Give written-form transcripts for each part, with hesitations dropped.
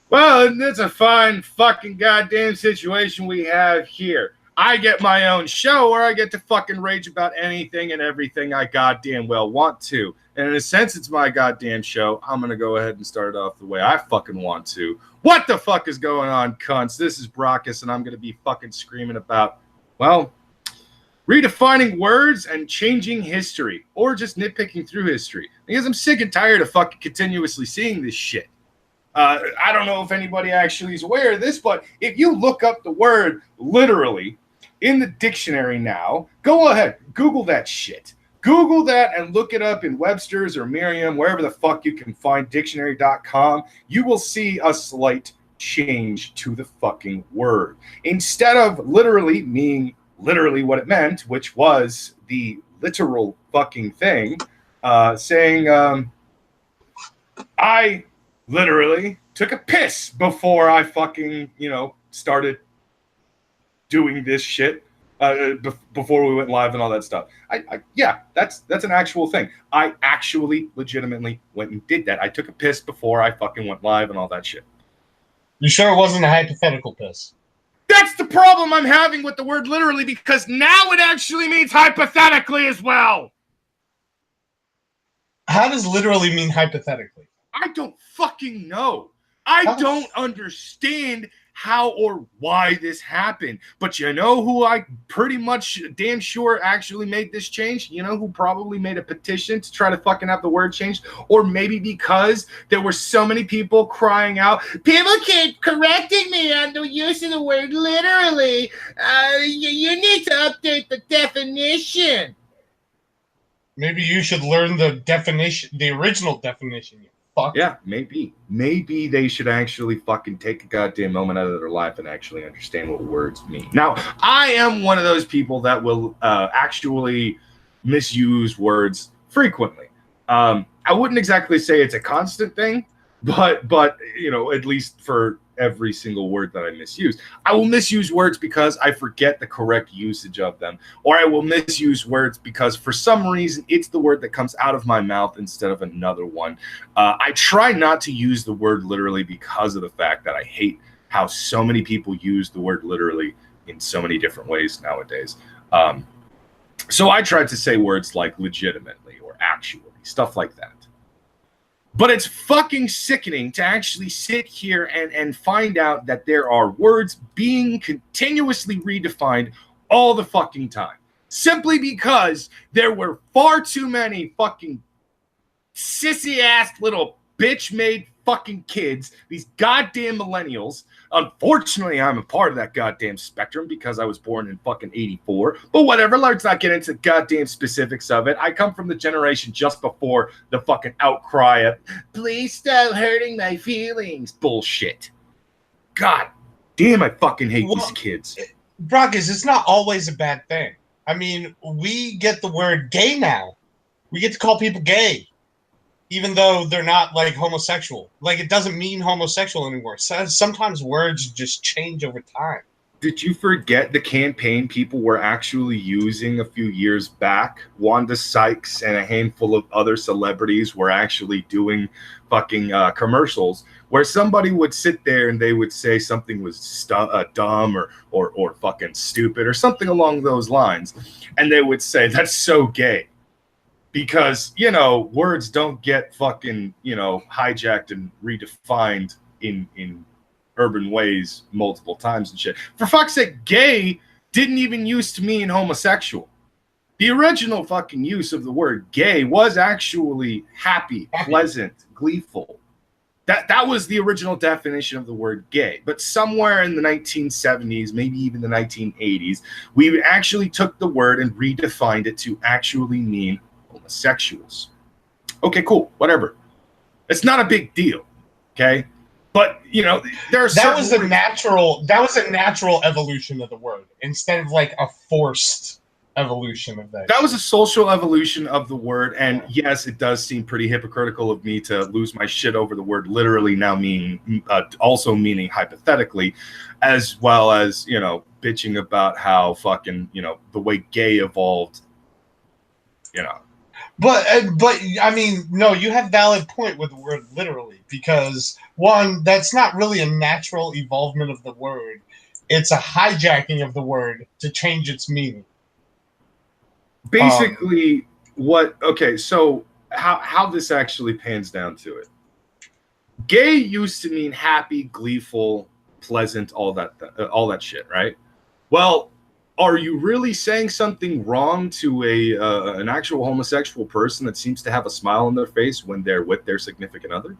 Well, it's a fine fucking goddamn situation we have here. I get my own show where I get to fucking rage about anything and everything I goddamn well want to. And in a sense, it's my goddamn show. I'm going to go ahead and start it off the way I fucking want to. What the fuck is going on, cunts? This is Brockus, and I'm going to be fucking screaming about, well, redefining words and changing history, or just nitpicking through history. Because I'm sick and tired of fucking continuously seeing this shit. I don't know if anybody actually is aware of this, but if you look up the word literally in the dictionary now, go ahead, Google that shit. Google that and look it up in Webster's or Merriam, wherever the fuck you can find dictionary.com. You will see a slight change to the fucking word. Instead of literally meaning literally what it meant, which was the literal fucking thing, saying, I literally took a piss before I fucking, started doing this shit before we went live and all that stuff. Yeah, that's an actual thing. I actually legitimately went and did that. I took a piss before I fucking went live and all that shit. You sure it wasn't a hypothetical piss? That's the problem I'm having with the word literally, because now it actually means hypothetically as well. How does literally mean hypothetically? I don't fucking know. I don't understand how or why this happened. But you know who I pretty much damn sure actually made this change? You know who probably made a petition to try to fucking have the word changed? Or maybe because there were so many people crying out, people keep correcting me on the use of the word literally. You need to update the definition. Maybe you should learn the definition, the original definition. You fuck. Yeah, maybe. Maybe they should actually fucking take a goddamn moment out of their life and actually understand what words mean. Now, I am one of those people that will actually misuse words frequently. I wouldn't exactly say it's a constant thing, but at least for every single word that I misuse. I will misuse words because I forget the correct usage of them, or I will misuse words because for some reason it's the word that comes out of my mouth instead of another one. I try not to use the word literally because of the fact that I hate how so many people use the word literally in so many different ways nowadays. So I try to say words like legitimately or actually, stuff like that. But it's fucking sickening to actually sit here and find out that there are words being continuously redefined all the fucking time. Simply because there were far too many fucking sissy-ass little bitch-made fucking kids, these goddamn millennials. Unfortunately, I'm a part of that goddamn spectrum because I was born in fucking 84. But whatever, let's not get into goddamn specifics of it. I come from the generation just before the fucking outcry of, please stop hurting my feelings bullshit. God damn, I fucking hate these kids. Brockus, it's not always a bad thing. I mean, we get the word gay now. We get to call people gay, even though they're not like homosexual. Like, it doesn't mean homosexual anymore. So sometimes words just change over time. Did you forget the campaign people were actually using a few years back? Wanda Sykes and a handful of other celebrities were actually doing fucking commercials where somebody would sit there and they would say something was dumb or fucking stupid or something along those lines. And they would say, that's so gay. Because, words don't get fucking, hijacked and redefined in urban ways multiple times and shit. For fuck's sake, gay didn't even used to mean homosexual. The original fucking use of the word gay was actually happy, pleasant, gleeful. That was the original definition of the word gay. But somewhere in the 1970s, maybe even the 1980s, we actually took the word and redefined it to actually mean homosexuals. Okay, cool, whatever. It's not a big deal, okay? But there are that was a natural evolution of the word instead of like a forced evolution of that. That was a social evolution of the word, and yes, it does seem pretty hypocritical of me to lose my shit over the word literally now also meaning hypothetically, as well as bitching about how fucking the way gay evolved. But I mean, no, you have valid point with the word literally, because, one, that's not really a natural evolvement of the word. It's a hijacking of the word to change its meaning. Basically, so how this actually pans down to it. Gay used to mean happy, gleeful, pleasant, all that shit, right? Well, are you really saying something wrong to an actual homosexual person that seems to have a smile on their face when they're with their significant other?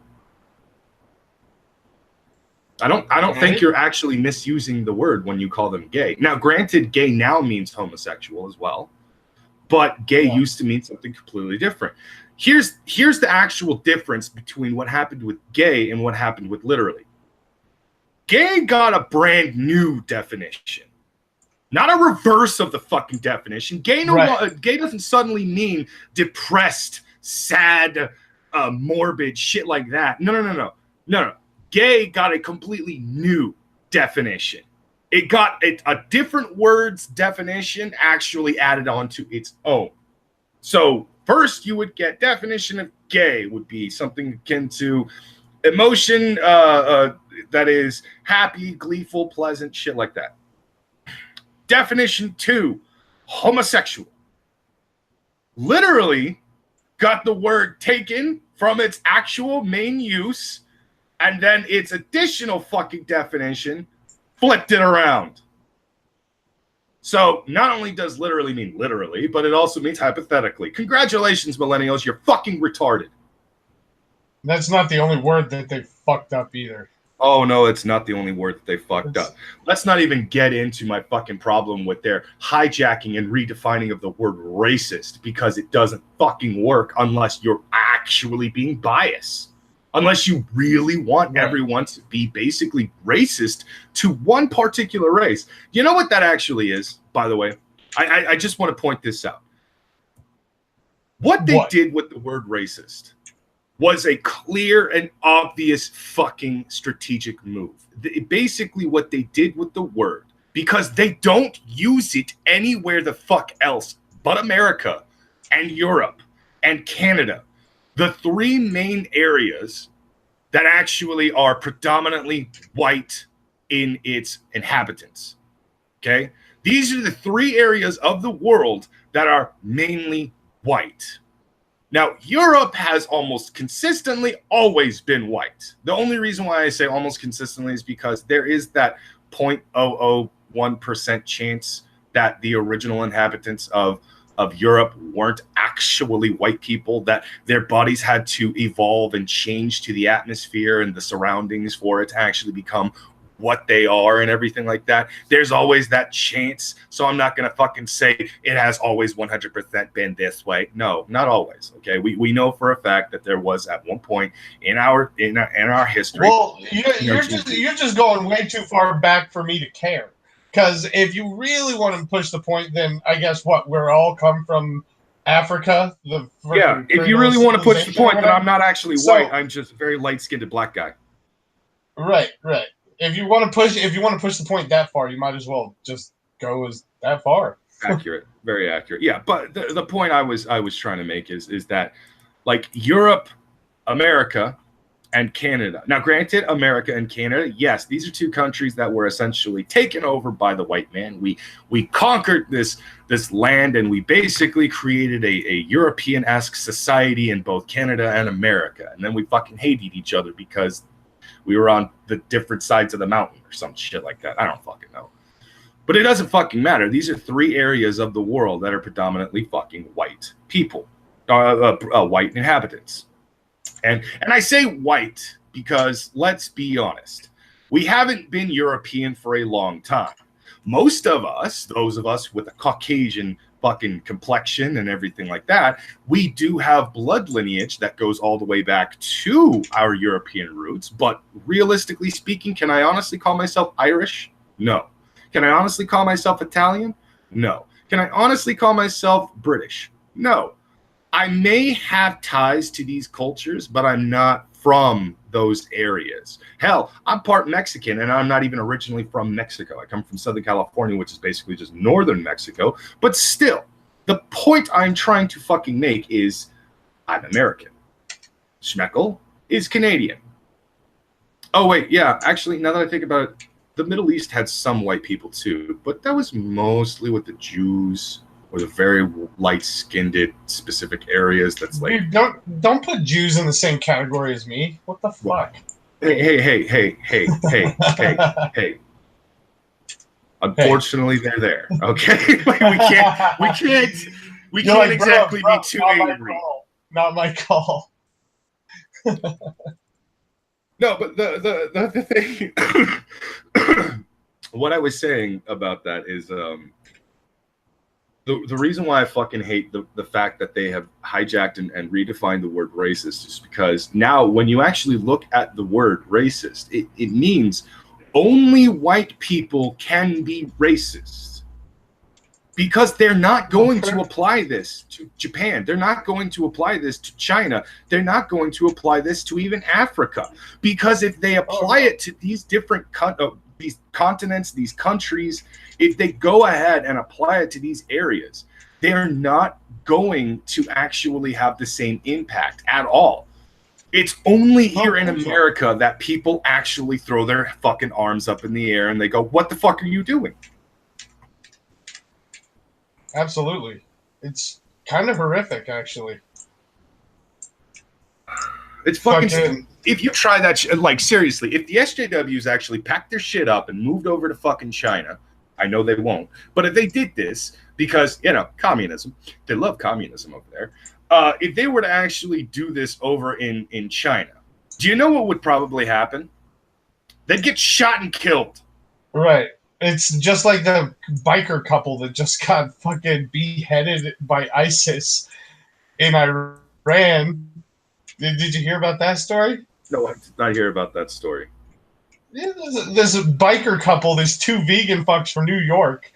I don't think you're actually misusing the word when you call them gay. Now, granted, gay now means homosexual as well, but gay used to mean something completely different. Here's the actual difference between what happened with gay and what happened with literally. Gay got a brand new definition. Not a reverse of the fucking definition. Gay doesn't suddenly mean depressed, sad, morbid, shit like that. No. Gay got a completely new definition. It got a different word's definition actually added onto its own. So first you would get definition of gay would be something akin to emotion that is happy, gleeful, pleasant, shit like that. Definition 2, homosexual. Literally got the word taken from its actual main use and then its additional fucking definition flipped it around. So not only does literally mean literally, but it also means hypothetically. Congratulations, millennials, you're fucking retarded. That's not the only word that they fucked up either. Oh, no, it's not the only word that they fucked up. Let's not even get into my fucking problem with their hijacking and redefining of the word racist, because it doesn't fucking work unless you're actually being biased. Unless you really want everyone to be basically racist to one particular race. You know what that actually is, by the way? I just want to point this out. What they did with the word racist was a clear and obvious fucking strategic move. Basically what they did with the word, because they don't use it anywhere the fuck else but America and Europe and Canada, the three main areas that actually are predominantly white in its inhabitants, okay? These are the three areas of the world that are mainly white. Now, Europe has almost consistently always been white. The only reason why I say almost consistently is because there is that 0.001% chance that the original inhabitants of Europe weren't actually white people, that their bodies had to evolve and change to the atmosphere and the surroundings for it to actually become what they are and everything like that. There's always that chance. So I'm not going to fucking say it has always 100% been this way. No, not always. Okay. We know for a fact that there was at one point in our history. Well, you're just going way too far back for me to care. Because if you really want to push the point, then I guess we're all come from Africa. If you really want to push the point, then I'm not actually white. I'm just a very light-skinned black guy. Right. If you want to push the point that far, you might as well just go as that far. Accurate, very accurate. Yeah, but the point I was trying to make is that, like, Europe, America, and Canada. Now, granted, America and Canada, yes, these are two countries that were essentially taken over by the white man. We conquered this land, and we basically created a European-esque society in both Canada and America. And then we fucking hated each other because we were on the different sides of the mountain or some shit like that. I don't fucking know. But it doesn't fucking matter. These are three areas of the world that are predominantly fucking white people, white inhabitants. And I say white because, let's be honest, we haven't been European for a long time. Most of us, those of us with a Caucasian fucking complexion and everything like that, we do have blood lineage that goes all the way back to our European roots. But realistically speaking, can I honestly call myself Irish? No. Can I honestly call myself Italian? No. Can I honestly call myself British? No. I may have ties to these cultures, but I'm not from those areas. Hell, I'm part Mexican, and I'm not even originally from Mexico. I come from Southern California, which is basically just northern Mexico. But still, the point I'm trying to fucking make is I'm American. Schmeckel is Canadian. Oh wait, yeah. Actually, now that I think about it, the Middle East had some white people too, but that was mostly with the Jews or the very light-skinned specific areas. That's like, Dude, don't put Jews in the same category as me. What the well, fuck? hey. Unfortunately, they're there. Okay, like, we can't You're exactly bro, be too not angry. my call. Not my call. No, but the thing, what I was saying about that is the reason why I fucking hate the fact that they have hijacked and redefined the word racist is because now when you actually look at the word racist, it means only white people can be racist. Because they're not going to apply this to Japan. They're not going to apply this to China. They're not going to apply this to even Africa. Because if they apply it to these different these continents, these countries, if they go ahead and apply it to these areas, they're not going to actually have the same impact at all. It's only here in America that people actually throw their fucking arms up in the air and they go, "What the fuck are you doing?" Absolutely. It's kind of horrific, actually. It's fucking if you try that like, seriously, if the SJWs actually packed their shit up and moved over to fucking China, I know they won't, but if they did this, because, you know, communism, they love communism over there, if they were to actually do this over in China, do you know what would probably happen? They'd get shot and killed. Right. It's just like the biker couple that just got fucking beheaded by ISIS in Iran. Did you hear about that story? No, I did not hear about that story. Yeah, there's a biker couple, there's two vegan fucks from New York,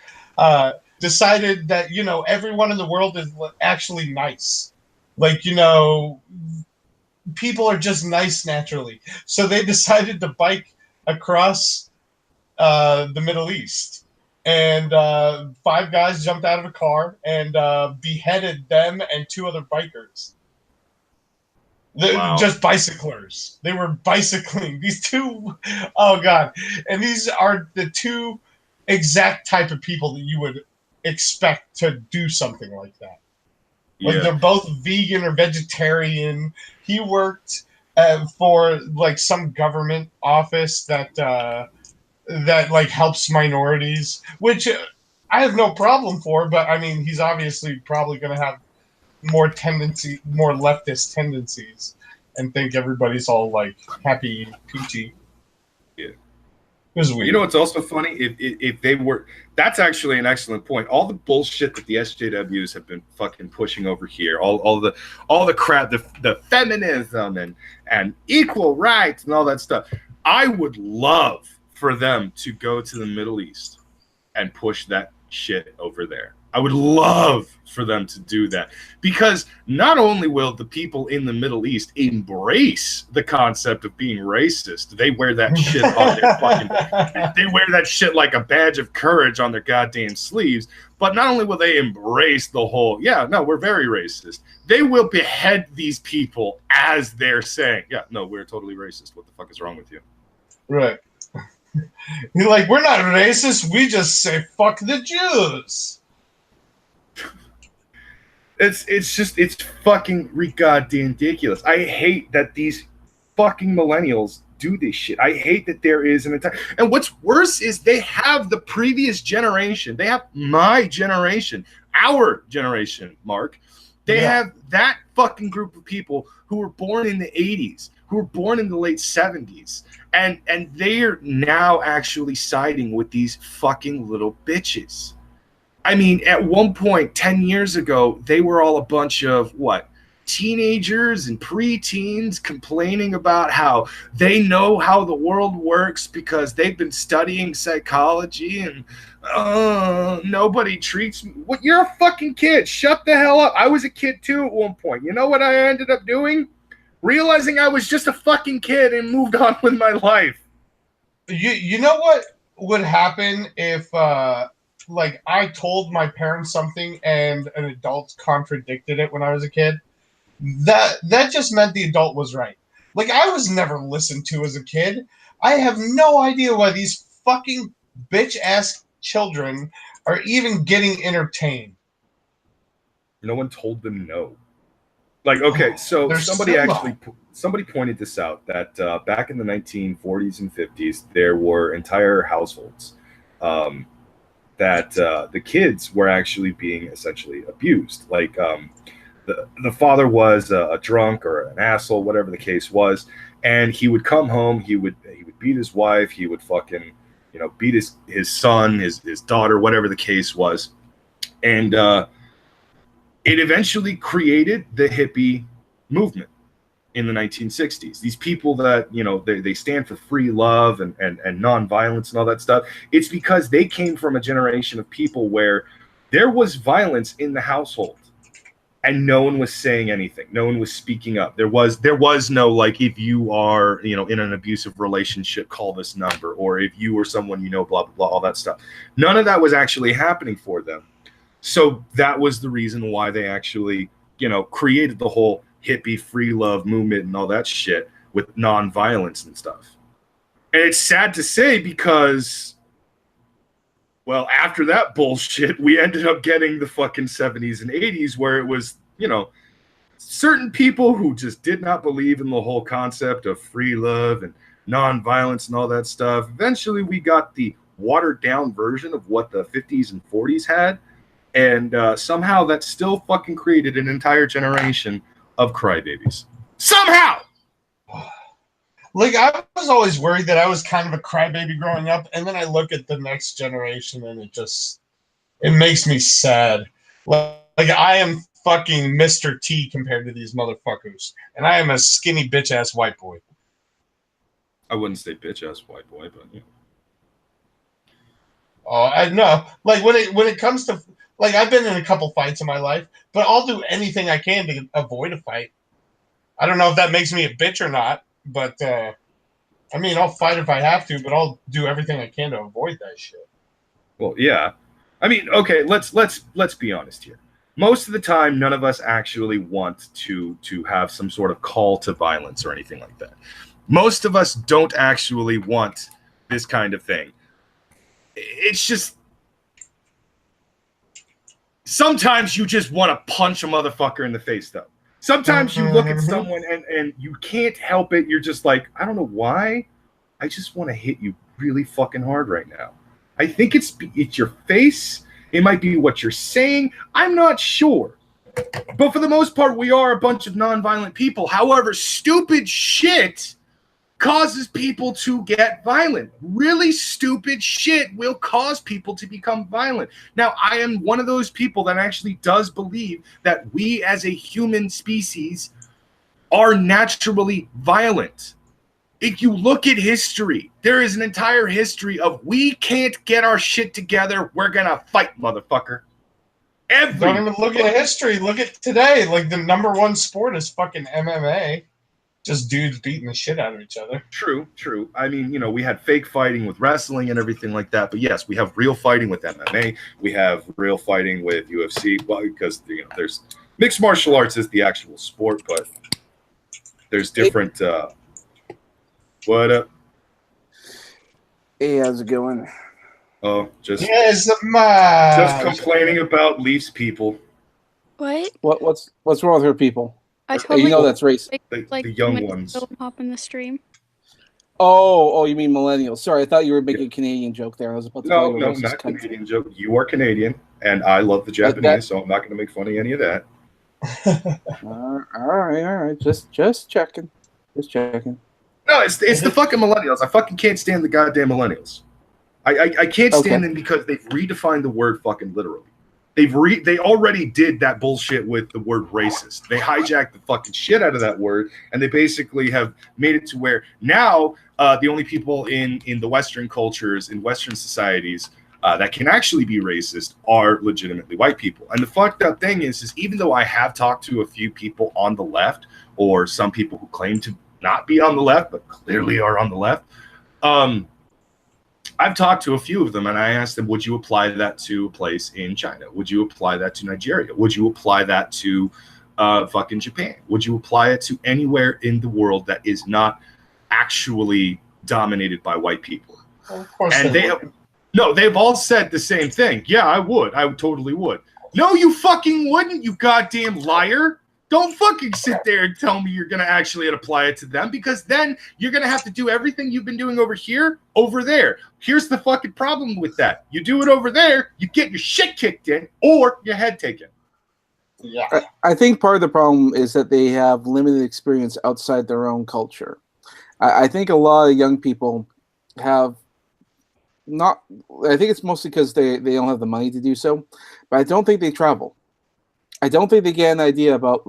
decided that, you know, everyone in the world is actually nice. Like, you know, people are just nice naturally. So they decided to bike across the Middle East. And 5 guys jumped out of a car and beheaded them and 2 other bikers. Wow. Just bicyclers. They were bicycling. These 2, oh god. And these are the 2 exact type of people that you would expect to do something like that. Like, they're both vegan or vegetarian. He worked for like some government office that like helps minorities, which I have no problem for, but I mean, he's obviously probably going to have more leftist tendencies and think everybody's all like happy peachy. Yeah. It was weird. You know what's also funny? If they were, that's actually an excellent point. All the bullshit that the SJWs have been fucking pushing over here, all the crap, the feminism and equal rights and all that stuff. I would love for them to go to the Middle East and push that shit over there. I would love for them to do that, because not only will the people in the Middle East embrace the concept of being racist, they wear that shit on their fucking, they wear that shit like a badge of courage on their goddamn sleeves. But not only will they embrace the whole, yeah, no, we're very racist, they will behead these people as they're saying, yeah, no, we're totally racist. What the fuck is wrong with you? Right. You're like, we're not racist. We just say fuck the Jews. It's fucking goddamn ridiculous. I hate that these fucking millennials do this shit. I hate that there is an entire, and what's worse is they have the previous generation. They have my generation, our generation, Mark. They have that fucking group of people who were born in the 80s, who were born in the late 70s, and they're now actually siding with these fucking little bitches. I mean, at one point, 10 years ago, they were all a bunch of, what, teenagers and preteens complaining about how they know how the world works because they've been studying psychology and nobody treats me. What? You're a fucking kid. Shut the hell up. I was a kid too at one point. You know what I ended up doing? Realizing I was just a fucking kid and moved on with my life. You know what would happen if like I told my parents something and an adult contradicted it when I was a kid? That just meant the adult was right. Like, I was never listened to as a kid. I have no idea why these fucking bitch-ass children are even getting entertained. No one told them no. Like, okay, so somebody pointed this out that back in the 1940s and 50s, there were entire households that the kids were actually being essentially abused. Like, the father was a drunk or an asshole, whatever the case was, and he would come home, he would beat his wife, he would fucking beat his son, his daughter, whatever the case was, and it eventually created the hippie movement in the 1960s. These people that, they stand for free love and nonviolence and all that stuff. It's because they came from a generation of people where there was violence in the household and no one was saying anything. No one was speaking up. There was no, like, if you are, in an abusive relationship, call this number, or if you or someone, blah, blah, blah, all that stuff. None of that was actually happening for them. So that was the reason why they actually, created the whole hippie free love movement and all that shit with nonviolence and stuff. And it's sad to say because, well, after that bullshit, we ended up getting the fucking 70s and 80s where it was, certain people who just did not believe in the whole concept of free love and nonviolence and all that stuff. Eventually, we got the watered down version of what the 50s and 40s had. And somehow that still fucking created an entire generation of crybabies. Somehow! Like, I was always worried that I was kind of a crybaby growing up, and then I look at the next generation, and it makes me sad. Like I am fucking Mr. T compared to these motherfuckers, and I am a skinny bitch-ass white boy. I wouldn't say bitch-ass white boy, but, Oh, I know. Like, when it comes to... Like, I've been in a couple fights in my life, but I'll do anything I can to avoid a fight. I don't know if that makes me a bitch or not, but, I mean, I'll fight if I have to, but I'll do everything I can to avoid that shit. Well, yeah. I mean, okay, let's be honest here. Most of the time, none of us actually want to have some sort of call to violence or anything like that. Most of us don't actually want this kind of thing. It's just... Sometimes you just want to punch a motherfucker in the face, though. Sometimes you look at someone and you can't help it. You're just like, I don't know why. I just want to hit you really fucking hard right now. I think it's your face. It might be what you're saying. I'm not sure. But for the most part, we are a bunch of nonviolent people. However, stupid shit causes people to get violent. Really stupid shit will cause people to become violent. Now, I am one of those people that actually does believe that we as a human species are naturally violent. If you look at history, there is an entire history of we can't get our shit together, we're gonna fight, motherfucker. Don't even look at history. Look at today. Like, the number one sport is fucking MMA. Just dudes beating the shit out of each other. True. I mean, we had fake fighting with wrestling and everything like that. But yes, we have real fighting with MMA. We have real fighting with UFC. Well, because there's mixed martial arts is the actual sport, but there's different. What up? Hey, how's it going? Oh, just complaining about Leafs people. What? What's wrong with her people? I totally that's race. The young ones. Hop in the stream. Oh, you mean millennials? Sorry, I thought you were making a Canadian joke there. I was about to No, not Canadian joke. You are Canadian, and I love the Japanese, so I'm not going to make fun of any of that. All right. Just checking. No, it's the fucking millennials. I fucking can't stand the goddamn millennials. I can't stand them because they've redefined the word fucking literally. They already did that bullshit with the word racist. They hijacked the fucking shit out of that word, and they basically have made it to where now the only people in the Western cultures, in Western societies, that can actually be racist are legitimately white people. And the fucked up thing is even though I have talked to a few people on the left, or some people who claim to not be on the left, but clearly are on the left, I've talked to a few of them, and I asked them, would you apply that to a place in China? Would you apply that to Nigeria? Would you apply that to fucking Japan? Would you apply it to anywhere in the world that is not actually dominated by white people? Well, of course And they would. they've all said the same thing. Yeah, I would. I totally would. No, you fucking wouldn't, you goddamn liar. Don't fucking sit there and tell me you're going to actually apply it to them, because then you're going to have to do everything you've been doing over here, over there. Here's the fucking problem with that. You do it over there, you get your shit kicked in or your head taken. Yeah. I think part of the problem is that they have limited experience outside their own culture. I think a lot of young people have not. I think it's mostly because they don't have the money to do so, but I don't think they travel. I don't think they get an idea about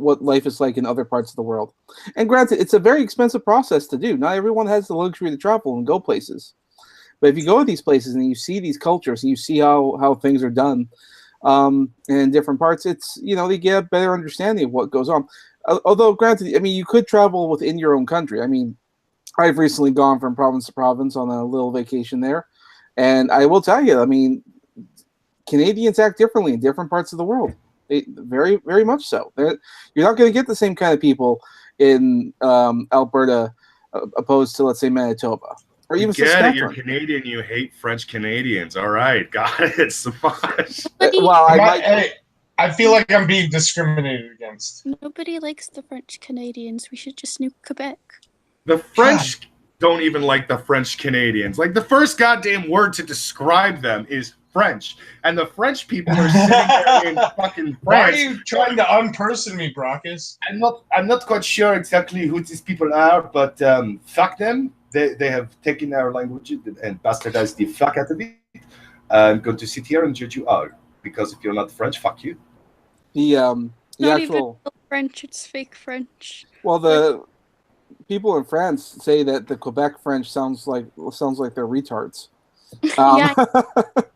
what life is like in other parts of the world. And granted, it's a very expensive process to do. Not everyone has the luxury to travel and go places. But if you go to these places and you see these cultures and you see how things are done in different parts, it's, they get a better understanding of what goes on. Although, granted, I mean, you could travel within your own country. I mean, I've recently gone from province to province on a little vacation there. And I will tell you, I mean, Canadians act differently in different parts of the world. Very, very much so. You're not going to get the same kind of people in Alberta opposed to, let's say, Manitoba. Or even Saskatchewan. You're Canadian, you hate French Canadians. All right, got it. Smash. Well, I feel like I'm being discriminated against. Nobody likes the French Canadians. We should just nuke Quebec. The French don't even like the French Canadians. Like, the first goddamn word to describe them is French, and the French people are sitting there in fucking France. Why are you trying to unperson me, Brockus? I'm not quite sure exactly who these people are, but fuck them. They have taken our language and bastardized the fuck out of it. I'm going to sit here and judge you all, because if you're not French, fuck you. The Not actual even real French, it's fake French. well, the people in France say that the Quebec French sounds like they're retards. Yeah,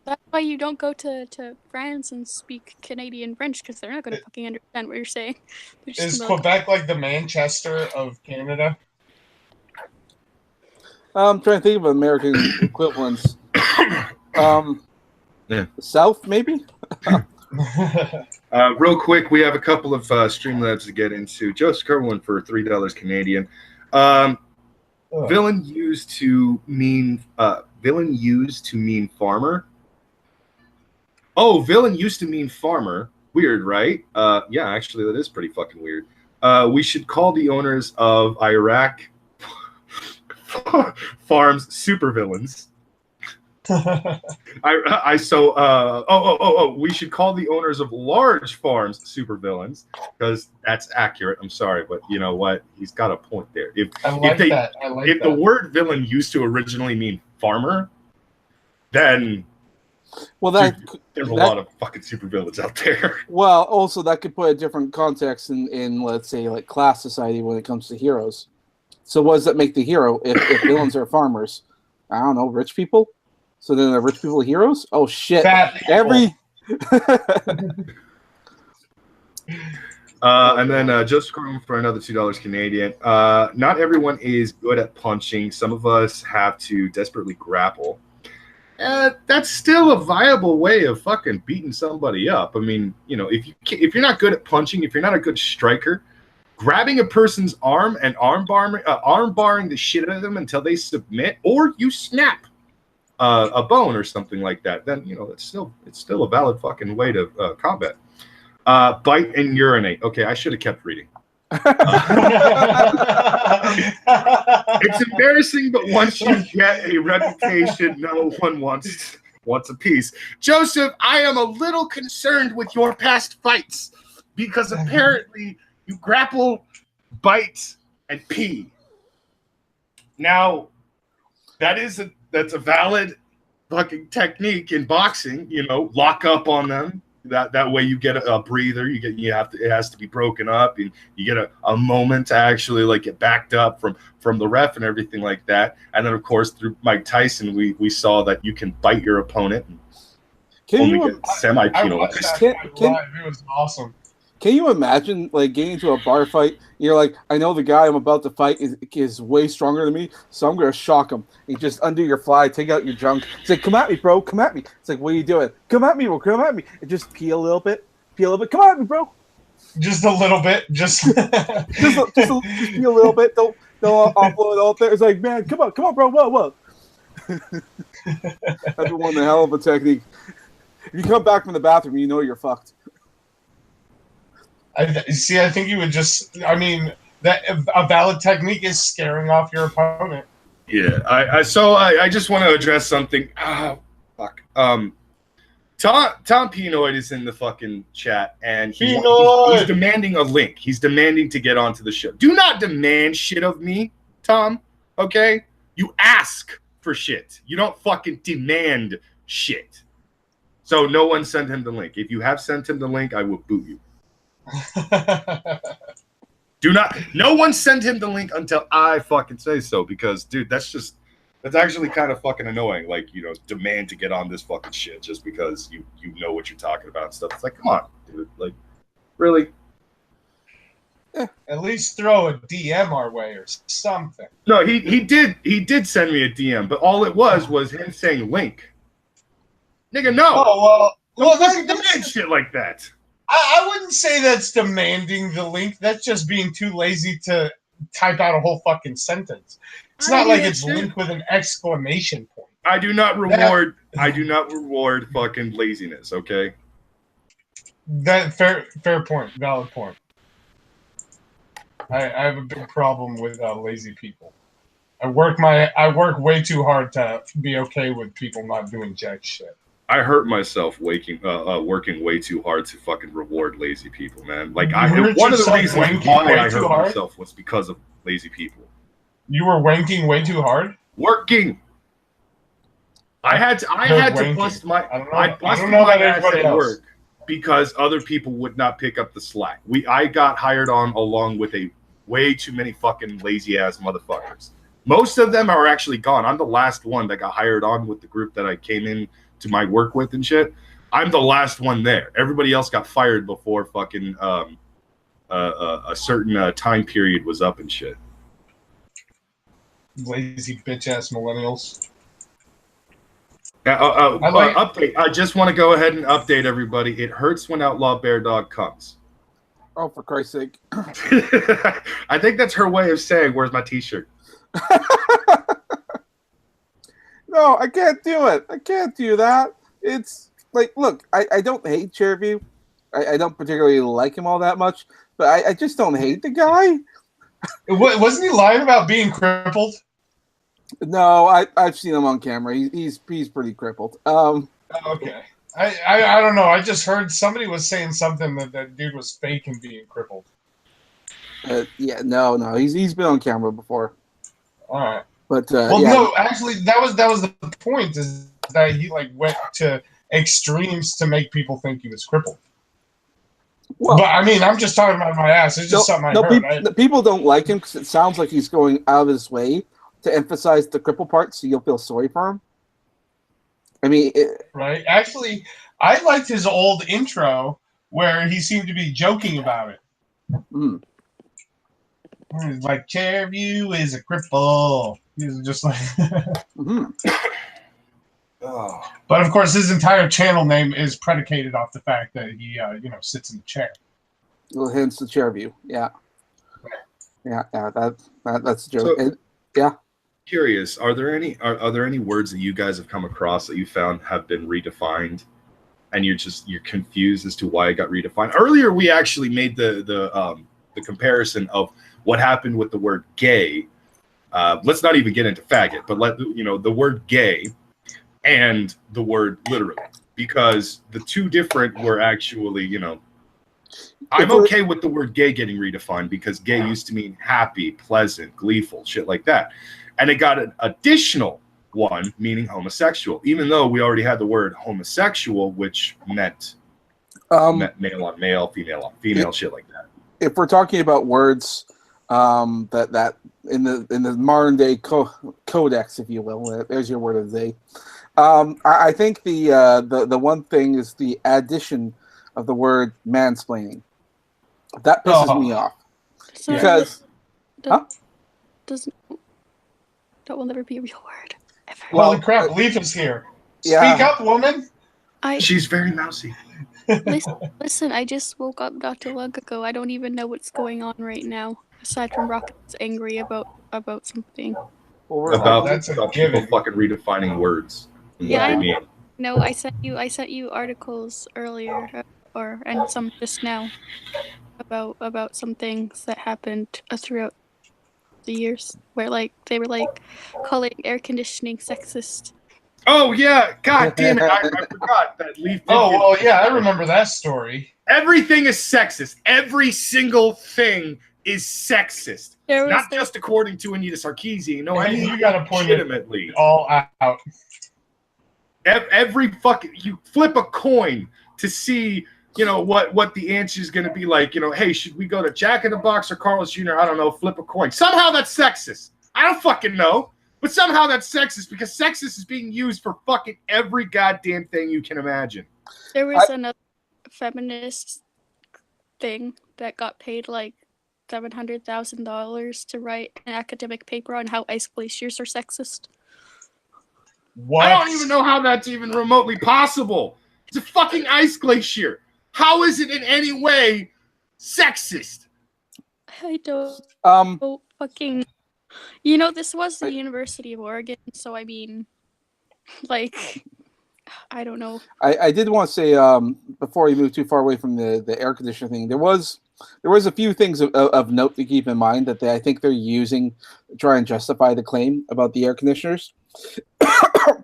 that's why you don't go to France and speak Canadian French, because they're not going to fucking understand what you're saying. Is Quebec like the Manchester of Canada? I'm trying to think of American equivalents. South, maybe? Real quick, we have a couple of Streamlabs to get into. Joseph Kerwin for $3 Canadian. Villain used to mean farmer. Oh, villain used to mean farmer. Weird, right? Yeah, actually, that is pretty fucking weird. We should call the owners of Iraq farms supervillains. We should call the owners of large farms supervillains, because that's accurate. I'm sorry, but you know what? He's got a point there. If the word villain used to originally mean farmer, then there's a lot of fucking supervillains out there. Well, also that could put a different context in let's say, like, class society when it comes to heroes. So what does that make the hero if villains are farmers? I don't know, rich people? So then are rich people heroes? Oh shit. And then Joseph Corman for another $2 Canadian. Not everyone is good at punching. Some of us have to desperately grapple. That's still a viable way of fucking beating somebody up. I mean, if you're not good at punching, if you're not a good striker, grabbing a person's arm and arm barring the shit out of them until they submit, or you snap a bone or something like that, then it's still a valid fucking way to combat. Bite and urinate. Okay, I should have kept reading. It's embarrassing, but once you get a reputation, no one wants a piece. Joseph, I am a little concerned with your past fights, because apparently you grapple, bite, and pee. Now, that's a valid fucking technique in boxing. Lock up on them. That way you get a breather. It has to be broken up, and you get a moment to actually, like, get backed up from the ref and everything like that. And then, of course, through Mike Tyson, we saw that you can bite your opponent and get semi-penalized. It was awesome. Can you imagine, like, getting into a bar fight? You're like, I know the guy I'm about to fight is way stronger than me, so I'm going to shock him. You just undo your fly, take out your junk. It's like, come at me, bro, come at me. It's like, what are you doing? Come at me, bro, come at me. And just pee a little bit. Come at me, bro. Just a little bit. Just just be a little bit. Don't offload it all there. It's like, man, come on, bro. Whoa. That's one hell of a technique. If you come back from the bathroom, you know you're fucked. I think you would just. I mean, that a valid technique is scaring off your opponent. Yeah. I just want to address something. Fuck. Tom Pinoid is in the fucking chat, and he's demanding a link. He's demanding to get onto the show. Do not demand shit of me, Tom. Okay? You ask for shit. You don't fucking demand shit. So no one sent him the link. If you have sent him the link, I will boot you. No one sent him the link until I fucking say so, because, dude, that's actually kind of fucking annoying. Like, demand to get on this fucking shit just because you know what you're talking about and stuff. It's like, come on, dude. Like, really? At least throw a DM our way or something. No, he did send me a DM, but all it was him saying link. Nigga, no. Oh, well, don't demand shit like that. I wouldn't say that's demanding the link. That's just being too lazy to type out a whole fucking sentence. It's not like it's linked with an exclamation point. I do not reward fucking laziness, okay? That fair point, valid point. I have a big problem with lazy people. I work way too hard to be okay with people not doing jack shit. I hurt myself working way too hard to fucking reward lazy people, man. Like one of the reasons why I hurt myself was because of lazy people. You were wanking way too hard? Working. I had to bust my ass at work because other people would not pick up the slack. I got hired on along with a way too many fucking lazy ass motherfuckers. Most of them are actually gone. I'm the last one that got hired on with the group that I came in to my work with and shit. I'm the last one there. Everybody else got fired before fucking a certain time period was up and shit. Lazy bitch ass millennials. Update. I just want to go ahead and update everybody. It hurts when Outlaw Bear Dog comes. Oh, for Christ's sake. I think that's her way of saying, where's my t-shirt? No, I can't do it. I can't do that. It's like, look, I don't hate Cherview. I don't particularly like him all that much, but I just don't hate the guy. Wasn't he lying about being crippled? No, I've seen him on camera. He's pretty crippled. Okay. I don't know. I just heard somebody was saying something that dude was fake and being crippled. Yeah, no. He's been on camera before. All right. But no, actually, that was the point, is that he went to extremes to make people think he was crippled. Well, but I mean, I'm just talking about my ass. It's just something I heard. People don't like him because it sounds like he's going out of his way to emphasize the cripple part, so you'll feel sorry for him. I mean, right? Actually, I liked his old intro where he seemed to be joking about it. Mm. Like, Cherview is a cripple. He's just like. Mm-hmm. Oh. But of course, his entire channel name is predicated off the fact that he, sits in the chair. Well, hence the Cherview. Yeah. That's a joke. So, yeah. Curious, are there any words that you guys have come across that you found have been redefined, and you're confused as to why it got redefined? Earlier, we actually made the comparison of what happened with the word gay. Let's not even get into faggot, but the word gay and the word literally, because the two different were actually, I'm okay with the word gay getting redefined because gay used to mean happy, pleasant, gleeful, shit like that. And it got an additional one meaning homosexual, even though we already had the word homosexual, which meant male on male, female on female, shit like that. If we're talking about words that in the modern day codex, if you will, there's your word of the day. I think the one thing is the addition of the word mansplaining. That pisses me off. So because that will never be a real word. Ever. Holy crap, Leaf is here. Yeah. Speak up, woman. She's very mousy. Listen, I just woke up not too long ago. I don't even know what's going on right now. Aside from Brockus angry about something. Well, we're About, that's a about given. people fucking redefining words. And Yeah, what I they mean. know. I sent you articles earlier, and some just now about some things that happened throughout the years where they were calling air conditioning sexist. Oh yeah, god damn it! I forgot that Leaf. Oh well, yeah, I remember that story. Everything is sexist. Every single thing is sexist. Not just according to Anita Sarkeesian. No, I mean you got to point legitimately. it all out. Every fucking you flip a coin to see, what the answer is going to be like. Hey, should we go to Jack in the Box or Carl's Jr.? I don't know. Flip a coin. Somehow that's sexist. I don't fucking know. But somehow that's sexist because sexist is being used for fucking every goddamn thing you can imagine. There was another feminist thing that got paid like $700,000 to write an academic paper on how ice glaciers are sexist. What? I don't even know how that's even remotely possible. It's a fucking ice glacier. How is it in any way sexist? I don't fucking. This was the University of Oregon, so I mean, I don't know. I did want to say before you move too far away from the air conditioner thing, there was a few things of note to keep in mind that I think they're using to try and justify the claim about the air conditioners. And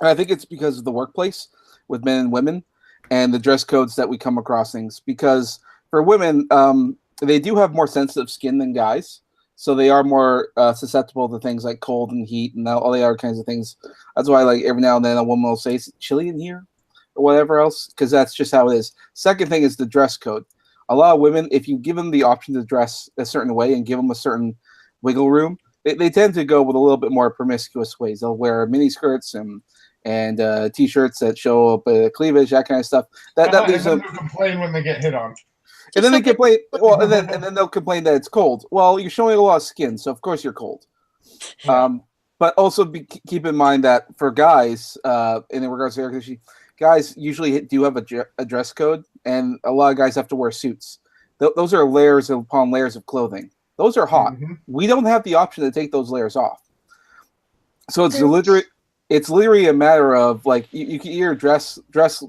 I think it's because of the workplace with men and women and the dress codes that we come across things. Because for women, they do have more sensitive skin than guys. So they are more susceptible to things like cold and heat and all the other kinds of things. That's why, every now and then a woman will say, "Is it chilly in here?" or whatever else, because that's just how it is. Second thing is the dress code. A lot of women, if you give them the option to dress a certain way and give them a certain wiggle room, they tend to go with a little bit more promiscuous ways. They'll wear mini skirts and t-shirts that show up cleavage, that kind of stuff. That leaves them complain when they get hit on. And then they complain. Well, and then they'll complain that it's cold. Well, you're showing a lot of skin, so of course you're cold. Yeah. But also keep in mind that for guys, in regards to air conditioning, guys usually do have a dress code, and a lot of guys have to wear suits. Those are layers upon layers of clothing. Those are hot. Mm-hmm. We don't have the option to take those layers off. So it's literally a matter of you can either dress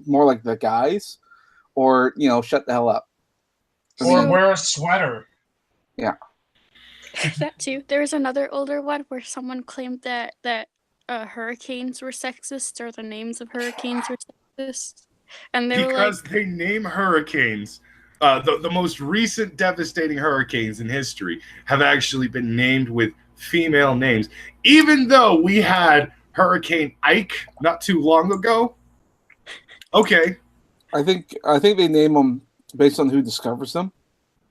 more like the guys, or shut the hell up. Or wear a sweater. Yeah. That too. There was another older one where someone claimed that hurricanes were sexist, or the names of hurricanes were sexist, and they name hurricanes. The most recent devastating hurricanes in history have actually been named with female names, even though we had Hurricane Ike not too long ago. Okay. I think they name them based on who discovers them,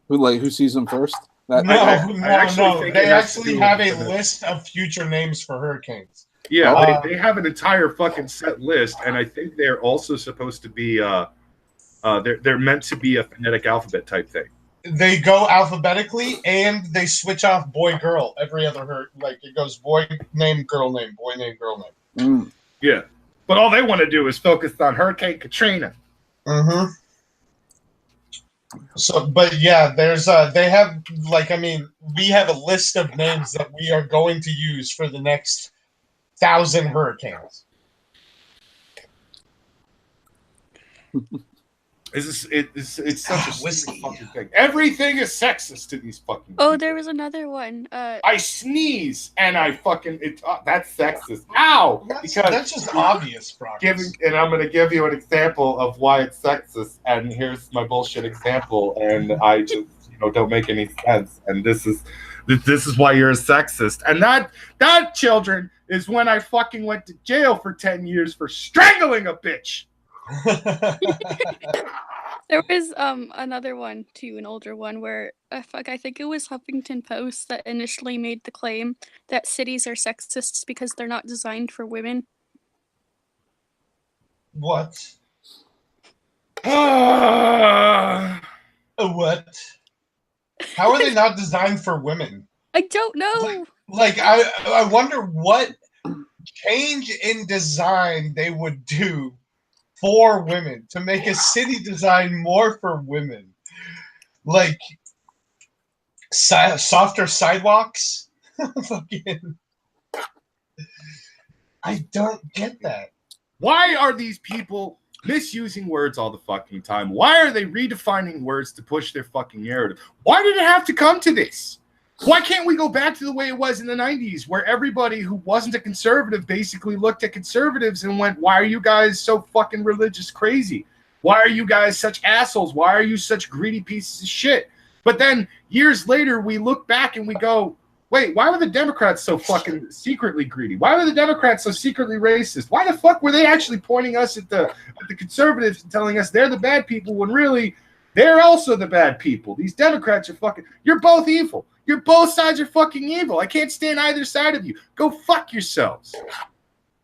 who sees them first. No. They actually have a list of future names for hurricanes. Yeah, they have an entire fucking set list, and I think they're also supposed to be they're meant to be a phonetic alphabet type thing. They go alphabetically, and they switch off boy girl every other it goes boy name, girl name, boy name, girl name. Yeah, but all they want to do is focus on Hurricane Katrina. Mm-hmm. So, but yeah, there's they have we have a list of names that we are going to use for the next 1,000 hurricanes. It's such a stupid fucking thing. Everything is sexist to these fucking people. Oh, there was another one. I sneeze and I fucking that's sexist. Ow! That's just obvious, Brockus. And I'm gonna give you an example of why it's sexist. And here's my bullshit example. And I just don't make any sense. And this is why you're a sexist. And that children is when I fucking went to jail for 10 years for strangling a bitch. There was another one too, an older one where I think it was Huffington Post that initially made the claim that cities are sexist because they're not designed for women. What? What? How are they not designed for women? I don't know. I wonder what change in design they would do for women, to make a city design more for women. Like, softer sidewalks? Fucking... I don't get that. Why are these people misusing words all the fucking time? Why are they redefining words to push their fucking narrative? Why did it have to come to this? Why can't we go back to the way it was in the 90s, where everybody who wasn't a conservative basically looked at conservatives and went, why are you guys so fucking religious crazy? Why are you guys such assholes? Why are you such greedy pieces of shit? But then years later, we look back and we go, wait, why were the Democrats so fucking secretly greedy? Why were the Democrats so secretly racist? Why the fuck were they actually pointing us at the conservatives and telling us they're the bad people when really they're also the bad people? These Democrats are fucking, you're both evil. You're both sides are fucking evil. I can't stand either side of you. Go fuck yourselves.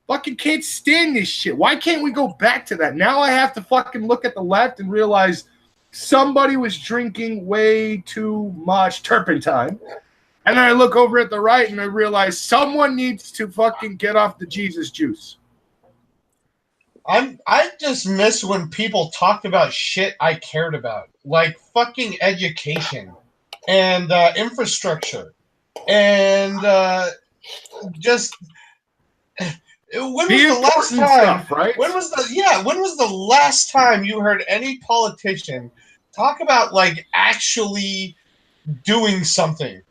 Fucking can't stand this shit. Why can't we go back to that? Now I have to fucking look at the left and realize somebody was drinking way too much turpentine. And then I look over at the right and I realize someone needs to fucking get off the Jesus juice. I just miss when people talked about shit I cared about, like fucking education and infrastructure and just when was the last time? Stuff, right? When was the last time you heard any politician talk about like actually doing something?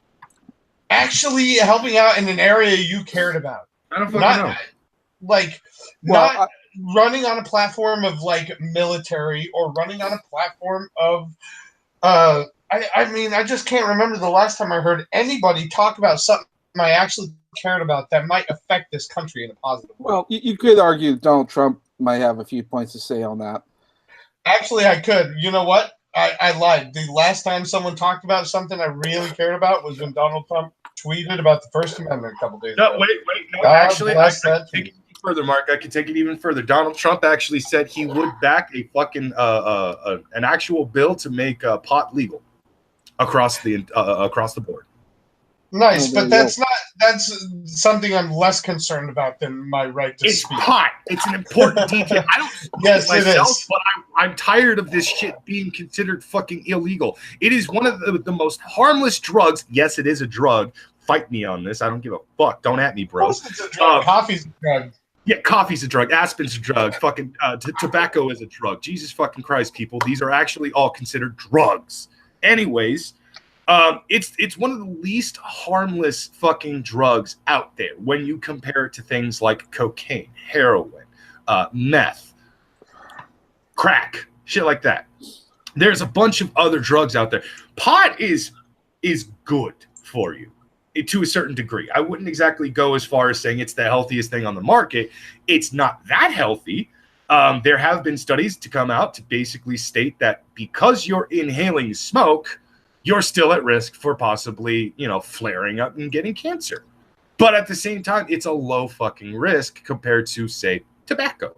Actually helping out in an area you cared about. I don't fucking know. Like, not running on a platform of, like, military or running on a platform of, I mean, I just can't remember the last time I heard anybody talk about something I actually cared about that might affect this country in a positive way. Well, you could argue Donald Trump might have a few points to say on that. Actually, I could. You know what? I lied. The last time someone talked about something I really cared about was when Donald Trump tweeted about the First Amendment a couple days ago. No, wait. No, actually, I can take it even further, Mark. I can take it even further. Donald Trump actually said he would back a fucking an actual bill to make pot legal across the board. Nice, but that's something I'm less concerned about than my right to speak. It's pot. It's an important detail. I don't smoke yes, it myself, it is. But I'm tired of this shit being considered fucking illegal. It is one of the most harmless drugs. Yes, it is a drug. Fight me on this. I don't give a fuck. Don't at me, bro. It's a drug. Coffee's a drug. Yeah, coffee's a drug. Aspen's a drug. Fucking tobacco is a drug. Jesus fucking Christ, people. These are actually all considered drugs. Anyways, it's one of the least harmless fucking drugs out there when you compare it to things like cocaine, heroin, meth, crack, shit like that. There's a bunch of other drugs out there. Pot is good for you to a certain degree. I wouldn't exactly go as far as saying it's the healthiest thing on the market. It's not that healthy. There have been studies to come out to basically state that because you're inhaling smoke, you're still at risk for possibly, flaring up and getting cancer. But at the same time, it's a low fucking risk compared to, say, tobacco.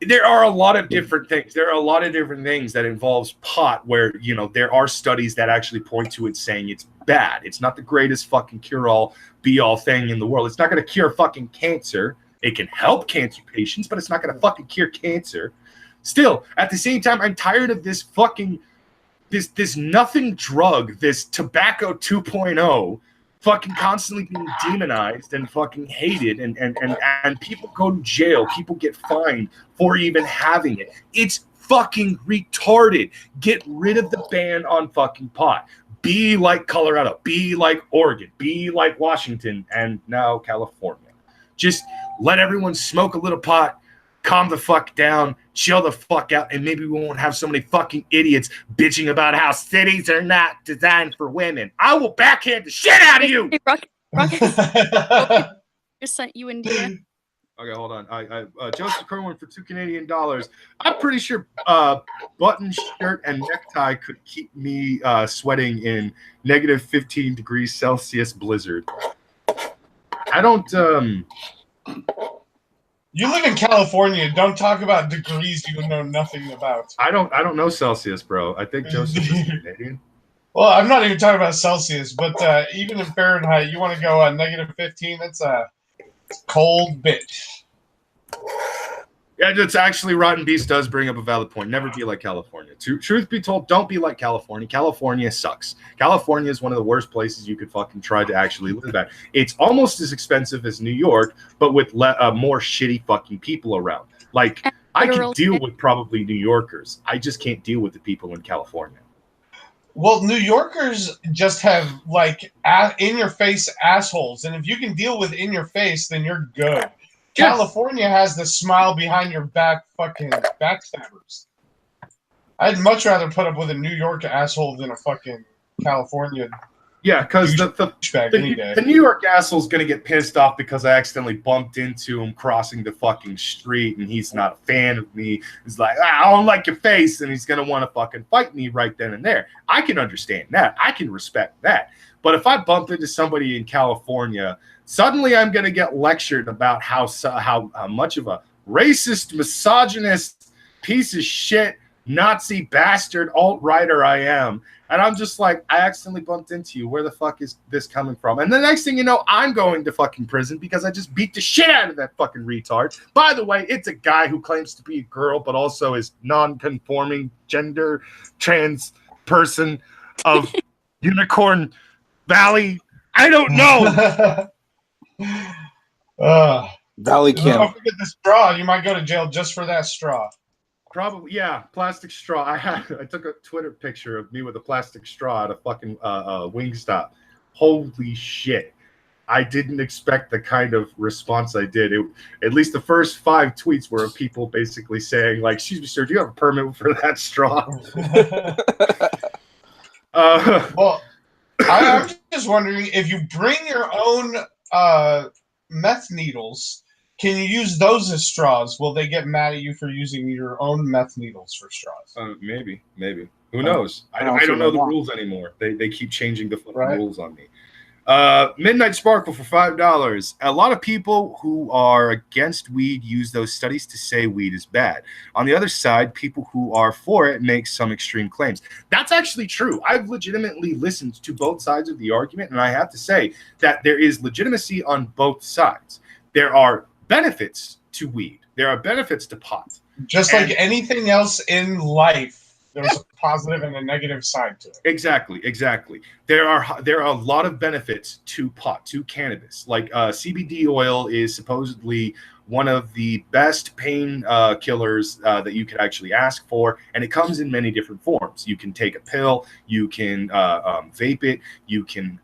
There are a lot of different things. There are a lot of different things that involves pot where, there are studies that actually point to it saying it's bad. It's not the greatest fucking cure-all, be-all thing in the world. It's not going to cure fucking cancer. It can help cancer patients, but it's not going to fucking cure cancer. Still, at the same time, I'm tired of this fucking... This nothing drug, this tobacco 2.0, fucking constantly being demonized and fucking hated, and people go to jail, people get fined for even having it. It's fucking retarded. Get rid of the ban on fucking pot. Be like Colorado, be like Oregon, be like Washington, and now California. Just let everyone smoke a little pot, calm the fuck down, chill the fuck out, and maybe we won't have so many fucking idiots bitching about how cities are not designed for women. I will backhand the shit out of you! Hey, Rocket. Just sent you India. Okay, hold on. I Joseph Kerwin for $2 Canadian. I'm pretty sure button shirt and necktie could keep me sweating in negative 15 degrees Celsius blizzard. I don't... You live in California. Don't talk about degrees you know nothing about. I don't know Celsius, bro. I think Joseph is Canadian. Well, I'm not even talking about Celsius, but even in Fahrenheit, you want to go negative 15? That's a cold bitch. Yeah, it's actually Rotten Beast does bring up a valid point. Never be like California. Truth be told, don't be like California. California sucks. California is one of the worst places you could fucking try to actually live at. It's almost as expensive as New York, but with more shitty fucking people around. Like, I can deal with probably New Yorkers. I just can't deal with the people in California. Well, New Yorkers just have like in-your-face assholes, and if you can deal with in-your-face, then you're good. Yeah. California has the smile behind your back fucking backstabbers. I'd much rather put up with a New York asshole than a fucking California. Yeah, because the New York asshole's going to get pissed off because I accidentally bumped into him crossing the fucking street and he's not a fan of me. He's like, I don't like your face, and he's going to want to fucking fight me right then and there. I can understand that. I can respect that. But if I bump into somebody in California, suddenly I'm going to get lectured about how much of a racist, misogynist, piece of shit, Nazi bastard, alt-righter I am. And I'm just like, I accidentally bumped into you. Where the fuck is this coming from? And the next thing you know, I'm going to fucking prison because I just beat the shit out of that fucking retard. By the way, it's a guy who claims to be a girl, but also is non-conforming gender trans person of Unicorn Valley. I don't know. Valley Camp. Don't forget the straw. You might go to jail just for that straw. Probably, yeah. Plastic straw. I took a Twitter picture of me with a plastic straw at a fucking Wingstop. Holy shit! I didn't expect the kind of response I did. At least the first 5 tweets were of people basically saying, like, "Excuse me, sir, do you have a permit for that straw?" Well, I'm just wondering if you bring your own meth needles. Can you use those as straws? Will they get mad at you for using your own meth needles for straws? Maybe. Who knows? I don't know the rules anymore. They keep changing the fucking rules on me. Midnight Sparkle for $5. A lot of people who are against weed use those studies to say weed is bad. On the other side, people who are for it make some extreme claims. That's actually true. I've legitimately listened to both sides of the argument, and I have to say that there is legitimacy on both sides. There are benefits to weed. There are benefits to pot. Just like anything else in life, there's a positive and a negative side to it. Exactly. There are a lot of benefits to pot, to cannabis. Like CBD oil is supposedly one of the best pain killers that you could actually ask for, and it comes in many different forms. You can take a pill, you can vape it, you can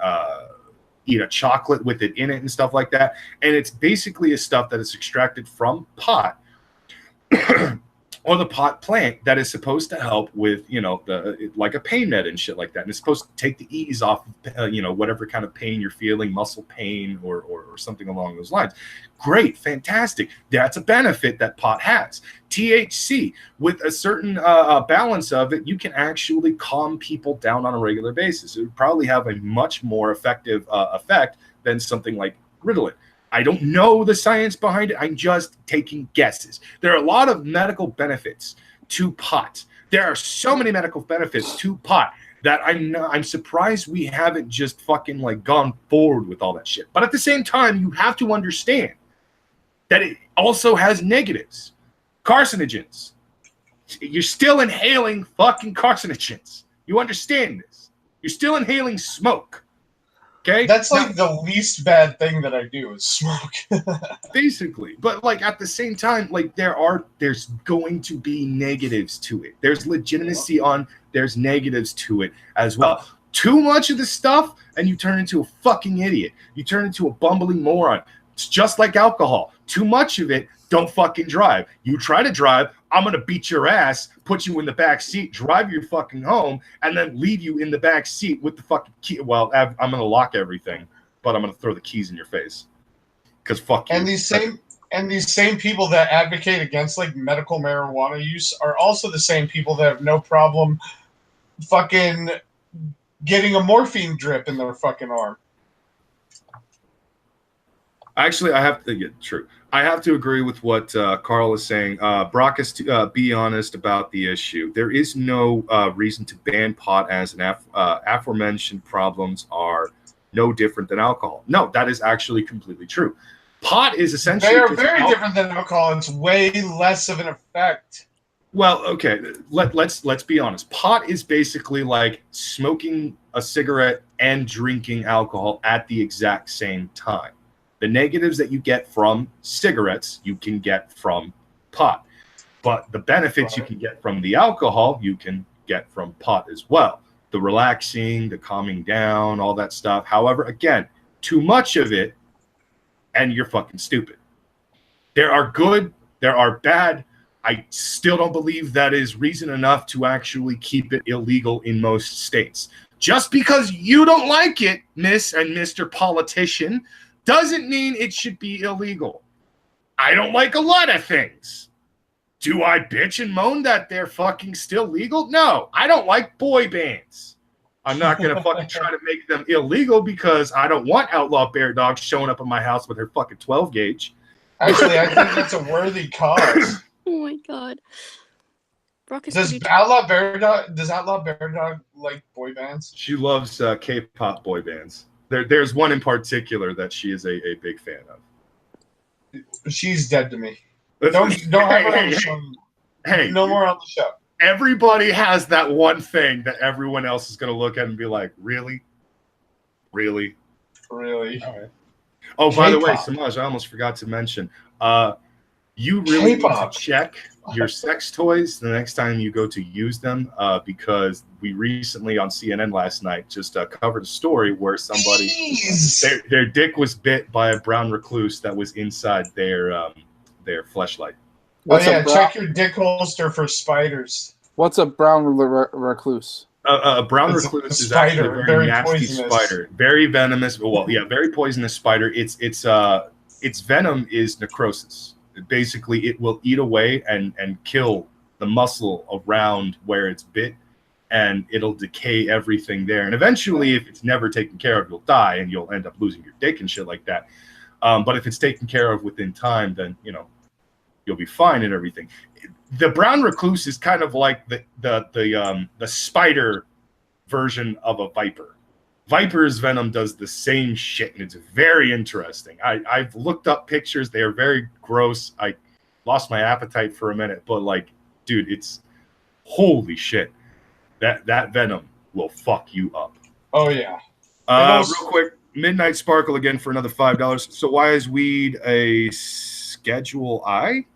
eat a chocolate with it in it and stuff like that. And it's basically a stuff that is extracted from pot or the pot plant that is supposed to help with, like a pain med and shit like that. And it's supposed to take the ease off, whatever kind of pain you're feeling, muscle pain or something along those lines. Great, fantastic. That's a benefit that pot has. THC, with a certain balance of it, you can actually calm people down on a regular basis. It would probably have a much more effective effect than something like Ritalin. I don't know the science behind it. I'm just taking guesses. There are a lot of medical benefits to pot. There are so many medical benefits to pot that I'm surprised we haven't just fucking like gone forward with all that shit. But at the same time, you have to understand that it also has negatives. Carcinogens. You're still inhaling fucking carcinogens. You understand this? You're still inhaling smoke. Okay? That's like the least bad thing that I do is smoke. Basically. But like at the same time, like there's going to be negatives to it. There's legitimacy there's negatives to it as well. Too much of the stuff and you turn into a fucking idiot. You turn into a bumbling moron. It's just like alcohol. Too much of it, don't fucking drive. You try to drive, I'm going to beat your ass, put you in the back seat, drive you fucking home, and then leave you in the back seat with the fucking key. Well, I'm going to lock everything, but I'm going to throw the keys in your face. Because fuck you. And these same people that advocate against like medical marijuana use are also the same people that have no problem fucking getting a morphine drip in their fucking arm. Actually, I have to agree with what Carl is saying. Brockus, to be honest about the issue, there is no reason to ban pot as an aforementioned problems are no different than alcohol. No, that is actually completely true. Pot is essentially They are just very different than alcohol. It's way less of an effect. Well, okay, let's be honest. Pot is basically like smoking a cigarette and drinking alcohol at the exact same time. The negatives that you get from cigarettes, you can get from pot. But the benefits you can get from the alcohol, you can get from pot as well. The relaxing, the calming down, all that stuff. However, again, too much of it, and you're fucking stupid. There are good, there are bad. I still don't believe that is reason enough to actually keep it illegal in most states. Just because you don't like it, Miss and Mr. Politician, doesn't mean it should be illegal. I don't like a lot of things. Do I bitch and moan that they're fucking still legal? No, I don't like boy bands. I'm not going to fucking try to make them illegal because I don't want Outlaw Bear Dog showing up at my house with her fucking 12 gauge. Actually, I think that's a worthy cause. Oh my god. Brockus, Does Outlaw Bear Dog like boy bands? She loves K-pop boy bands. There's one in particular that she is a big fan of. She's dead to me. Don't have her on the show. Hey, no more on the show. Everybody has that one thing that everyone else is going to look at and be like, really? Really? Really? All right. Oh, by the way, Samaj, I almost forgot to mention, you really need to check your sex toys the next time you go to use them, because we recently on CNN last night just covered a story where somebody, their dick was bit by a brown recluse that was inside their fleshlight. Check your dick holster for spiders. What's a brown recluse? A brown recluse is actually a very nasty spider, very venomous. Well, yeah, very poisonous spider. Its venom is necrosis. Basically, it will eat away and kill the muscle around where it's bit, and it'll decay everything there. And eventually, if it's never taken care of, you'll die and you'll end up losing your dick and shit like that. But if it's taken care of within time, then you'll be fine and everything. The brown recluse is kind of like the spider version of a viper. Viper's venom does the same shit, and it's very interesting. I've looked up pictures. They are very gross. I lost my appetite for a minute, but like, dude, it's holy shit. That venom will fuck you up. Oh, yeah. Real quick, Midnight Sparkle again for another $5. So why is weed a Schedule I?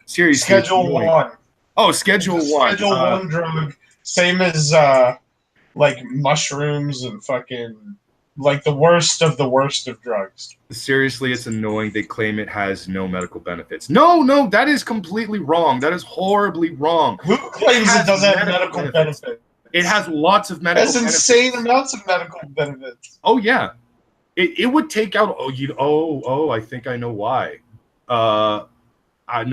Seriously, Schedule 1. Oh, Schedule 1. Schedule 1 drug. Same as like mushrooms and fucking like the worst of drugs. Seriously, it's annoying. They claim it has no medical benefits. No, that is completely wrong. That is horribly wrong. Who claims it doesn't have medical benefits? It has lots of medical benefits. That's insane amounts of medical benefits. Oh, yeah. It would take out... I think I know why. Now,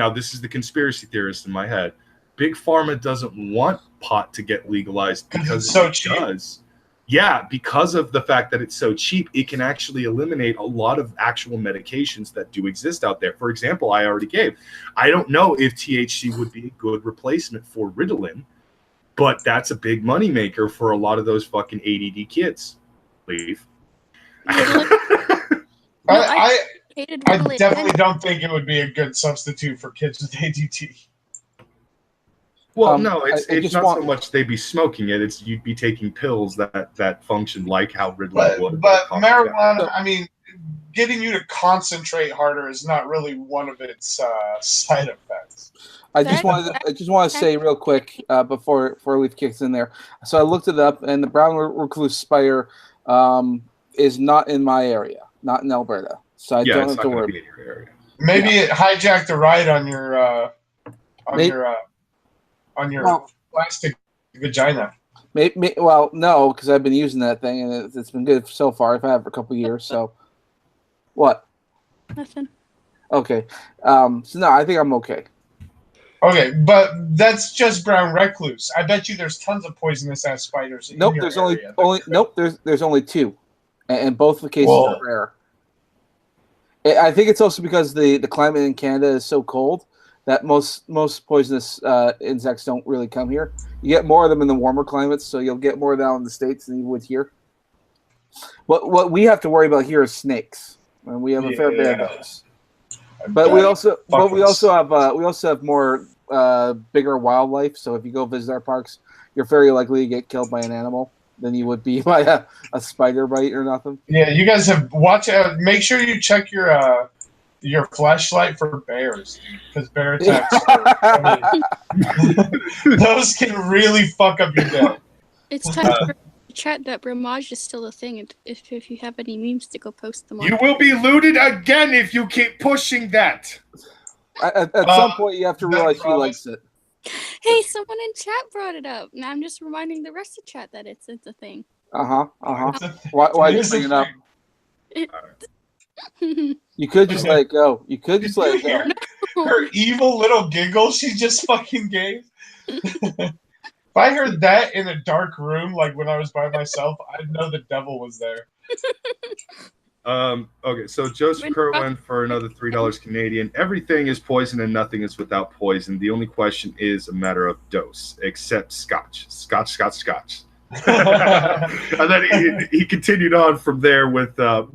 this is the conspiracy theorist in my head. Big Pharma doesn't want pot to get legalized because it's so cheap. Does. Yeah, because of the fact that it's so cheap, it can actually eliminate a lot of actual medications that do exist out there. For example, I already gave. I don't know if THC would be a good replacement for Ritalin, but that's a big moneymaker for a lot of those fucking ADD kids. Leave. I definitely don't think it would be a good substitute for kids with ADD. Well, no, it's not so much they'd be smoking it; it's you'd be taking pills that function like how Ritalin would. But marijuana, I mean, getting you to concentrate harder is not really one of its side effects. I just want to say real quick before Leaf kicks in there. So I looked it up, and the brown recluse spider is not in my area, not in Alberta. So I don't have to worry. Maybe it hijacked a ride on your plastic vagina. Well, no, because I've been using that thing and it's been good so far. I've had it for a couple of years. So, what? Nothing. Okay. So no, I think I'm okay. Okay, but that's just brown recluse. I bet you there's tons of poisonous ass spiders. Nope, there's there's only 2, and both the cases are rare. I think it's also because the climate in Canada is so cold that most poisonous insects don't really come here. You get more of them in the warmer climates, so you'll get more down in the States than you would here. What we have to worry about here is snakes, and we have a fair bit of those. But we also have more bigger wildlife. So if you go visit our parks, you're very likely to get killed by an animal than you would be by a spider bite or nothing. Yeah, you guys have make sure you check your flashlight for bears, because bear attacks. Those can really fuck up your day. It's time for chat that Bramage is still a thing, and if you have any memes to go post them on. You will be looted again if you keep pushing that. At some point, you have to realize she likes it. Hey, someone in chat brought it up. Now I'm just reminding the rest of chat that it's a thing. Why do you bring it up? You could just let it go. Her evil little giggle she just fucking gave. If I heard that in a dark room, like when I was by myself, I'd know the devil was there. Okay, so Joseph Kerwin for another $3 Canadian. Everything is poison and nothing is without poison. The only question is a matter of dose, except scotch. Scotch. And then he continued on from there with I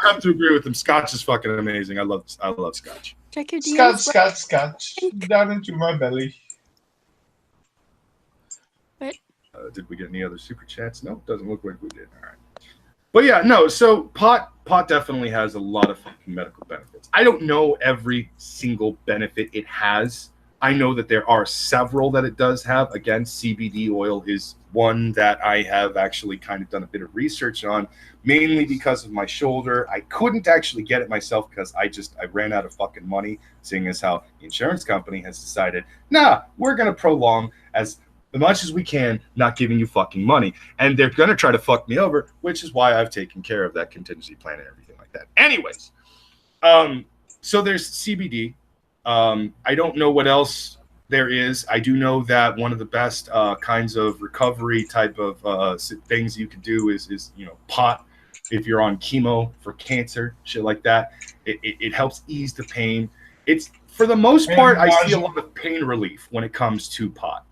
have to agree with him. Scotch is fucking amazing. I love scotch. Check your DMs. Scotch down into my belly. What? Did we get any other super chats? No, doesn't look like we did. All right. But yeah, no, so pot definitely has a lot of fucking medical benefits. I don't know every single benefit it has. I know that there are several that it does have. Again, CBD oil is one that I have actually kind of done a bit of research on, mainly because of my shoulder. I couldn't actually get it myself because I ran out of fucking money, seeing as how the insurance company has decided, nah, we're going to prolong as much as we can, not giving you fucking money. And they're going to try to fuck me over, which is why I've taken care of that contingency plan and everything like that. Anyways, so there's CBD. I don't know what else there is. I do know that one of the best kinds of recovery type of things you can do is pot. If you're on chemo for cancer, shit like that, it helps ease the pain. It's, for the most part, I see a lot of pain relief when it comes to pot.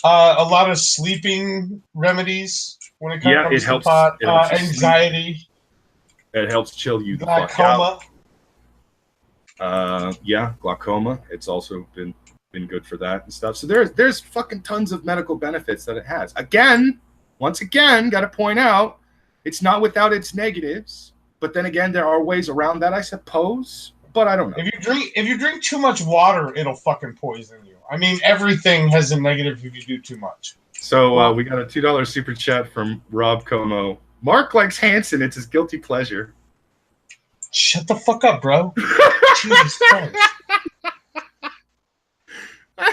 A lot of sleeping remedies when it comes to pot. Anxiety. It helps chill you the fuck out. Glaucoma. It's also been good for that and stuff. So there's fucking tons of medical benefits that it has. Once again, got to point out, it's not without its negatives. But then again, there are ways around that, I suppose. But I don't know. If you drink too much water, it'll fucking poison you. I mean, everything has a negative if you do too much. So we got a $2 super chat from Rob Como. Mark likes Hanson. It's his guilty pleasure. Shut the fuck up, bro. Jesus Christ.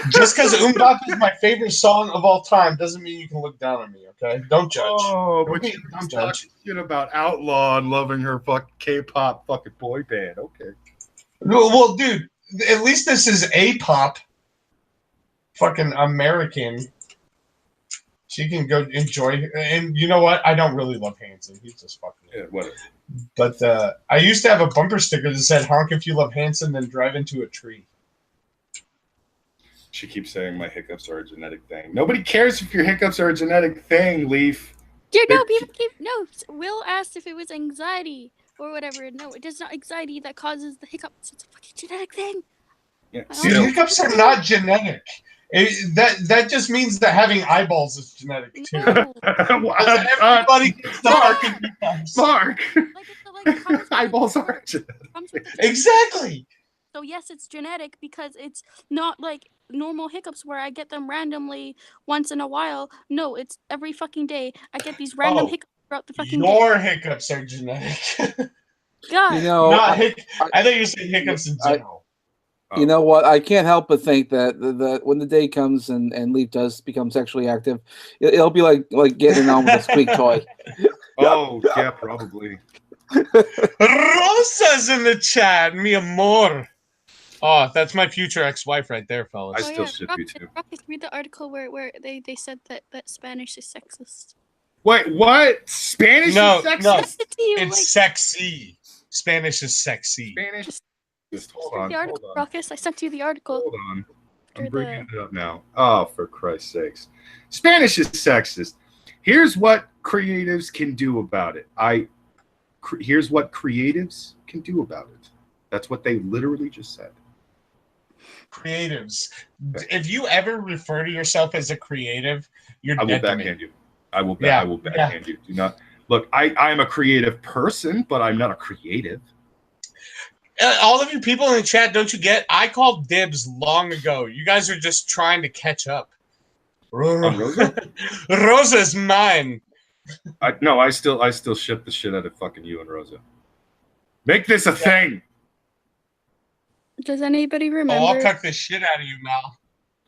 Just because Umbach is my favorite song of all time doesn't mean you can look down on me, okay? Don't judge. Oh, but you're talking shit about Outlaw and loving her fucking K-pop fucking boy band. Okay. Well, dude, at least this is A-pop. Fucking American. She can go enjoy. And you know what? I don't really love Hanson. He's just fucking. Yeah, whatever. But I used to have a bumper sticker that said, "Honk if you love Hanson, then drive into a tree." She keeps saying my hiccups are a genetic thing. Nobody cares if your hiccups are a genetic thing, Leaf. No, Will asked if it was anxiety or whatever. No, it is not anxiety that causes the hiccups. It's a fucking genetic thing. Yeah. See, hiccups are not genetic. That just means that having eyeballs is genetic too. No. Everybody gets the Mark. Like Eyeballs are genetic. Exactly. So yes, it's genetic because it's not like normal hiccups where I get them randomly once in a while. No, it's every fucking day. I get these random hiccups throughout the fucking day. Your hiccups are genetic. God. You know, I thought you were saying hiccups in general. You know what? I can't help but think that when the day comes and Leaf does become sexually active, it'll be like getting on with a squeak toy. Oh, yeah, probably. Rosa's in the chat, mi amor. Oh, that's my future ex-wife right there, fellas. I still ship you too. Brockus, read the article where they said that Spanish is sexist. Wait, what? Spanish is sexist? No, it's sexy. Spanish is sexy. Spanish. Just hold on. Brockus, I sent you the article. Hold on. I'm bringing it up now. Oh, for Christ's sakes. Spanish is sexist. Here's what creatives can do about it. here's what creatives can do about it. That's what they literally just said. Creatives. If you ever refer to yourself as a creative, you're I will dead to me. backhand you. I will Yeah, backhand you. Do not look. I'm a creative person, but I'm not a creative. All of you people in the chat, don't you get? I called dibs long ago. You guys are just trying to catch up. On Rosa? Rosa's mine. I still ship the shit out of fucking you and Rosa. Make this a thing. Does anybody Oh, remember? I'll tuck the shit out of you, Mal.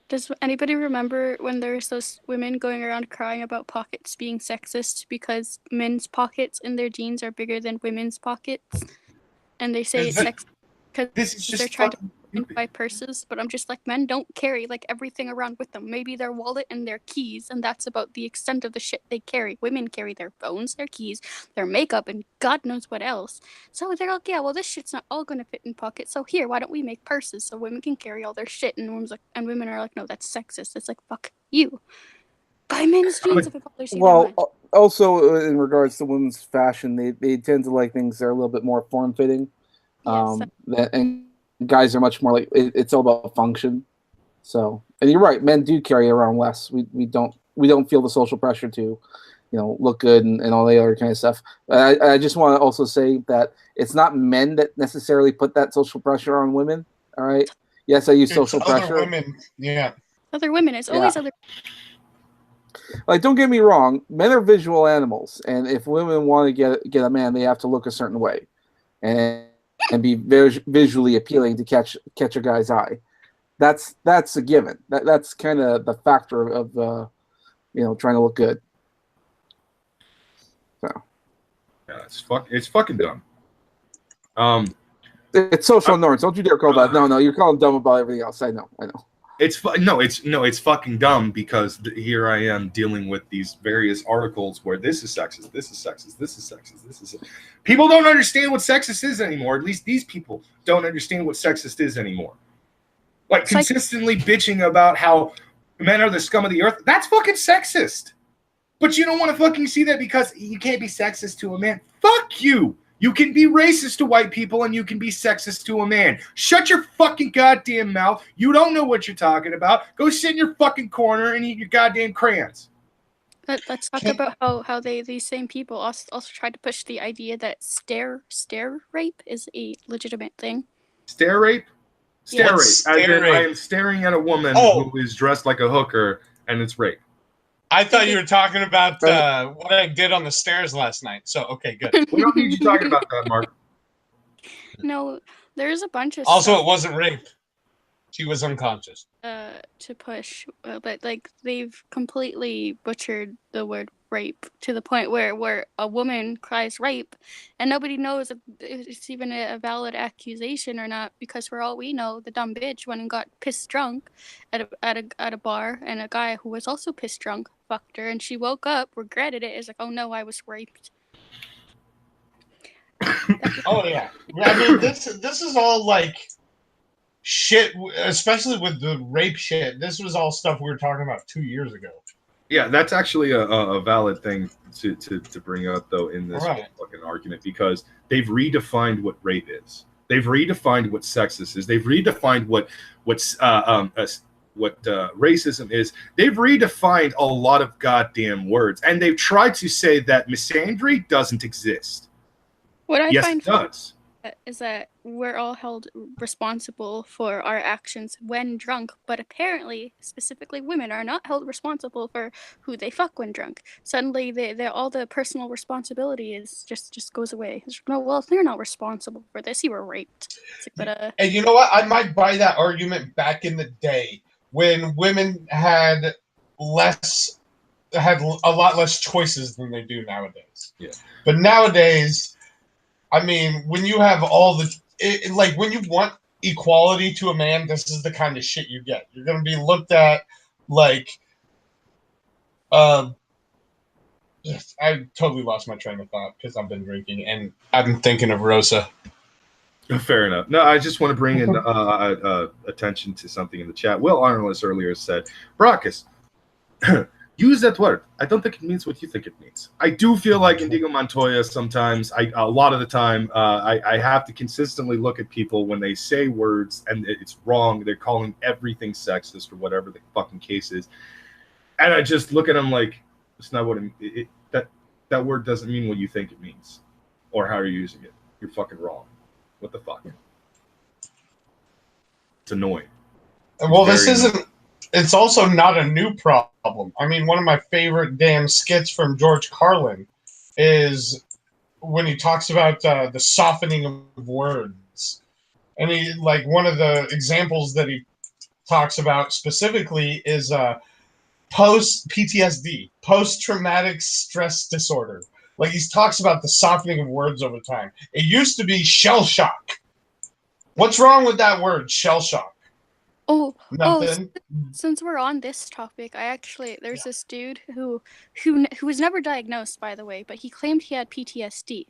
Does anybody remember when there's those women going around crying about pockets being sexist because men's pockets in their jeans are bigger than women's pockets, and they say it's sexist because they're trying to buy purses? But I'm just like, men don't carry like everything around with them. Maybe their wallet and their keys, and that's about the extent of the shit they carry. Women carry their phones, their keys, their makeup, and God knows what else. So they're like, yeah, well, this shit's not all gonna fit in pockets. So here, why don't we make purses so women can carry all their shit? And women are like, no, that's sexist. It's like, fuck you. Buy men's jeans if it bothers you that much. Also in regards to women's fashion, they tend to like things that are a little bit more form-fitting. Yes. And guys are much more like it's all about function. So, and you're right, men do carry around less. We don't feel the social pressure to, look good and all the other kind of stuff. I just want to also say that it's not men that necessarily put that social pressure on women. All right. Yes, I use social pressure. Other women, yeah. Other women. It's always other. Like, don't get me wrong, men are visual animals, and if women want to get a man, they have to look a certain way, and be very visually appealing to catch a guy's eye. That's a given. That's kind of the factor of trying to look good. So yeah, it's fucking dumb. It's social norms. Don't you dare call that. No, you're calling dumb about everything else. I know. It's fucking dumb because here I am dealing with these various articles where this is sexist, this is sexist, this is sexist, this is. People don't understand what sexist is anymore. At least these people don't understand what sexist is anymore. Like consistently bitching about how men are the scum of the earth. That's fucking sexist. But you don't want to fucking see that because you can't be sexist to a man. Fuck you. You can be racist to white people and you can be sexist to a man. Shut your fucking goddamn mouth. You don't know what you're talking about. Go sit in your fucking corner and eat your goddamn crayons. Let's talk about how these same people also tried to push the idea that stare rape is a legitimate thing. Stare rape? Stare rape. As in, I am staring at a woman who is dressed like a hooker and it's rape. I thought you were talking about what I did on the stairs last night. So, okay, good. We don't need you talking about that, Mark. No, there's a bunch of Also, stuff, it wasn't rape. She was unconscious. to push, but like they've completely butchered the word rape to the point where a woman cries rape and nobody knows if it's even a valid accusation or not, because for all we know, the dumb bitch went and got pissed drunk at a bar, and a guy who was also pissed drunk fucked her, and she woke up, regretted it, is like, oh no, I was raped. Oh yeah. I mean, this is all like shit, especially with the rape shit. This was all stuff we were talking about 2 years ago. Yeah, that's actually a valid thing to bring up, though, in this fucking argument, because they've redefined what rape is. They've redefined what sexist is. They've redefined what racism is. They've redefined a lot of goddamn words, and they've tried to say that misandry doesn't exist. What I yes, find it does. Is that we're all held responsible for our actions when drunk, but apparently, specifically women, are not held responsible for who they fuck when drunk. Suddenly, they all the personal responsibility is just goes away. It's, no, well, they're not responsible for this. You were raped. It's like, but And you know what? I might buy that argument back in the day when women had a lot less choices than they do nowadays. Yeah. But nowadays, I mean, when you have all the like when you want equality to a man, this is the kind of shit you get. You're going to be looked at like yes, I totally lost my train of thought because I've been drinking and I've been thinking of Rosa. Fair enough. No, I just want to bring in attention to something in the chat. Will Arnoldus earlier said, Brockus, use that word. I don't think it means what you think it means. I do feel like Indigo Montoya sometimes, a lot of the time, I have to consistently look at people when they say words and it's wrong. They're calling everything sexist or whatever the fucking case is. And I just look at them like, it's not what that word doesn't mean what you think it means or how you're using it. You're fucking wrong. What the fuck? It's annoying. Well, this isn't. It's also not a new problem. I mean, one of my favorite damn skits from George Carlin is when he talks about the softening of words, and he like one of the examples that he talks about specifically is post PTSD, post traumatic stress disorder. Like he talks about the softening of words over time. It used to be shell shock. What's wrong with that word, shell shock? Nothing. Since we're on this topic, there's this dude who was never diagnosed, by the way, but he claimed he had PTSD,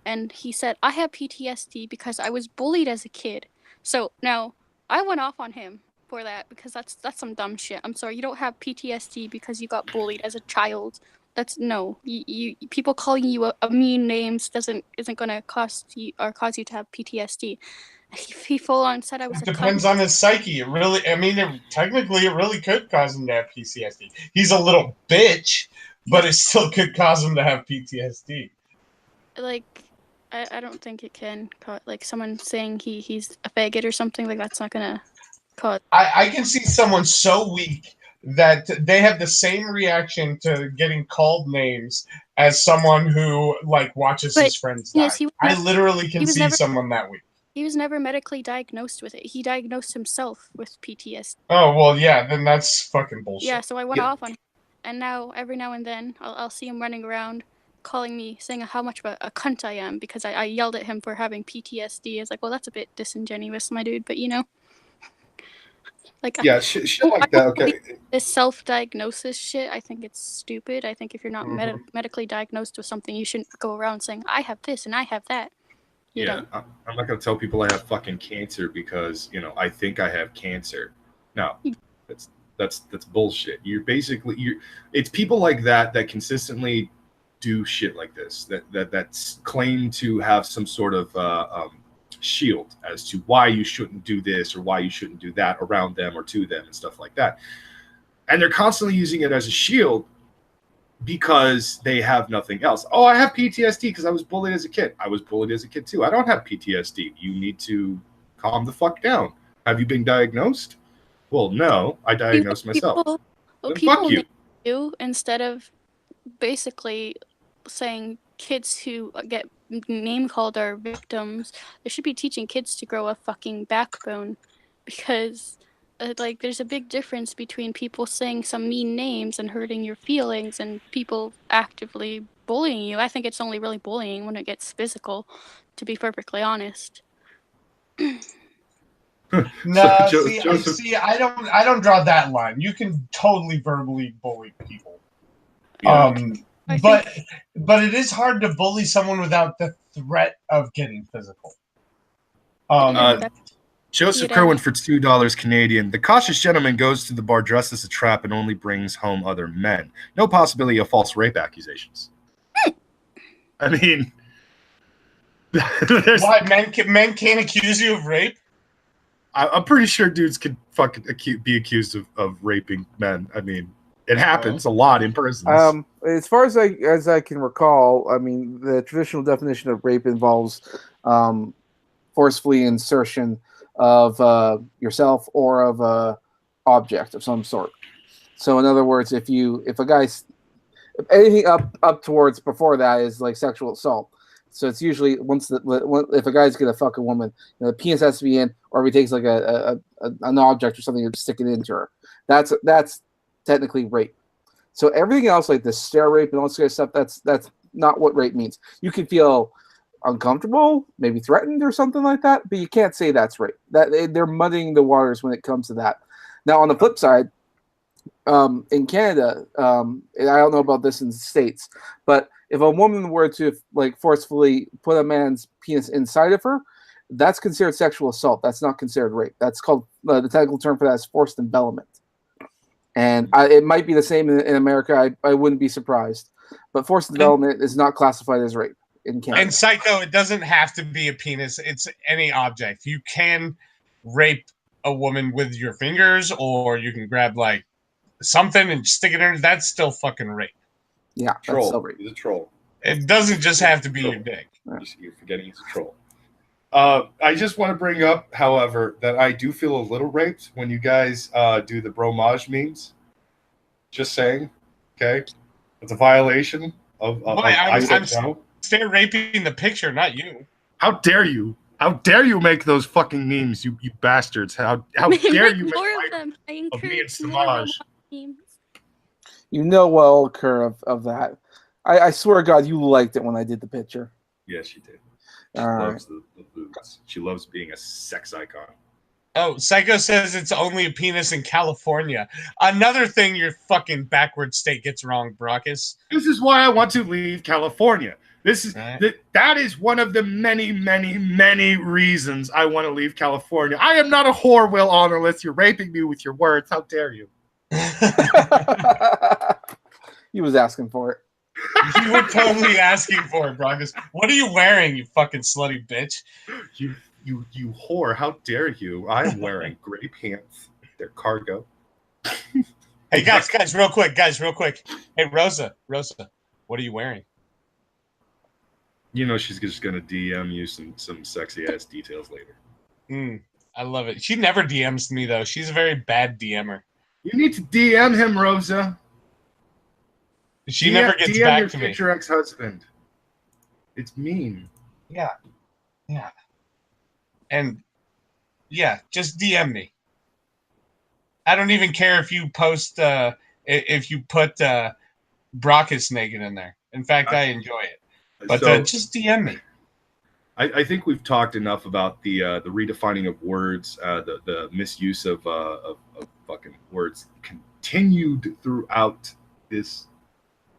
and he said, "I have PTSD because I was bullied as a kid." So now I went off on him for that because that's some dumb shit. I'm sorry, you don't have PTSD because you got bullied as a child. That's no. You people calling you a mean names isn't gonna cause you to have PTSD. He full on said I was. It depends on his psyche. It really, technically, it really could cause him to have PTSD. He's a little bitch, but it still could cause him to have PTSD. Like, I don't think it can. Like someone saying he's a faggot or something like that's not gonna cause. I can see someone so weak that they have the same reaction to getting called names as someone who like watches his friends die. Yes, I literally can see someone that weak. He was never medically diagnosed with it. He diagnosed himself with PTSD. Oh, well, yeah, then that's fucking bullshit. Yeah, so I went off on him. And now, every now and then, I'll see him running around calling me, saying how much of a cunt I am because I yelled at him for having PTSD. It's like, well, that's a bit disingenuous, my dude, but you know. Like, yeah, shit like that, okay. This self-diagnosis shit, I think it's stupid. I think if you're not medically diagnosed with something, you shouldn't go around saying, I have this and I have that. I'm not going to tell people I have fucking cancer because, I think I have cancer. No, that's bullshit. It's people like that consistently do shit like this, that's claim to have some sort of shield as to why you shouldn't do this or why you shouldn't do that around them or to them and stuff like that. And they're constantly using it as a shield because they have nothing else. Oh, I have PTSD because I was bullied as a kid. I was bullied as a kid too. I don't have PTSD. You need to calm the fuck down. Have you been diagnosed? Well, no. I diagnosed myself. Fuck you. Instead of basically saying kids who get name called are victims, they should be teaching kids to grow a fucking backbone because there's a big difference between people saying some mean names and hurting your feelings and people actively bullying you. I think it's only really bullying when it gets physical, to be perfectly honest. No, see, I don't draw that line. You can totally verbally bully people. Yeah. But it is hard to bully someone without the threat of getting physical. Joseph Kerwin for $2 Canadian. The cautious gentleman goes to the bar dressed as a trap and only brings home other men. No possibility of false rape accusations. I mean, why men can't accuse you of rape? I'm pretty sure dudes could fucking be accused of raping men. I mean, it happens a lot in prisons. As far as I can recall, I mean, the traditional definition of rape involves forcefully insertion of yourself or of a object of some sort. So in other words, if anything up towards before that is like sexual assault. So it's usually if a guy's gonna fuck a woman, the penis has to be in, or if he takes like an object or something and stick it into her. That's technically rape. So everything else, like the stare rape and all this kind of stuff, that's not what rape means. You can feel uncomfortable, maybe threatened or something like that, but you can't say that's rape. That they're muddying the waters when it comes to that. Now, on the flip side, in Canada, and I don't know about this in the States, but if a woman were to like forcefully put a man's penis inside of her, that's considered sexual assault. That's not considered rape. That's called the technical term for that is forced embellishment. And it might be the same in America. I wouldn't be surprised. But forced development is not classified as rape in Canada. And Psycho, it doesn't have to be a penis. It's any object. You can rape a woman with your fingers, or you can grab like something and stick it in her. That's still fucking rape. Yeah, Troll. that's still rape. He's a troll. It doesn't just have to be your dick. You're forgetting he's a troll. I just want to bring up, however, that I do feel a little raped when you guys do the bromage memes. Just saying, okay? It's a violation of I'm still raping the picture, not you. How dare you? How dare you make those fucking memes, you bastards? How dare you make more of them? I me and encourage more Samaj? memes. You know what will occur of that. I swear to God, you liked it when I did the picture. Yes, she did. She All right. loves the boobs. She loves being a sex icon. Oh, Psycho says it's only a penis in California. Another thing your fucking backward state gets wrong, Brockus. This is why I want to leave California. This is Right. that is one of the many, many, many reasons I want to leave California. I am not a whore, Will Honorless. You're raping me with your words. How dare you? He was asking for it. You were totally asking for it, Brockus. What are you wearing, you fucking slutty bitch? You whore. How dare you? I'm wearing gray pants. They're cargo. Hey, guys, real quick. Hey, Rosa, what are you wearing? You know she's just gonna DM you some sexy ass details later. I love it. She never DMs me though. She's a very bad DMer. You need to DM him, Rosa. She never gets DM back your to me. future ex-husband. It's mean. Yeah. And yeah, just DM me. I don't even care if you post if you put Brockus naked in there. In fact, I enjoy it. But just DM me. I think we've talked enough about the redefining of words, the misuse of fucking words continued throughout this,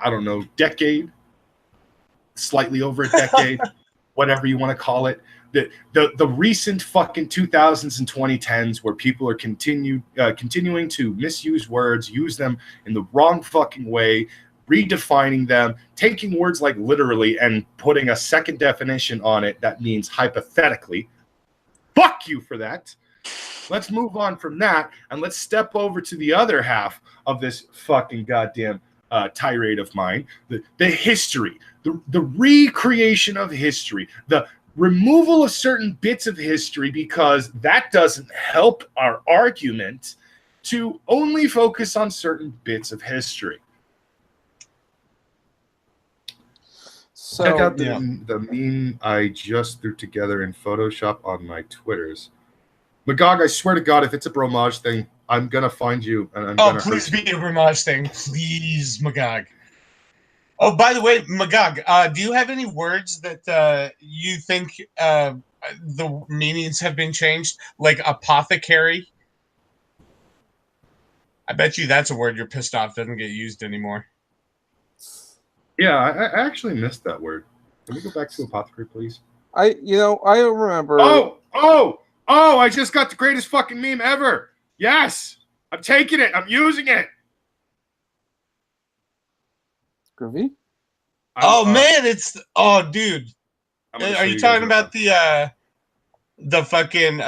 I don't know, decade, slightly over a decade, whatever you want to call it. The recent fucking 2000s and 2010s where people are continuing to misuse words, use them in the wrong fucking way, redefining them, taking words like literally and putting a second definition on it that means hypothetically. Fuck you for that. Let's move on from that and let's step over to the other half of this fucking goddamn tirade of mine. The history, the recreation of history, the removal of certain bits of history, because that doesn't help our argument to only focus on certain bits of history. So, check out the meme I just threw together in Photoshop on my Twitters. Magog, I swear to God, if it's a bromage thing, I'm gonna find you and I'm gonna please hurt be a bromage thing, please, Magog. Oh, by the way, Magog, do you have any words that you think the meanings have been changed, like apothecary? I bet you that's a word you're pissed off doesn't get used anymore. Yeah, I actually missed that word. Can we go back to apothecary, please? I remember. Oh! I just got the greatest fucking meme ever. Yes, I'm taking it. I'm using it. Groovy? Man, it's dude. Are you talking about the fucking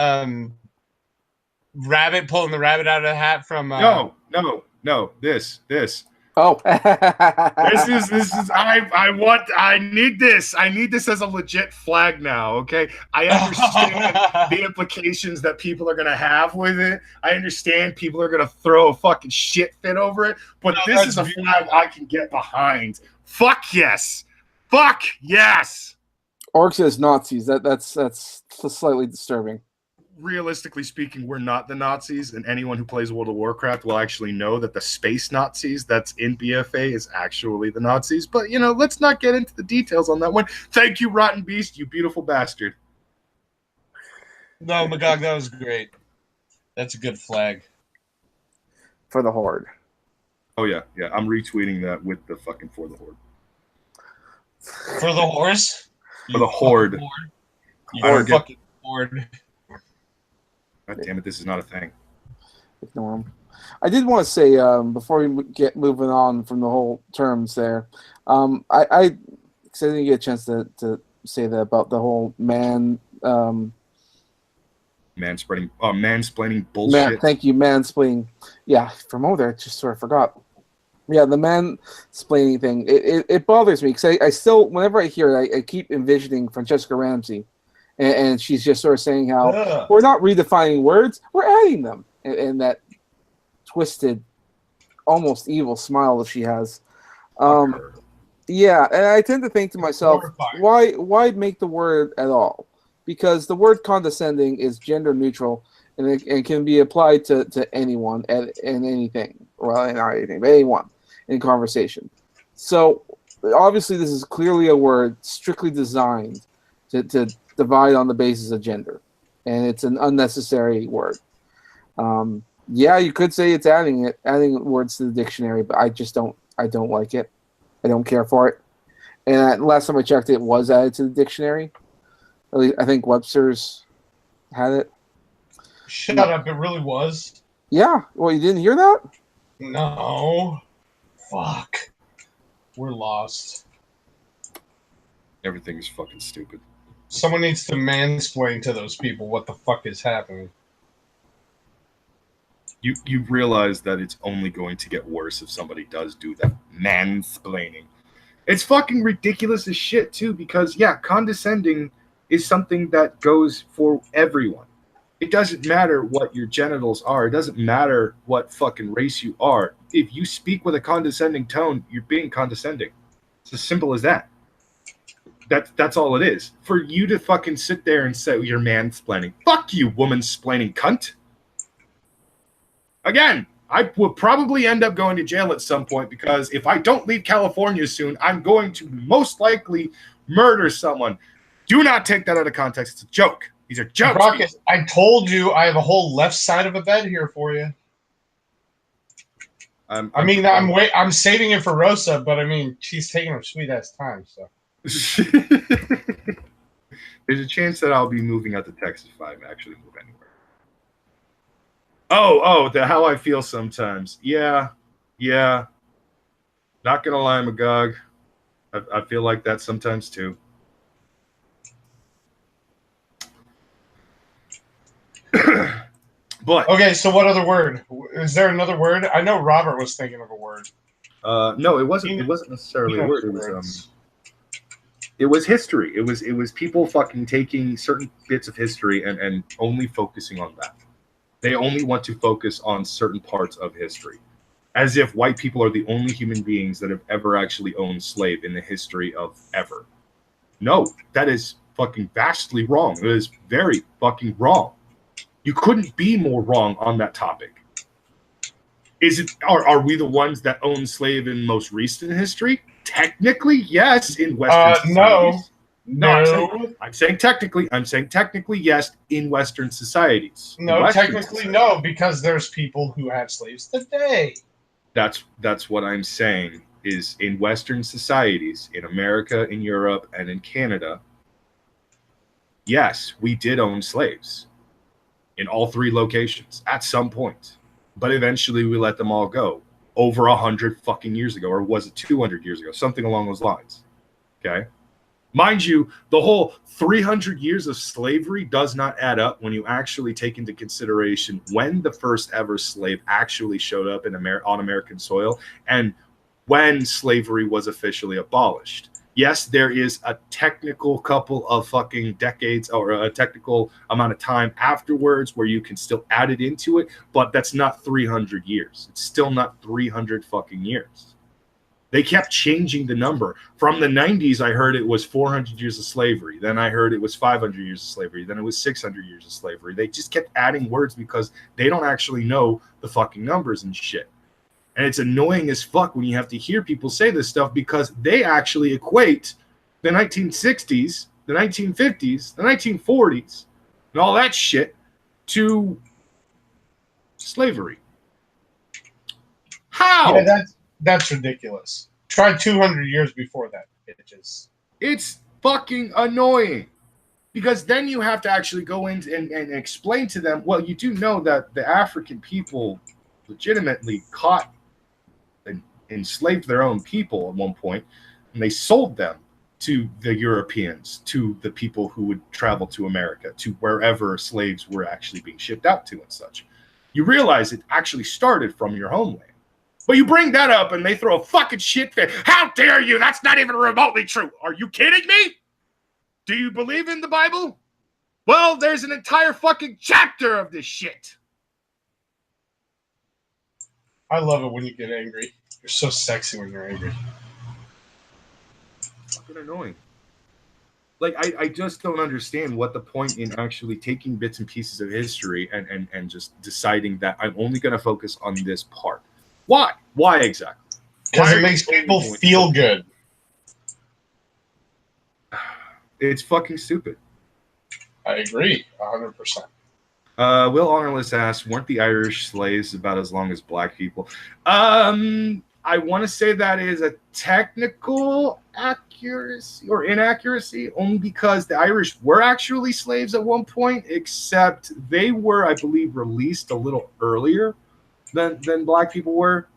rabbit pulling the rabbit out of the hat from? No. This. Oh, This is. I need this. I need this as a legit flag now. Okay, I understand the implications that people are gonna have with it. I understand people are gonna throw a fucking shit fit over it. But this is a flag I can get behind. Fuck yes. Fuck yes. Orc says Nazis. That's slightly disturbing. Realistically speaking, we're not the Nazis, and anyone who plays World of Warcraft will actually know that the space Nazis that's in BFA is actually the Nazis. But, let's not get into the details on that one. Thank you, Rotten Beast, you beautiful bastard. No, Magog, that was great. That's a good flag. For the Horde. Oh, yeah. I'm retweeting that with the fucking For the Horde. For the horse? For the Horde. You fucking Horde. God damn it, this is not a thing. Ignore him. I did want to say before we get moving on from the whole terms there, I didn't get a chance to say that about the whole mansplaining bullshit. Thank you, mansplaining. Yeah, from over there, I just sort of forgot. Yeah, the mansplaining thing. It bothers me because I still, whenever I hear it, I keep envisioning Francesca Ramsey, and she's just sort of saying how we're not redefining words, we're adding them, and that twisted, almost evil smile that she has. Yeah, and I tend to think to myself, why make the word at all? Because the word condescending is gender neutral and it can be applied to anyone and anything. Well, not anything, but anyone in conversation. So obviously this is clearly a word strictly designed to divide on the basis of gender. And it's an unnecessary word. Yeah, you could say it's adding words to the dictionary, but I don't like it. I don't care for it. And last time I checked, it was added to the dictionary. At least I think Webster's had it. Shut up! It really was. Yeah. Well, you didn't hear that? No. Fuck. We're lost. Everything is fucking stupid. Someone needs to mansplain to those people what the fuck is happening. You realize that it's only going to get worse if somebody does do that mansplaining. It's fucking ridiculous as shit too, because yeah, condescending is something that goes for everyone. It doesn't matter what your genitals are. It doesn't matter what fucking race you are. If you speak with a condescending tone, you're being condescending. It's as simple as that. That's all it is. For you to fucking sit there and say you're mansplaining. Fuck you, woman-splaining cunt. Again, I will probably end up going to jail at some point because if I don't leave California soon, I'm going to most likely murder someone. Do not take that out of context. It's a joke. These are jokes. Brockus, I told you I have a whole left side of a bed here for you. I'm saving it for Rosa, but I mean, she's taking her sweet ass time. So there's a chance that I'll be moving out to Texas if I actually move anywhere. Oh, how I feel sometimes. Yeah. Not gonna lie, Magog. I feel like that sometimes too. But okay, so what other word? Is there another word? I know Robert was thinking of a word. No, it wasn't. It wasn't necessarily a word. It was history. It was people fucking taking certain bits of history and only focusing on that. They only want to focus on certain parts of history, as if white people are the only human beings that have ever actually owned slave in the history of ever. No, that is fucking vastly wrong. It is very fucking wrong. You couldn't be more wrong on that topic. Are we the ones that own slave in most recent history? Technically, yes, in Western societies. No. I'm saying technically, yes, in Western societies. No, technically no, because there's people who have slaves today. That's what I'm saying, is in Western societies, in America, in Europe, and in Canada, yes, we did own slaves in all three locations at some point. But eventually we let them all go over 100 fucking years ago, or was it 200 years ago? Something along those lines. Okay? Mind you, the whole 300 years of slavery does not add up when you actually take into consideration when the first ever slave actually showed up on American soil and when slavery was officially abolished. Yes, there is a technical couple of fucking decades or a technical amount of time afterwards where you can still add it into it, but that's not 300 years. It's still not 300 fucking years. They kept changing the number. From the 90s, I heard it was 400 years of slavery. Then I heard it was 500 years of slavery. Then it was 600 years of slavery. They just kept adding words because they don't actually know the fucking numbers and shit. And it's annoying as fuck when you have to hear people say this stuff because they actually equate the 1960s, the 1950s, the 1940s, and all that shit to slavery. How? Yeah, that's ridiculous. Try 200 years before that, bitches. It's fucking annoying. Because then you have to actually go in and explain to them, well, you do know that the African people legitimately caught and enslaved their own people at one point, and they sold them to the Europeans, to the people who would travel to America, to wherever slaves were actually being shipped out to and such. You realize it actually started from your homeland. But you bring that up and they throw a fucking shit fit. How dare you? That's not even remotely true. Are you kidding me? Do you believe in the Bible? Well, there's an entire fucking chapter of this shit. I love it when you get angry. You're so sexy when you're angry. Fucking annoying. Like, I just don't understand what the point in actually taking bits and pieces of history and just deciding that I'm only going to focus on this part. Why? Why exactly? Because it makes people feel good. It's fucking stupid. I agree, 100%. Will Honorless asks, weren't the Irish slaves about as long as black people? I want to say that is a technical accuracy or inaccuracy, only because the Irish were actually slaves at one point, except they were, I believe, released a little earlier than black people were.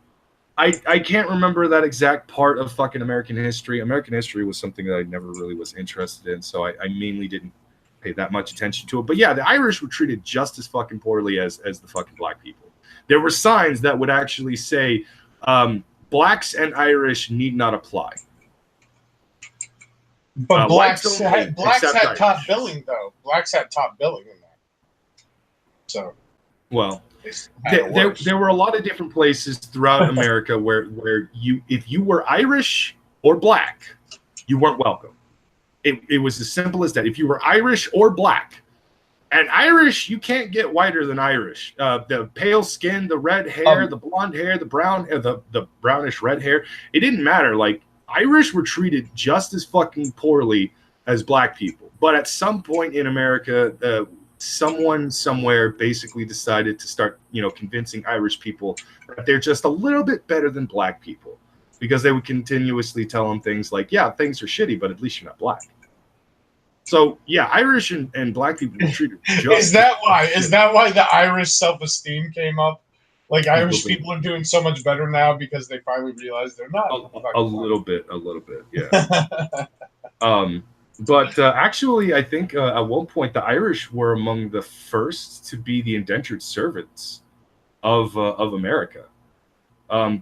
I can't remember that exact part of fucking American history. American history was something that I never really was interested in, so I mainly didn't pay that much attention to it. But yeah, the Irish were treated just as fucking poorly as the fucking black people. There were signs that would actually say, blacks and Irish need not apply. But blacks had top billing, though. Blacks had top billing in that. So, well, there were a lot of different places throughout America where if you were Irish or black, you weren't welcome. It was as simple as that. If you were Irish or black, and Irish, you can't get whiter than Irish. The pale skin, the red hair, the blonde hair, the brown, the brownish red hair. It didn't matter. Like, Irish were treated just as fucking poorly as black people. But at some point in America, someone somewhere basically decided to start, convincing Irish people that they're just a little bit better than black people, because they would continuously tell them things like, yeah, things are shitty, but at least you're not black. So yeah, Irish and black people were treated just Is that why the Irish self-esteem came up? Like, Irish people are doing so much better now because they finally realized they're not. A little bit, yeah. But actually, I think at one point the Irish were among the first to be the indentured servants of America.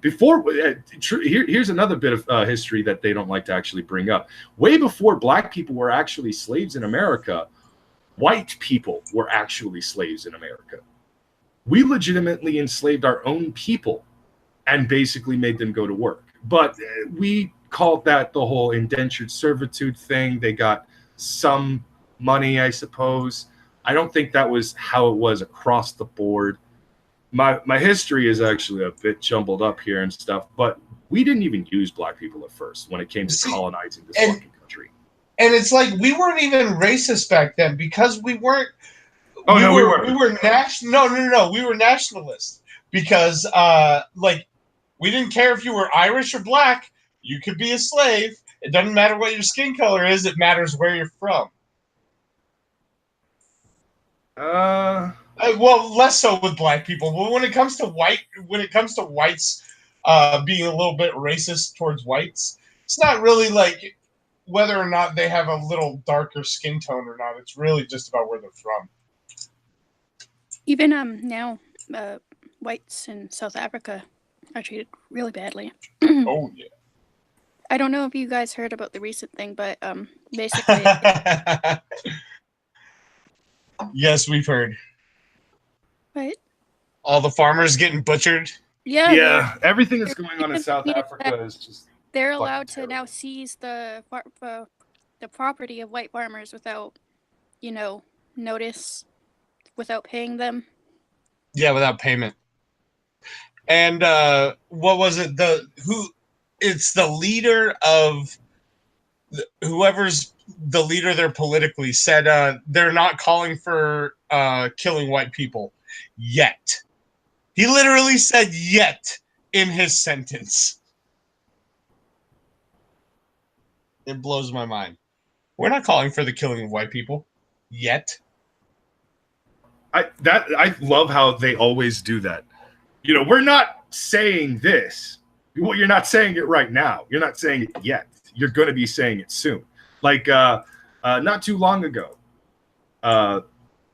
Here's another bit of history that they don't like to actually bring up. Way before black people were actually slaves in America, white people were actually slaves in America. We legitimately enslaved our own people and basically made them go to work. But we called that the whole indentured servitude thing. They got some money, I suppose. I don't think that was how it was across the board. My history is actually a bit jumbled up here and stuff, but we didn't even use black people at first when it came to colonizing this fucking country. And it's like, we weren't even racist back then because we weren't. Oh, we weren't. We were No. We were nationalists because, we didn't care if you were Irish or black. You could be a slave. It doesn't matter what your skin color is. It matters where you're from. Well, less so with black people, but when it comes to whites being a little bit racist towards whites, it's not really like whether or not they have a little darker skin tone or not. It's really just about where they're from. Even now, whites in South Africa are treated really badly. Oh yeah. I don't know if you guys heard about the recent thing, but basically. Yes, we've heard. What? All the farmers getting butchered. Yeah. Everything that's going on in South Africa is just. They're allowed to now seize the property of white farmers without, notice, without paying them. Yeah, without payment. And what was it? It's the leader of whoever's the leader there politically said they're not calling for killing white people yet. He literally said "yet" in his sentence. It blows my mind. We're not calling for the killing of white people yet. I love how they always do that. we're not saying this. Well, you're not saying it right now. You're not saying it yet. You're going to be saying it soon. Like not too long ago,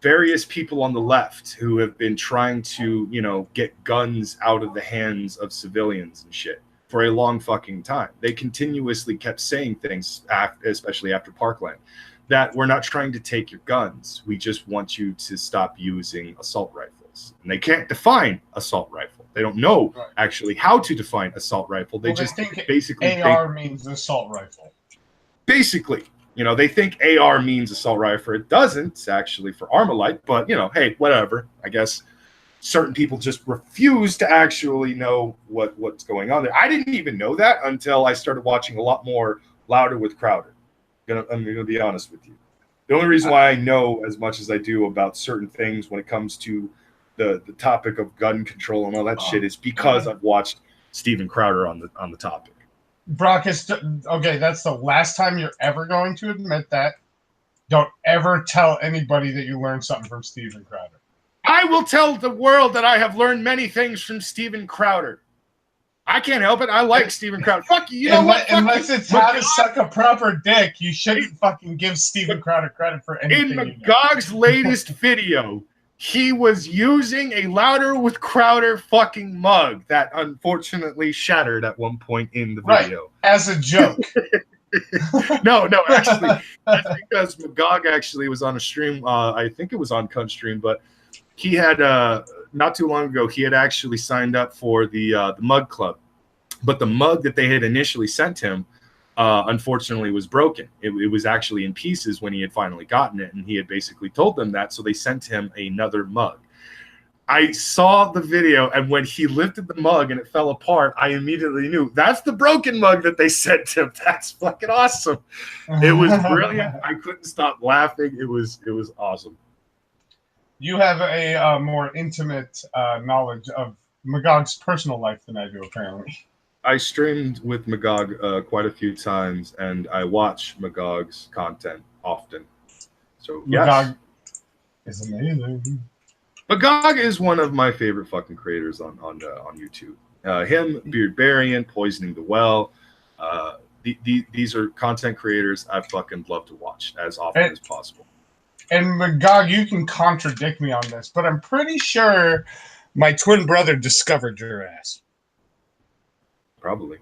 various people on the left who have been trying to, get guns out of the hands of civilians and shit for a long fucking time. They continuously kept saying things, especially after Parkland, that we're not trying to take your guns. We just want you to stop using assault rifles. And they can't define assault rifle. They don't know actually how to define assault rifle. They just think basically AR means assault rifle. Basically, they think AR means assault rifle. It doesn't actually for Armalite, but hey, whatever. I guess certain people just refuse to actually know what's going on there. I didn't even know that until I started watching a lot more Louder with Crowder. I'm gonna be honest with you. The only reason why I know as much as I do about certain things when it comes to the topic of gun control and all that shit is because I've watched Steven Crowder on the topic. Brockus, okay, that's the last time you're ever going to admit that. Don't ever tell anybody that you learned something from Steven Crowder. I will tell the world that I have learned many things from Steven Crowder. I can't help it. I like Steven Crowder. Fuck you. You know what? Unless it's how to suck a proper dick, you shouldn't fucking give Steven Crowder credit for anything. In Magog's latest video, he was using a Louder with Crowder fucking mug that unfortunately shattered at one point in the video. Right, as a joke. No, actually, that's because Magog actually was on a stream. I think it was on Cunt Stream, but he had not too long ago. He had actually signed up for the mug club, but the mug that they had initially sent him, unfortunately, was broken. It was actually in pieces when he had finally gotten it, and he had basically told them that, so they sent him another mug. I saw the video, and when he lifted the mug and it fell apart, I immediately knew that's the broken mug that they sent him. That's fucking awesome. It was brilliant. I couldn't stop laughing. It was awesome. You have a more intimate knowledge of Magog's personal life than I do, apparently. I streamed with Magog quite a few times, and I watch Magog's content often. So Magog is amazing. Magog is one of my favorite fucking creators on YouTube. Him, Beardbarian, Poisoning the Well. These are content creators I fucking love to watch as often as possible. And Magog, you can contradict me on this, but I'm pretty sure my twin brother discovered your ass. Probably.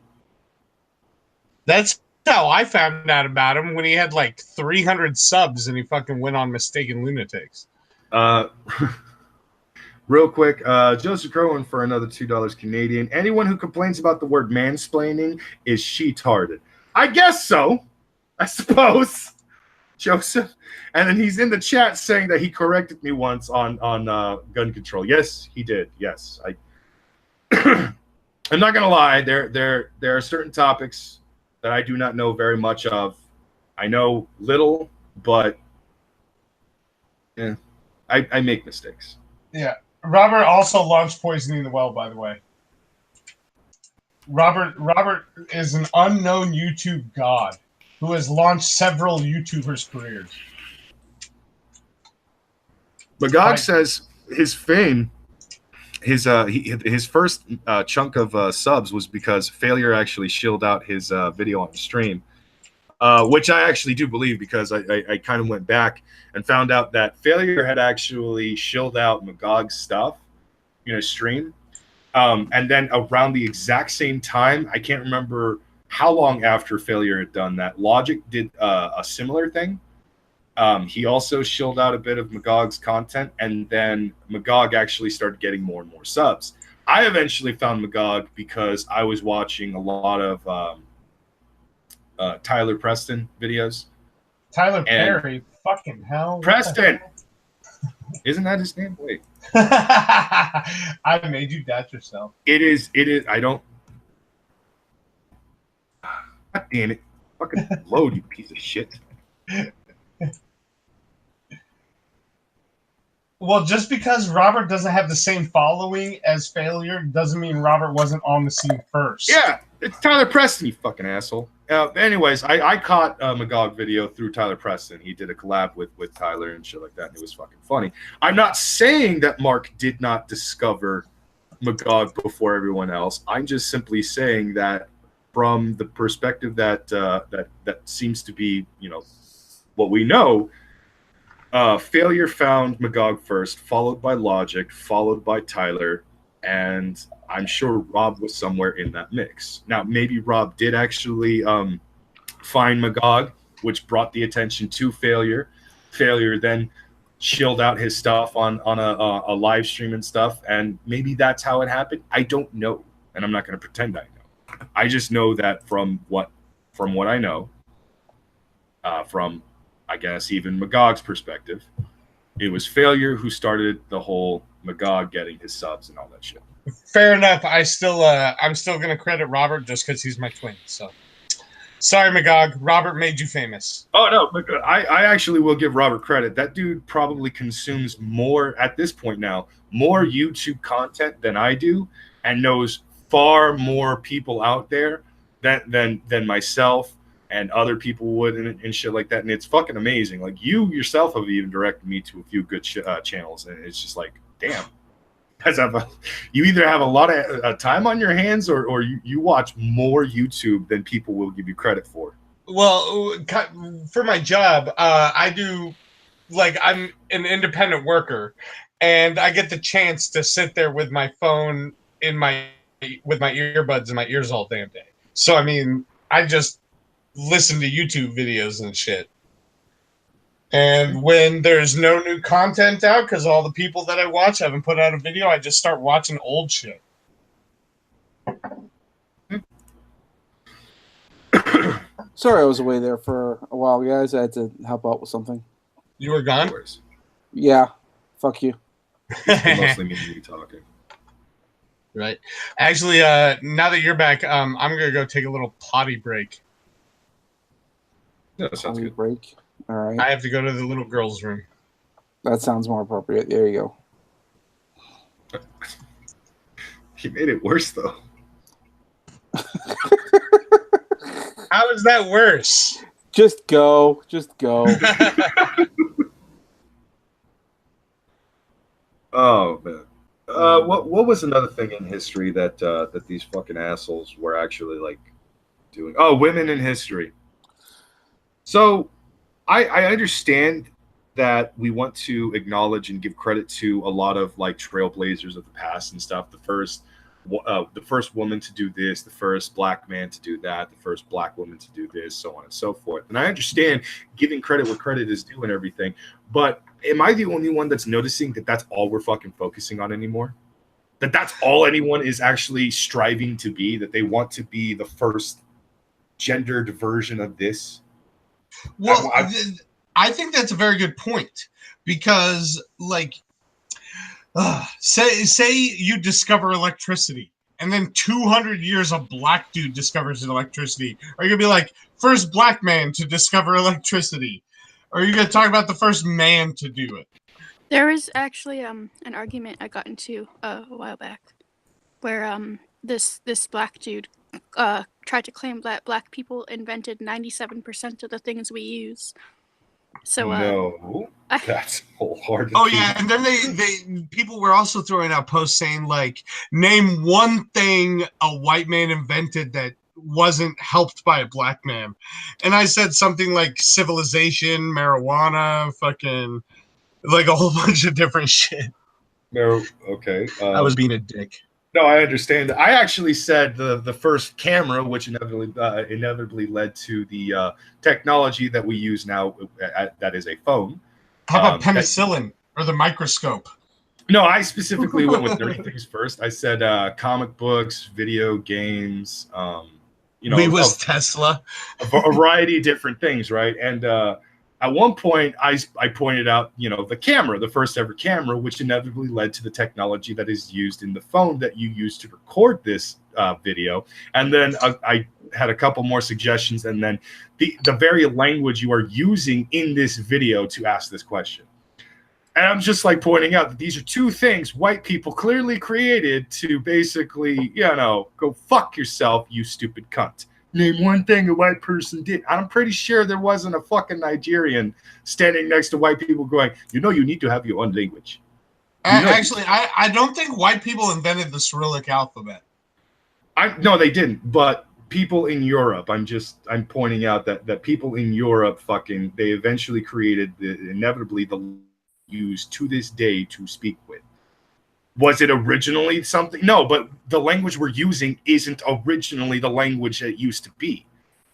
That's how I found out about him when he had like 300 subs and he fucking went on Mistaken Lunatics. Real quick, Joseph Crowan for another $2 Canadian. Anyone who complains about the word mansplaining is she-tarded. I guess so. I suppose. Joseph. And then he's in the chat saying that he corrected me once on gun control. Yes, he did. Yes. I'm not gonna lie, there are certain topics that I do not know very much of. I know little, but I make mistakes. Yeah. Robert also launched Poisoning the Well, by the way. Robert is an unknown YouTube god who has launched several YouTubers' careers. Magog says his fame, his first chunk of subs was because Failure actually shilled out his video on the stream, which I actually do believe because I kind of went back and found out that Failure had actually shilled out Magog's stuff in a stream. And then around the exact same time, I can't remember how long after Failure had done that, Logic did a similar thing. He also shilled out a bit of Magog's content, and then Magog actually started getting more and more subs. I eventually found Magog because I was watching a lot of Tyler Preston videos. Tyler Perry, fucking hell. Preston! Isn't that his name? Wait. I made you doubt yourself. It is. I don't. God damn it. Fucking load, you piece of shit. Well, just because Robert doesn't have the same following as Failure doesn't mean Robert wasn't on the scene first. Yeah, it's Tyler Preston, you fucking asshole. Anyways, I caught a Magog video through Tyler Preston. He did a collab with Tyler and shit like that, and it was fucking funny. I'm not saying that Mark did not discover Magog before everyone else. I'm just simply saying that from the perspective that that seems to be, what we know. Failure found Magog first, followed by Logic, followed by Tyler, and I'm sure Rob was somewhere in that mix. Now, maybe Rob did actually find Magog, which brought the attention to Failure. Failure then chilled out his stuff on a live stream and stuff, and maybe that's how it happened. I don't know, and I'm not going to pretend I know. I just know that from what I know, from I guess even Magog's perspective, it was Failure who started the whole Magog getting his subs and all that shit. Fair enough. I'm still gonna credit Robert just because he's my twin. So sorry, Magog. Robert made you famous. Oh no, I actually will give Robert credit. That dude probably consumes more at this point now, more YouTube content than I do, and knows far more people out there than myself and other people would and shit like that. And it's fucking amazing. Like, you yourself have even directed me to a few good channels, and it's just like, damn. You either have a lot of time on your hands, or you watch more YouTube than people will give you credit for. Well, for my job, I do, like, I'm an independent worker, and I get the chance to sit there with my phone with my earbuds in my ears all damn day. So, I mean, I just listen to YouTube videos and shit. And when there's no new content out, because all the people that I watch haven't put out a video, I just start watching old shit. Sorry, I was away there for a while, guys. I had to help out with something. You were gone? Yeah. Fuck you. Mostly me talking. Right. Actually, now that you're back, I'm going to go take a little potty break. Yeah, that sounds good. Break. All right. I have to go to the little girl's room. That sounds more appropriate. There you go. He made it worse, though. How is that worse? Just go. Just go. Oh, man. What was another thing in history that these fucking assholes were actually, like, doing? Oh, women in history. So I understand that we want to acknowledge and give credit to a lot of, like, trailblazers of the past and stuff. The first woman to do this, the first black man to do that, the first black woman to do this, so on and so forth. And I understand giving credit where credit is due and everything, but am I the only one that's noticing that that's all we're fucking focusing on anymore? That's all anyone is actually striving to be, that they want to be the first gendered version of this? Well, I think that's a very good point, because, like, say you discover electricity, and then 200 years a black dude discovers electricity. Are you going to be like, first black man to discover electricity? Or are you going to talk about the first man to do it? There was actually an argument I got into a while back where this black dude tried to claim that black people invented 97% of the things we use. So no, that's wholehearted. Oh yeah, and then they people were also throwing out posts saying, like, name one thing a white man invented that wasn't helped by a black man, and I said something like civilization, marijuana, fucking, like, a whole bunch of different shit. No, okay. I was being a dick. No, I understand. I actually said the first camera, which inevitably led to the technology that we use now, that is a phone. How about penicillin or the microscope? No, I specifically went with dirty things first. I said comic books, video games. We was Tesla. A variety of different things, right? And at one point, I pointed out, the camera, the first ever camera, which inevitably led to the technology that is used in the phone that you use to record this video. And then I had a couple more suggestions, and then the very language you are using in this video to ask this question. And I'm just, like, pointing out that these are two things white people clearly created to basically, go fuck yourself, you stupid cunt. Name one thing a white person did. I'm pretty sure there wasn't a fucking Nigerian standing next to white people going, you need to have your own language. Actually, I don't think white people invented the Cyrillic alphabet. No, they didn't. But people in Europe, I'm pointing out that people in Europe they eventually created inevitably the use to this day to speak with. Was it originally something? No, but the language we're using isn't originally the language it used to be.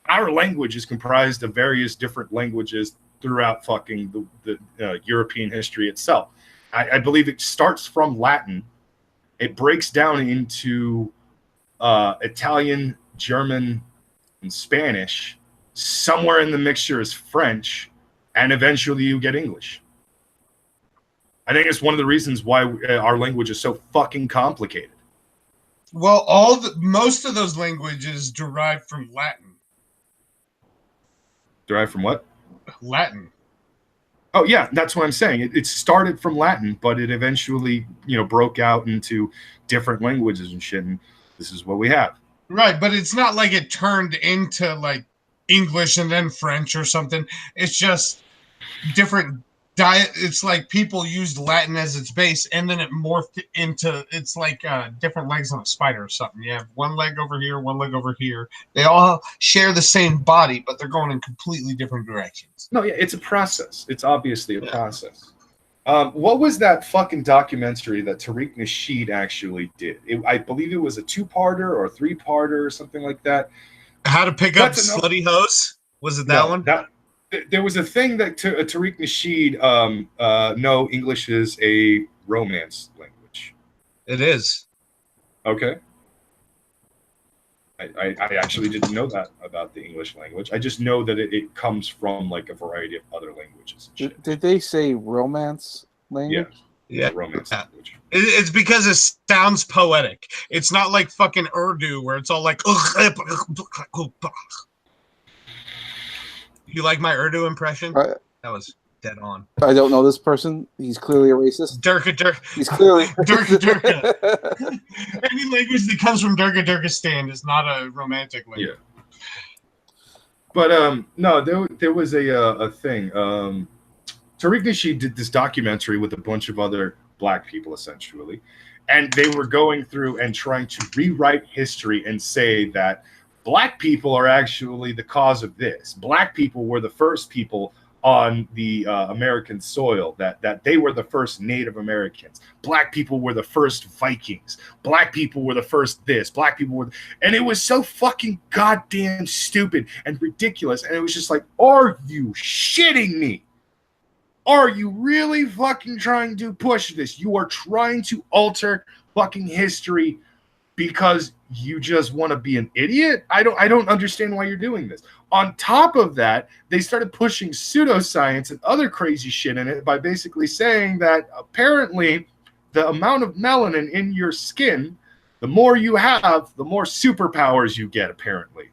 Our language is comprised of various different languages throughout the European history itself. I believe it starts from Latin. It breaks down into Italian, German, and Spanish. Somewhere in the mixture is French, and eventually you get English. I think it's one of the reasons why our language is so fucking complicated. Well, most of those languages derive from Latin. Derived from what? Latin. Oh yeah, that's what I'm saying. It started from Latin, but it eventually, broke out into different languages and shit. And this is what we have. Right, but it's not like it turned into like English and then French or something. It's just different it's like people used Latin as its base, and then it morphed into it's like different legs on a spider or something. You have one leg over here, one leg over here. They all share the same body, but they're going in completely different directions. No, yeah, it's a process. It's obviously a process. What was that fucking documentary that Tariq Nasheed actually did? I believe it was a 2-parter or a 3-parter or something like that. How to pick up slutty hoes? Was it that one? There was a thing that Tariq Nasheed, no, English is a romance language. It is. Okay. I actually didn't know that about the English language. I just know that it comes from like a variety of other languages. And shit. Did they say romance language? Yeah, romance language. It's because it sounds poetic. It's not like fucking Urdu where it's all like. You like my Urdu impression? That was dead on. I don't know this person. He's clearly a racist. Durka. He's clearly Durka. Any language that comes from Durkistan is not a romantic language. Yeah. But no, there was a thing. Tariq Nasheed did this documentary with a bunch of other black people, essentially, and they were going through and trying to rewrite history and say that black people are actually the cause of this. Black people were the first people on the American soil, that they were the first Native Americans. Black people were the first Vikings. Black people were the first this. Black people were... And it was so fucking goddamn stupid and ridiculous. And it was just like, are you shitting me? Are you really fucking trying to push this? You are trying to alter fucking history because you just want to be an idiot? I don't understand why you're doing this. On top of that, they started pushing pseudoscience and other crazy shit in it by basically saying that apparently the amount of melanin in your skin, the more you have, the more superpowers you get, apparently.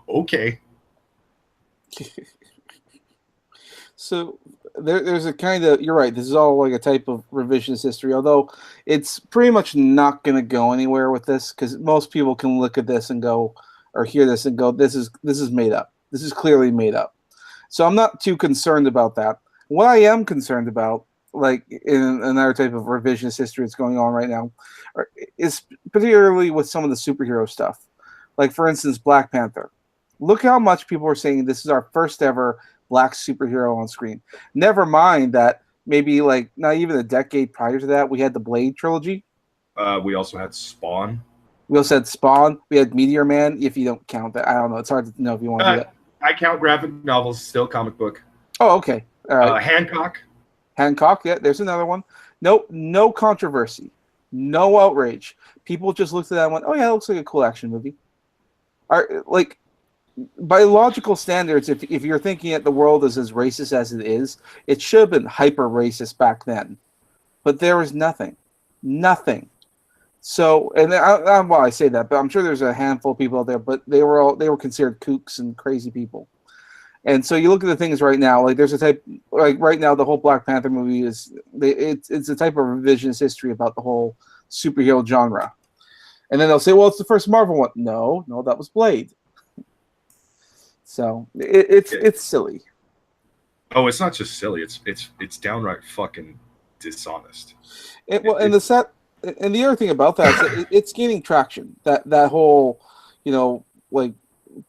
Okay. So there's a kind of, you're right, this is all like a type of revisionist history, although it's pretty much not going to go anywhere with this because most people can look at this and go, or hear this and go, this is made up. This is clearly made up. So I'm not too concerned about that. What I am concerned about, like in another type of revisionist history that's going on right now, is particularly with some of the superhero stuff. Like, for instance, Black Panther. Look how much people are saying this is our first ever black superhero on screen. Never mind that maybe like not even a decade prior to that, we had the Blade trilogy. We also had Spawn. We also had Spawn. We had Meteor Man, if you don't count that. I don't know. It's hard to know if you want to do that. I count graphic novels, still comic book. Oh, okay. All right. Hancock, yeah, there's another one. No controversy. No outrage. People just looked at that and went, oh, yeah, that looks like a cool action movie. Like, by logical standards, if you're thinking that the world is as racist as it is, it should have been hyper-racist back then. But there was nothing. Nothing. So, and I say that, but I'm sure there's a handful of people out there, but they were considered kooks and crazy people. And so you look at the things right now, like there's a type, like right now the whole Black Panther movie it's a type of revisionist history about the whole superhero genre. And then they'll say, well, it's the first Marvel one. No, that was Blade. So it's silly. Oh, it's not just silly. It's downright fucking dishonest. And the other thing about that is it's gaining traction. That whole, like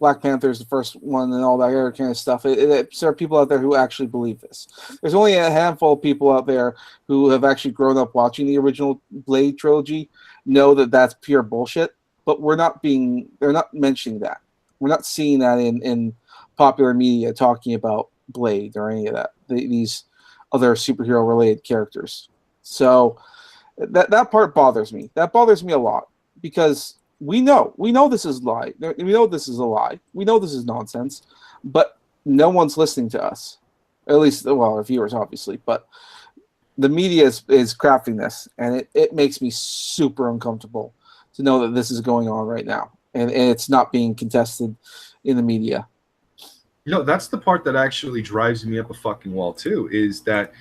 Black Panther is the first one and all that other kind of stuff. There are people out there who actually believe this. There's only a handful of people out there who have actually grown up watching the original Blade trilogy, know that that's pure bullshit. But they're not mentioning that. We're not seeing that in popular media talking about Blade or any of that. These other superhero related characters. So that part bothers me. That bothers me a lot because we know this is lie. We know this is a lie. We know this is nonsense, but no one's listening to us. At least, well, our viewers, obviously, but the media is crafting this, and it makes me super uncomfortable to know that this is going on right now, and it's not being contested in the media. That's the part that actually drives me up a fucking wall too, is that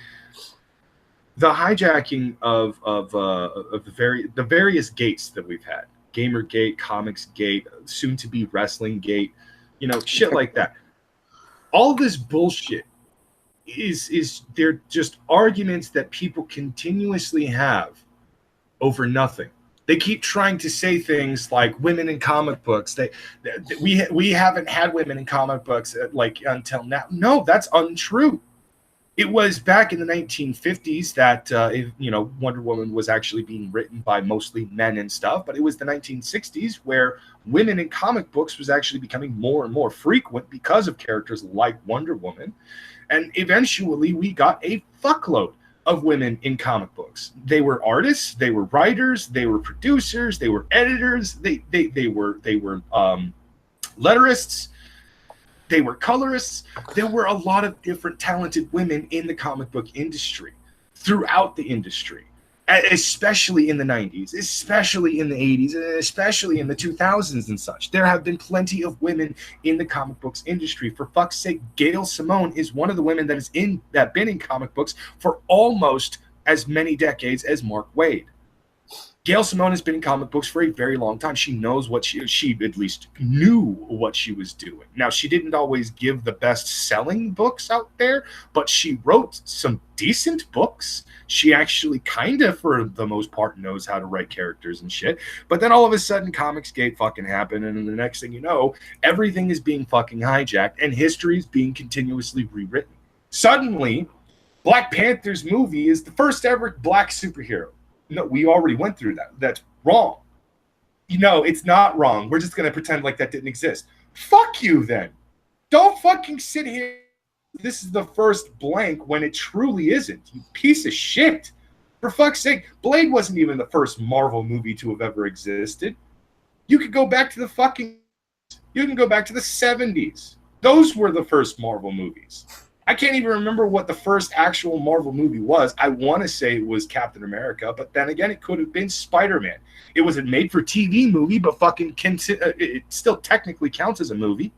the hijacking of the various gates that we've had. Gamergate, Comicsgate, soon to be Wrestlinggate, shit like that. All this bullshit is they're just arguments that people continuously have over nothing. They keep trying to say things like women in comic books. We haven't had women in comic books like until now. No, that's untrue. It was back in the 1950s that Wonder Woman was actually being written by mostly men and stuff, but it was the 1960s where women in comic books was actually becoming more and more frequent because of characters like Wonder Woman. And eventually we got a fuckload of women in comic books. They were artists, they were writers, they were producers, they were editors, they were letterists, they were colorists. There were a lot of different talented women in the comic book industry, throughout the industry, especially in the 90s, especially in the 80s, and especially in the 2000s and such. There have been plenty of women in the comic books industry. For fuck's sake, Gail Simone is one of the women that been in comic books for almost as many decades as Mark Waid. Gail Simone has been in comic books for a very long time. She knows what she at least knew what she was doing. Now, she didn't always give the best-selling books out there, but she wrote some decent books. She actually kind of, for the most part, knows how to write characters and shit. But then all of a sudden, Comicsgate fucking happened, and then the next thing you know, everything is being fucking hijacked, and history is being continuously rewritten. Suddenly, Black Panther's movie is the first ever black superhero. No, we already went through that. That's wrong. It's not wrong. We're just going to pretend like that didn't exist. Fuck you, then. Don't fucking sit here. This is the first blank when it truly isn't. You piece of shit. For fuck's sake, Blade wasn't even the first Marvel movie to have ever existed. You could go back to the 70s. Those were the first Marvel movies. I can't even remember what the first actual Marvel movie was. I want to say it was Captain America, but then again, it could have been Spider-Man. It was a made-for-TV movie, but it still technically counts as a movie.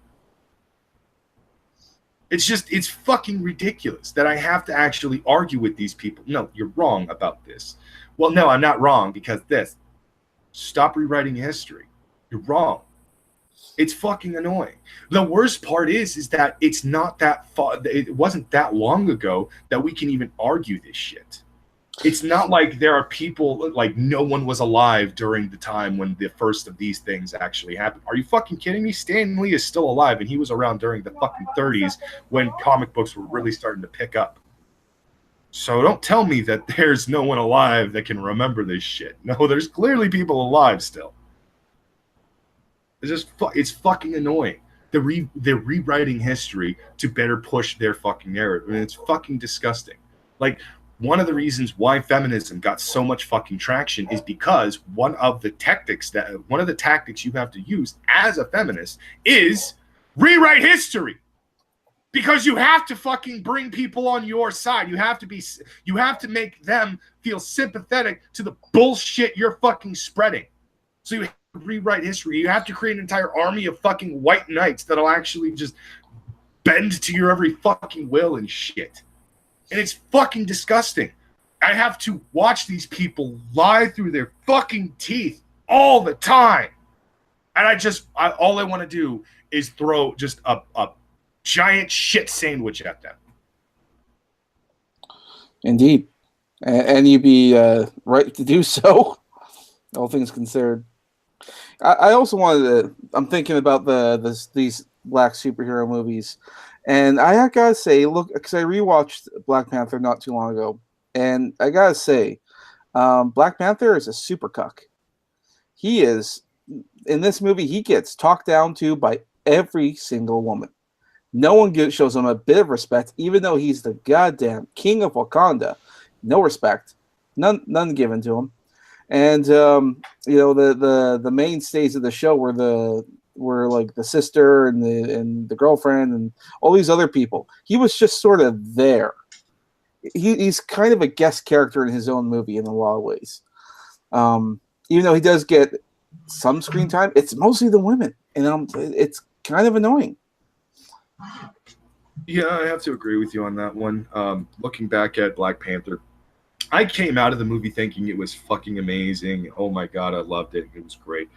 It's fucking ridiculous that I have to actually argue with these people. No, you're wrong about this. Well, no, I'm not wrong because this. Stop rewriting history. You're wrong. It's fucking annoying. The worst part is that it's not that far. It wasn't that long ago that we can even argue this shit. It's not like there are people, like no one was alive during the time when the first of these things actually happened. Are you fucking kidding me? Stan Lee is still alive, and he was around during the fucking 30s when comic books were really starting to pick up. So don't tell me that there's no one alive that can remember this shit. No, there's clearly people alive still. It's fucking annoying. They're rewriting history to better push their fucking narrative, and it's fucking disgusting. Like, one of the reasons why feminism got so much fucking traction is because one of the tactics you have to use as a feminist is rewrite history. Because you have to fucking bring people on your side. You have to make them feel sympathetic to the bullshit you're fucking spreading. So you rewrite history. You have to create an entire army of fucking white knights that'll actually just bend to your every fucking will and shit. And it's fucking disgusting. I have to watch these people lie through their fucking teeth all the time. And all I want to do is throw just a giant shit sandwich at them. Indeed. and you'd be right to do so. All things considered. I also wanted to. I'm thinking about these black superhero movies, and I gotta say, look, because I rewatched Black Panther not too long ago, and I gotta say, Black Panther is a super cuck. He is in this movie. He gets talked down to by every single woman. No one shows him a bit of respect, even though he's the goddamn king of Wakanda. No respect, none given to him. And the mainstays of the show were like the sister and the girlfriend and all these other people. He was just sort of there. He's kind of a guest character in his own movie in a lot of ways. Even though he does get some screen time, it's mostly the women, and it's kind of annoying. Yeah, I have to agree with you on that one. Looking back at Black Panther, I came out of the movie thinking it was fucking amazing. Oh my God, I loved it. It was great.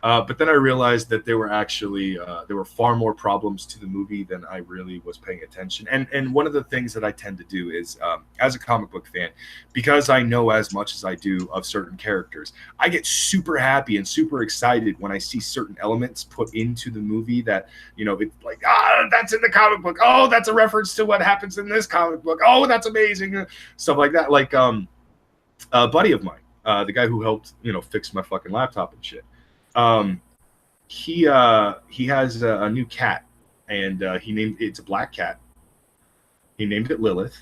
But then I realized that there were far more problems to the movie than I really was paying attention. And one of the things that I tend to do is, as a comic book fan, because I know as much as I do of certain characters, I get super happy and super excited when I see certain elements put into the movie that, it's like, that's in the comic book. Oh, that's a reference to what happens in this comic book. Oh, that's amazing. Stuff like that. Like a buddy of mine, the guy who helped, fix my fucking laptop and shit. He has a new cat, and it's a black cat. He named it Lilith,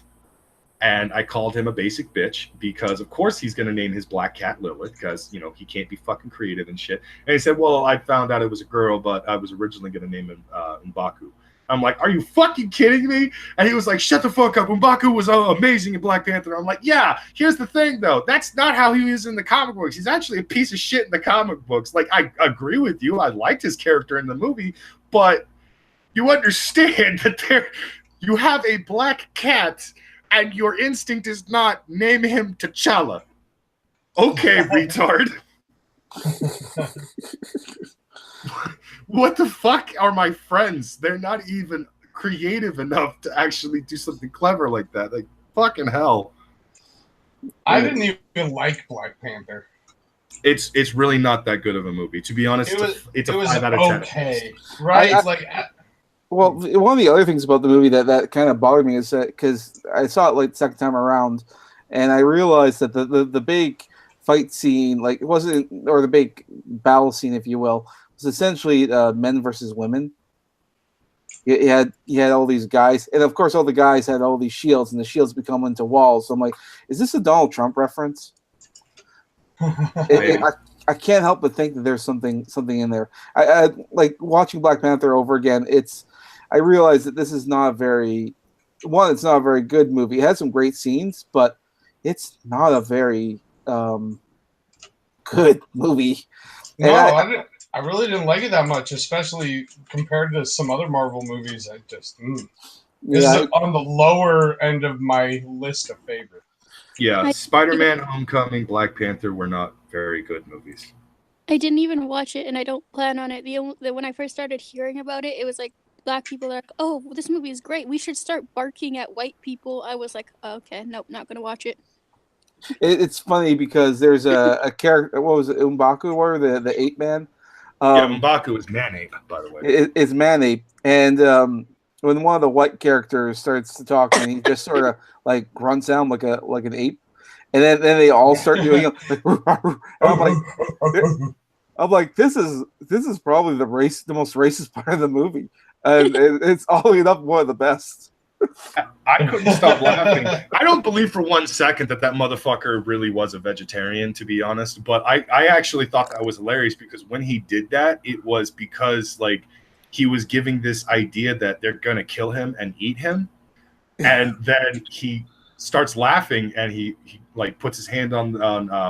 and I called him a basic bitch because of course he's gonna name his black cat Lilith because he can't be fucking creative and shit. And he said, well, I found out it was a girl, but I was originally gonna name him M'Baku. I'm like, are you fucking kidding me? And he was like, shut the fuck up. M'Baku was amazing in Black Panther. I'm like, yeah, here's the thing, though. That's not how he is in the comic books. He's actually a piece of shit in the comic books. Like, I agree with you. I liked his character in the movie, but you understand that you have a black cat and your instinct is not name him T'Challa. Okay, retard. What the fuck are my friends? They're not even creative enough to actually do something clever like that. Like, fucking hell. I didn't even like Black Panther. It's really not that good of a movie. To be honest, it's a 5 out of 10. Okay, right? Well, one of the other things about the movie that kind of bothered me is that because I saw it like the second time around, and I realized that the big fight scene, like it wasn't, or the big battle scene, if you will, was essentially men versus women. You had all these guys, and of course all the guys had all these shields, and the shields become into walls. So I'm like, is this a Donald Trump reference? I can't help but think that there's something in there. I like watching Black Panther over again. I realize that this is not it's not a very good movie. It has some great scenes, but it's not a very good movie. No, I really didn't like it that much, especially compared to some other Marvel movies. This is on the lower end of my list of favorites. Yeah, Spider-Man, Homecoming, Black Panther were not very good movies. I didn't even watch it, and I don't plan on it. When I first started hearing about it, it was like black people are like, "Oh, this movie is great. We should start barking at white people." I was like, oh, "Okay, nope, not gonna watch it." It's funny because there's a character. What was it, M'Baku, or the ape man? M'Baku is man-ape, by the way. It's man-ape, and when one of the white characters starts to talk, and he just sort of like grunts out like an ape, and then they all start doing it. I'm like, this is probably the most racist part of the movie, and it's oddly enough one of the best. I couldn't stop laughing. I don't believe for 1 second that motherfucker really was a vegetarian, to be honest. But I actually thought that was hilarious because when he did that, it was because like he was giving this idea that they're gonna kill him and eat him, and then he starts laughing and he like puts his hand on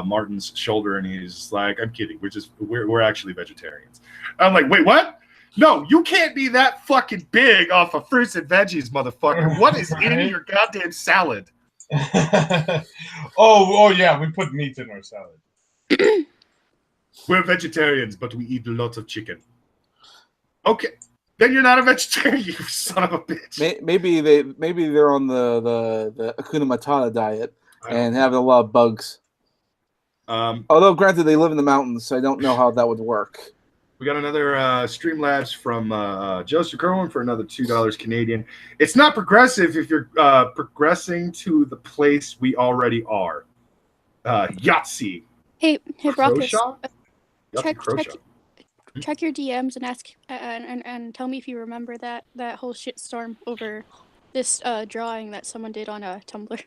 Martin's shoulder and he's like, "I'm kidding. We're actually vegetarians." I'm like, "Wait, what? No, you can't be that fucking big off of fruits and veggies, motherfucker. What is in your goddamn salad?" oh yeah, we put meat in our salad. We're vegetarians, but we eat a lot of chicken. Okay, then you're not a vegetarian, you son of a bitch. Maybe they're on the Hakuna Matata diet, and having a lot of bugs. Although, granted, they live in the mountains, so I don't know how that would work. We got another Streamlabs from Joseph Kerwin for another $2 Canadian. It's not progressive if you're progressing to the place we already are. Yahtzee. Hey, Brockus. Croshaw? Yahtzee Check your DMs and ask and tell me if you remember that whole shitstorm over this drawing that someone did on a Tumblr.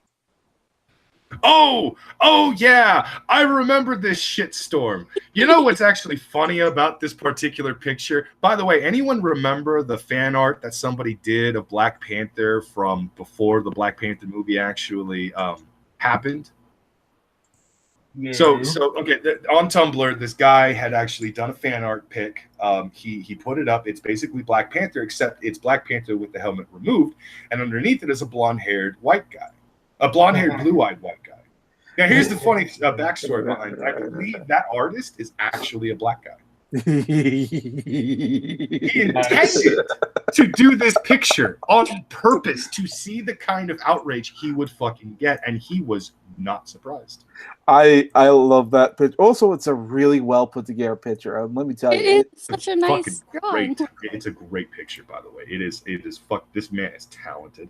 Oh yeah, I remember this shitstorm. You know what's actually funny about this particular picture? By the way, anyone remember the fan art that somebody did of Black Panther from before the Black Panther movie actually happened? Yeah. So okay, on Tumblr, this guy had actually done a fan art pic. He put it up. It's basically Black Panther, except it's Black Panther with the helmet removed, and underneath it is a blonde-haired white guy. A blonde-haired, blue-eyed white guy. Now, here's the funny backstory behind it. I believe that artist is actually a black guy. He intended to do this picture on purpose to see the kind of outrage he would fucking get, and he was not surprised. I love that picture. Also, it's a really well put together picture. Let me tell you, it's such a nice drawing. It's a great picture, by the way. It is. This man is talented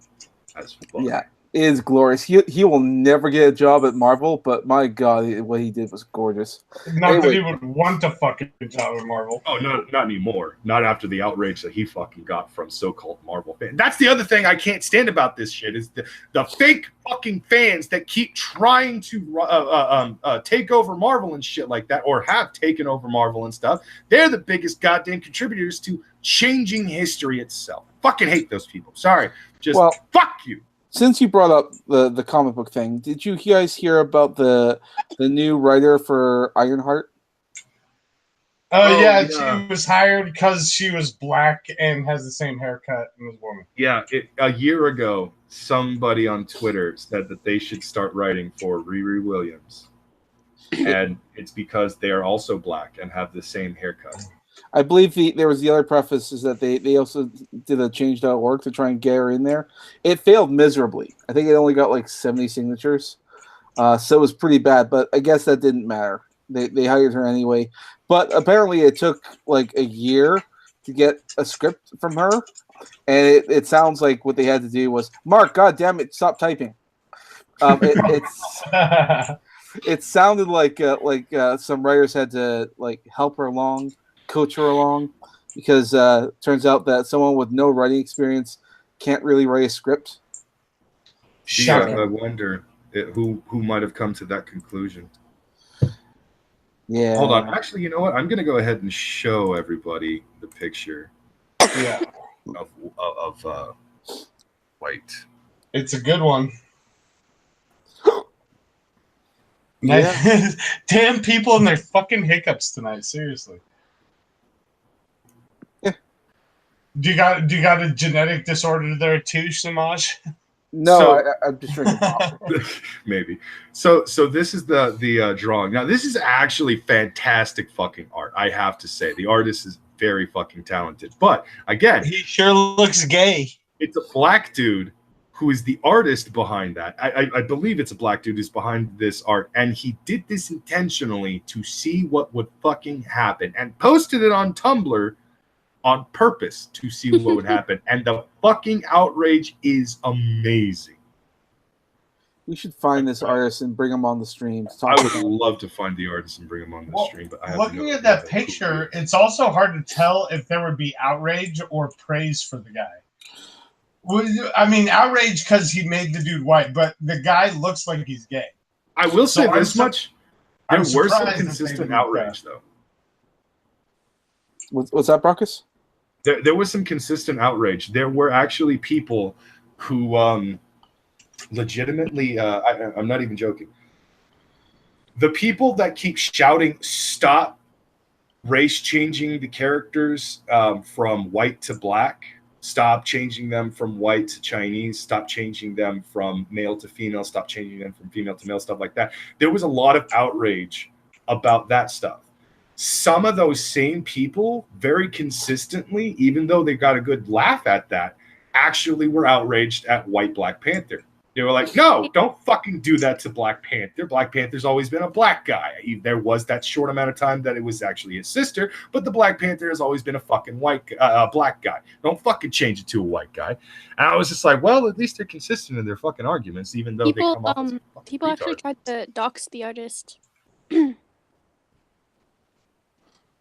as fuck. Yeah. Is glorious. He will never get a job at Marvel, but my God, what he did was gorgeous. Not that he would want to fucking job at Marvel. Oh, no, not anymore. Not after the outrage that he fucking got from so-called Marvel fans. That's the other thing I can't stand about this shit is the fake fucking fans that keep trying to take over Marvel and shit like that, or have taken over Marvel and stuff. They're the biggest goddamn contributors to changing history itself. Fucking hate those people. Sorry. Just fuck you. Since you brought up the comic book thing, did you guys hear about the new writer for Ironheart? Yeah, she was hired because she was black and has the same haircut as a woman. Yeah, a year ago, somebody on Twitter said that they should start writing for Riri Williams. And it's because they are also black and have the same haircut. I believe there was the other preface is that they also did a change.org to try and get her in there. It failed miserably. I think it only got like 70 signatures. So it was pretty bad, but I guess that didn't matter. They hired her anyway. But apparently it took like a year to get a script from her. And it sounds like what they had to do was, Mark, God damn it, stop typing. It sounded like some writers had to like help her along, coach her along, because turns out that someone with no writing experience can't really write a script. Yeah, I wonder who might have come to that conclusion. Yeah. Hold on. Actually, you know what? I'm going to go ahead and show everybody the picture. Yeah. Of White. It's a good one. Yeah. Damn people and their fucking hiccups tonight. Seriously. Yeah. Do you got a genetic disorder there too, Samaj? No, I'm just drinking coffee. Maybe. So this is the drawing. Now this is actually fantastic fucking art. I have to say the artist is very fucking talented. But again, he sure looks gay. It's a black dude who is the artist behind that. I believe it's a black dude who's behind this art, and he did this intentionally to see what would fucking happen and posted it on Tumblr on purpose to see what would happen. And the fucking outrage is amazing. We should find this artist and bring him on the stream. I would love to find the artist and bring him on the stream. But looking at that picture, it's also hard to tell if there would be outrage or praise for the guy. I mean, outrage because he made the dude white, but the guy looks like he's gay. I will say this much. There were some consistent outrage, though. What's that, Brockus? There was some consistent outrage. There were actually people who legitimately, I'm not even joking. The people that keep shouting, stop race changing the characters from white to black, stop changing them from white to Chinese, stop changing them from male to female, stop changing them from female to male, stuff like that. There was a lot of outrage about that stuff. Some of those same people, very consistently, even though they got a good laugh at that, actually were outraged at White Black Panther. They were like, no, don't fucking do that to Black Panther. Black Panther's always been a black guy. There was that short amount of time that it was actually his sister, but the Black Panther has always been a fucking black guy. Don't fucking change it to a white guy. And I was just like, well, at least they're consistent in their fucking arguments, even though they come off as people retard. actually tried to dox the artist. They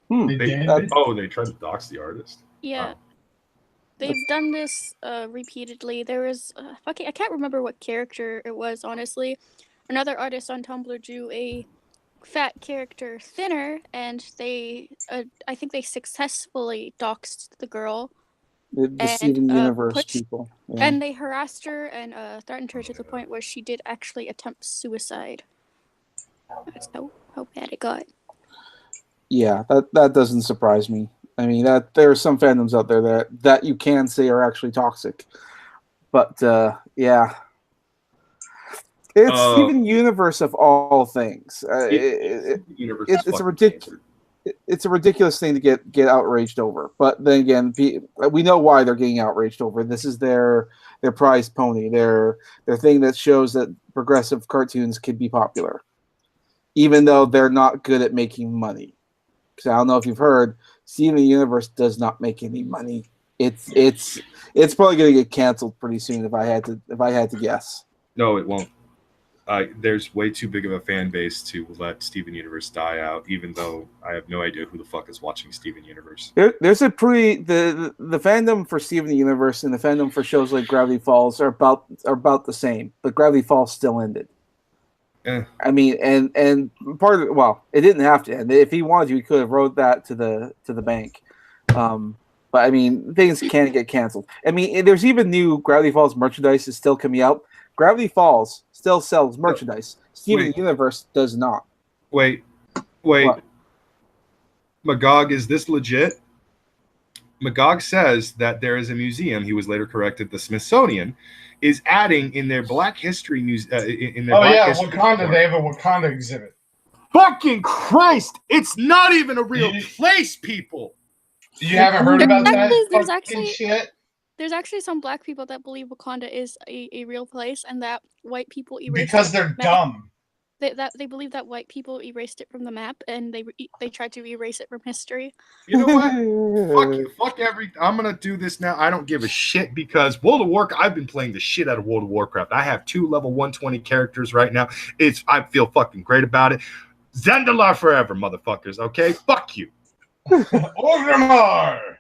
tried to dox the artist? Yeah. Oh. They've done this repeatedly. There was I can't remember what character it was, honestly. Another artist on Tumblr drew a fat character thinner, and they I think they successfully doxed the girl. The Steven Universe people. Yeah. And they harassed her and threatened her to the point where she did actually attempt suicide. That's how bad it got. Yeah, that doesn't surprise me. I mean, that there are some fandoms out there that you can say are actually toxic, but yeah, it's Steven Universe of all things. It's a ridiculous thing to get outraged over. But then again, we know why they're getting outraged over. This is their prize pony, their thing that shows that progressive cartoons can be popular, even though they're not good at making money. Because I don't know if you've heard, Steven Universe does not make any money. It's probably going to get canceled pretty soon if I had to guess. No, it won't. There's way too big of a fan base to let Steven Universe die out, even though I have no idea who the fuck is watching Steven Universe. There's a the fandom for Steven Universe and the fandom for shows like Gravity Falls are about the same, but Gravity Falls still ended. I mean, and part of it, well, it didn't have to end. If he wanted to, he could have wrote that to the bank. But I mean, things can get canceled. I mean, there's even new Gravity Falls merchandise is still coming out. Gravity Falls still sells merchandise. Steven Universe does not. Wait. What? Magog, is this legit? Magog says that there is a museum. He was later corrected. The Smithsonian is adding in their Black History Wakanda. They have a Wakanda exhibit. Fucking Christ! It's not even a real place, people. You haven't heard about that? Shit. There's actually some Black people that believe Wakanda is a real place, and that white people erased because they're dumb. They believe that white people erased it from the map, and they tried to erase it from history. You know what? Fuck I'm gonna do this now. I don't give a shit because I've been playing the shit out of World of Warcraft. I have 2 level 120 characters right now. I feel fucking great about it. Zandalar forever, motherfuckers. Okay, fuck you. Orgrimmar.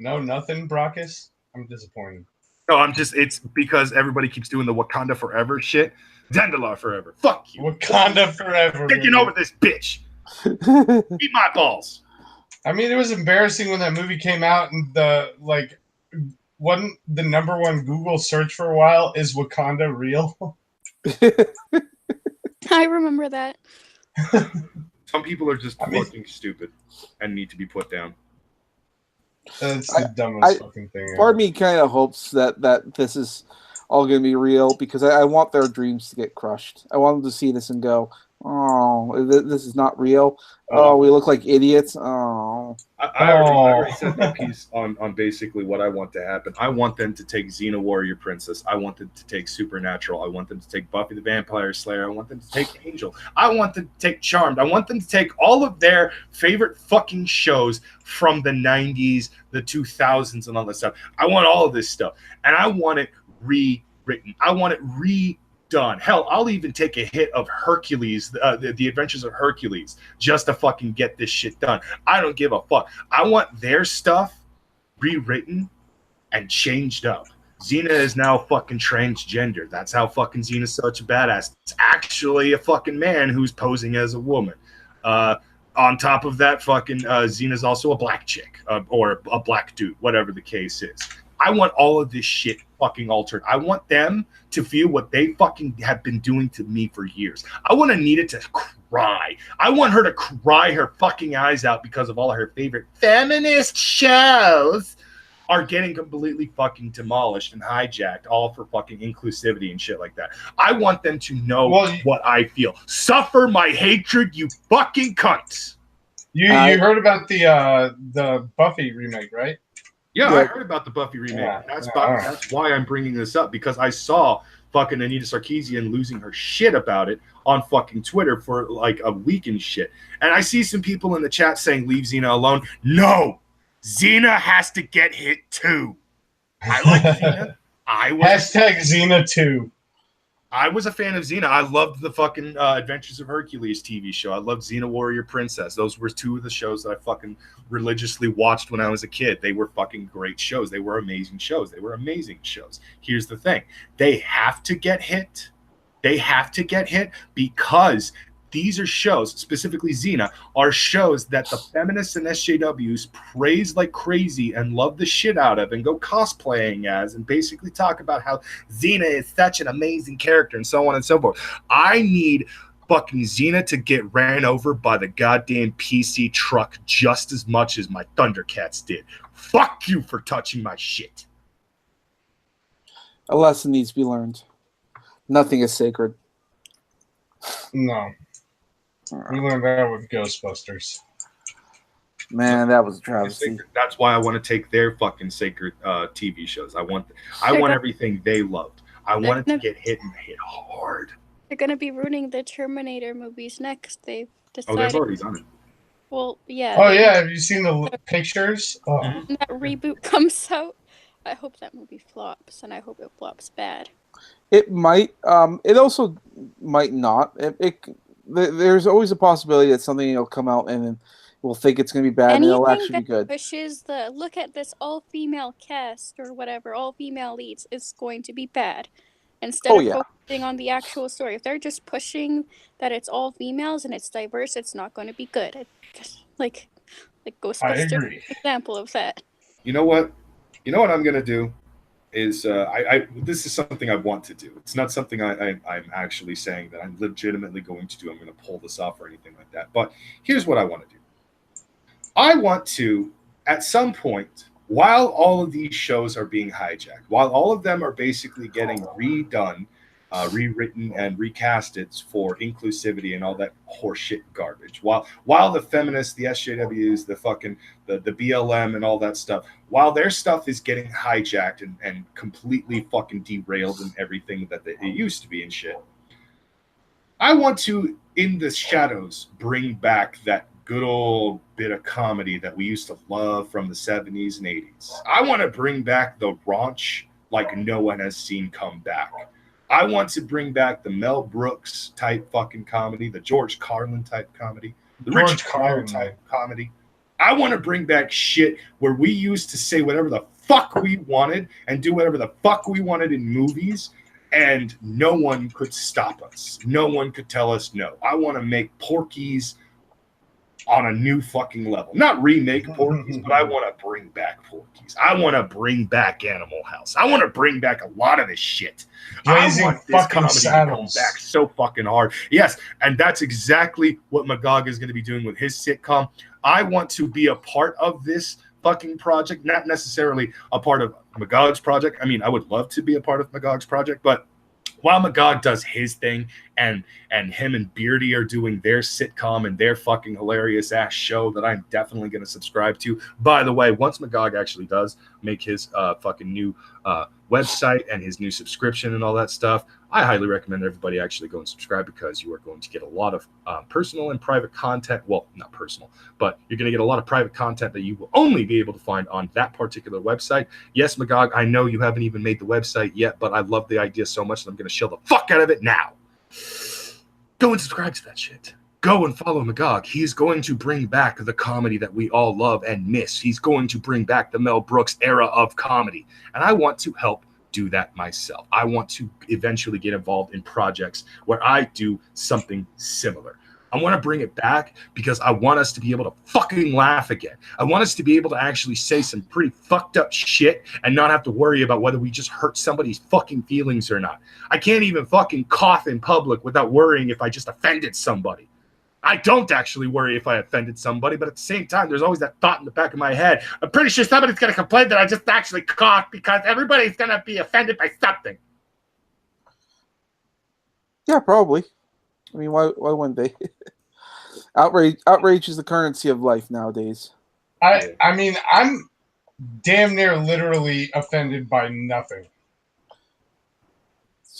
No, nothing, Brockus. I'm disappointed. No, it's because everybody keeps doing the Wakanda forever shit. Zandalar forever. Fuck you. Wakanda forever. Taking over this bitch. Eat my balls. I mean, it was embarrassing when that movie came out and the number one Google search for a while is Wakanda real? I remember that. Some people are just fucking stupid and need to be put down. That's the dumbest fucking thing. Part of me kind of hopes that this is all going to be real because I want their dreams to get crushed. I want them to see this and go, oh, this is not real. Oh, we look like idiots. Oh. I already said my piece on basically what I want to happen. I want them to take Xena Warrior Princess. I want them to take Supernatural. I want them to take Buffy the Vampire Slayer. I want them to take Angel. I want them to take Charmed. I want them to take all of their favorite fucking shows from the 90s, the 2000s, and all that stuff. I want all of this stuff. And I want it rewritten. I want it redone. Hell, I'll even take a hit of Hercules, the Adventures of Hercules, just to fucking get this shit done. I don't give a fuck. I want their stuff rewritten and changed up. Xena is now fucking transgender. That's how fucking Xena's such a badass. It's actually a fucking man who's posing as a woman. On top of that, fucking Xena's also a black chick or a black dude, whatever the case is. I want all of this shit fucking altered. I want them to feel what they fucking have been doing to me for years. I want Anita to cry. I want her to cry her fucking eyes out because of all her favorite feminist shows are getting completely fucking demolished and hijacked, all for fucking inclusivity and shit like that. I want them to know what I feel. Suffer my hatred, you fucking cunts. You heard about the Buffy remake, right? Yeah, Yeah. I heard about the Buffy remake. Yeah, That's all right. that's why I'm bringing this up, because I saw fucking Anita Sarkeesian losing her shit about it on fucking Twitter for like a week and shit. And I see some people in the chat saying leave Xena alone. No, Xena has to get hit too. I like Xena. Hashtag Xena 2. I was a fan of Xena. I loved the fucking Adventures of Hercules TV show. I loved Xena Warrior Princess. Those were two of the shows that I fucking religiously watched when I was a kid. They were fucking great shows. They were amazing shows. Here's the thing. They have to get hit. Because these are shows, specifically Xena, are shows that the feminists and SJWs praise like crazy and love the shit out of and go cosplaying as and basically talk about how Xena is such an amazing character and so on and so forth. I need fucking Xena to get ran over by the goddamn PC truck just as much as my Thundercats did. Fuck you for touching my shit. A lesson needs to be learned. Nothing is sacred. No. We learned that with Ghostbusters. Man, that was a travesty. That's why I want to take their fucking sacred TV shows. I want everything they loved. I want it to get hit and hit hard. They're gonna be ruining the Terminator movies next. They've Oh, decided. they've already done it. Well, yeah. Oh, yeah. Have you seen the pictures? Oh. When that reboot comes out, I hope that movie flops, and I hope it flops bad. It might. It also might not. There's always a possibility that something will come out and we'll think it's going to be bad and it'll actually be good. Pushes the look at this all-female cast or whatever, all-female leads is going to be bad. Instead of focusing on the actual story, if they're just pushing that it's all females and it's diverse, it's not going to be good. Like Ghostbusters, example of that. You know what I'm going to do is this is something I want to do. It's not something I'm actually saying that I'm legitimately going to do. I'm going to pull this off or anything like that. But here's what I want to do. I want to, at some point, while all of these shows are being hijacked, while all of them are basically getting redone, rewritten and recasted for inclusivity and all that horseshit garbage, while the feminists, the SJWs, the BLM and all that stuff, while their stuff is getting hijacked and completely fucking derailed and everything that it used to be and shit, I want to, in the shadows, bring back that good old bit of comedy that we used to love from the 70s and 80s. I want to bring back the raunch like no one has seen come back. I want to bring back the Mel Brooks type fucking comedy, the George Carlin type comedy, the Richard Pryor type comedy. I want to bring back shit where we used to say whatever the fuck we wanted and do whatever the fuck we wanted in movies, and no one could stop us. No one could tell us no. I want to make Porky's on a new fucking level. Not remake Porky's, but I want to bring back Porky's. I want to bring back Animal House. I want to bring back a lot of this shit. Blazing I want this comedy saddles. to come back so fucking hard. Yes, and that's exactly what Magog is going to be doing with his sitcom. I want to be a part of this fucking project, not necessarily a part of Magog's project. I mean, I would love to be a part of Magog's project, but while Magog does his thing and him and Beardy are doing their sitcom and their fucking hilarious ass show that I'm definitely going to subscribe to. By the way, once Magog actually does make his fucking new website and his new subscription and all that stuff, I highly recommend everybody actually go and subscribe, because you are going to get a lot of personal and private content. Well, not personal, but you're going to get a lot of private content that you will only be able to find on that particular website. Yes, Magog, I know you haven't even made the website yet, but I love the idea so much that I'm going to shill the fuck out of it now. Go and subscribe to that shit. Go and follow Magog. He's going to bring back the comedy that we all love and miss. He's going to bring back the Mel Brooks era of comedy. And I want to help do that myself. I want to eventually get involved in projects where I do something similar. I want to bring it back because I want us to be able to fucking laugh again. I want us to be able to actually say some pretty fucked up shit and not have to worry about whether we just hurt somebody's fucking feelings or not. I can't even fucking cough in public without worrying if I just offended somebody. I don't actually worry if I offended somebody, but at the same time, there's always that thought in the back of my head. I'm pretty sure somebody's going to complain that I just actually coughed because everybody's going to be offended by something. Yeah, probably. I mean, why wouldn't they? Outrage is the currency of life nowadays. I mean, I'm damn near literally offended by nothing.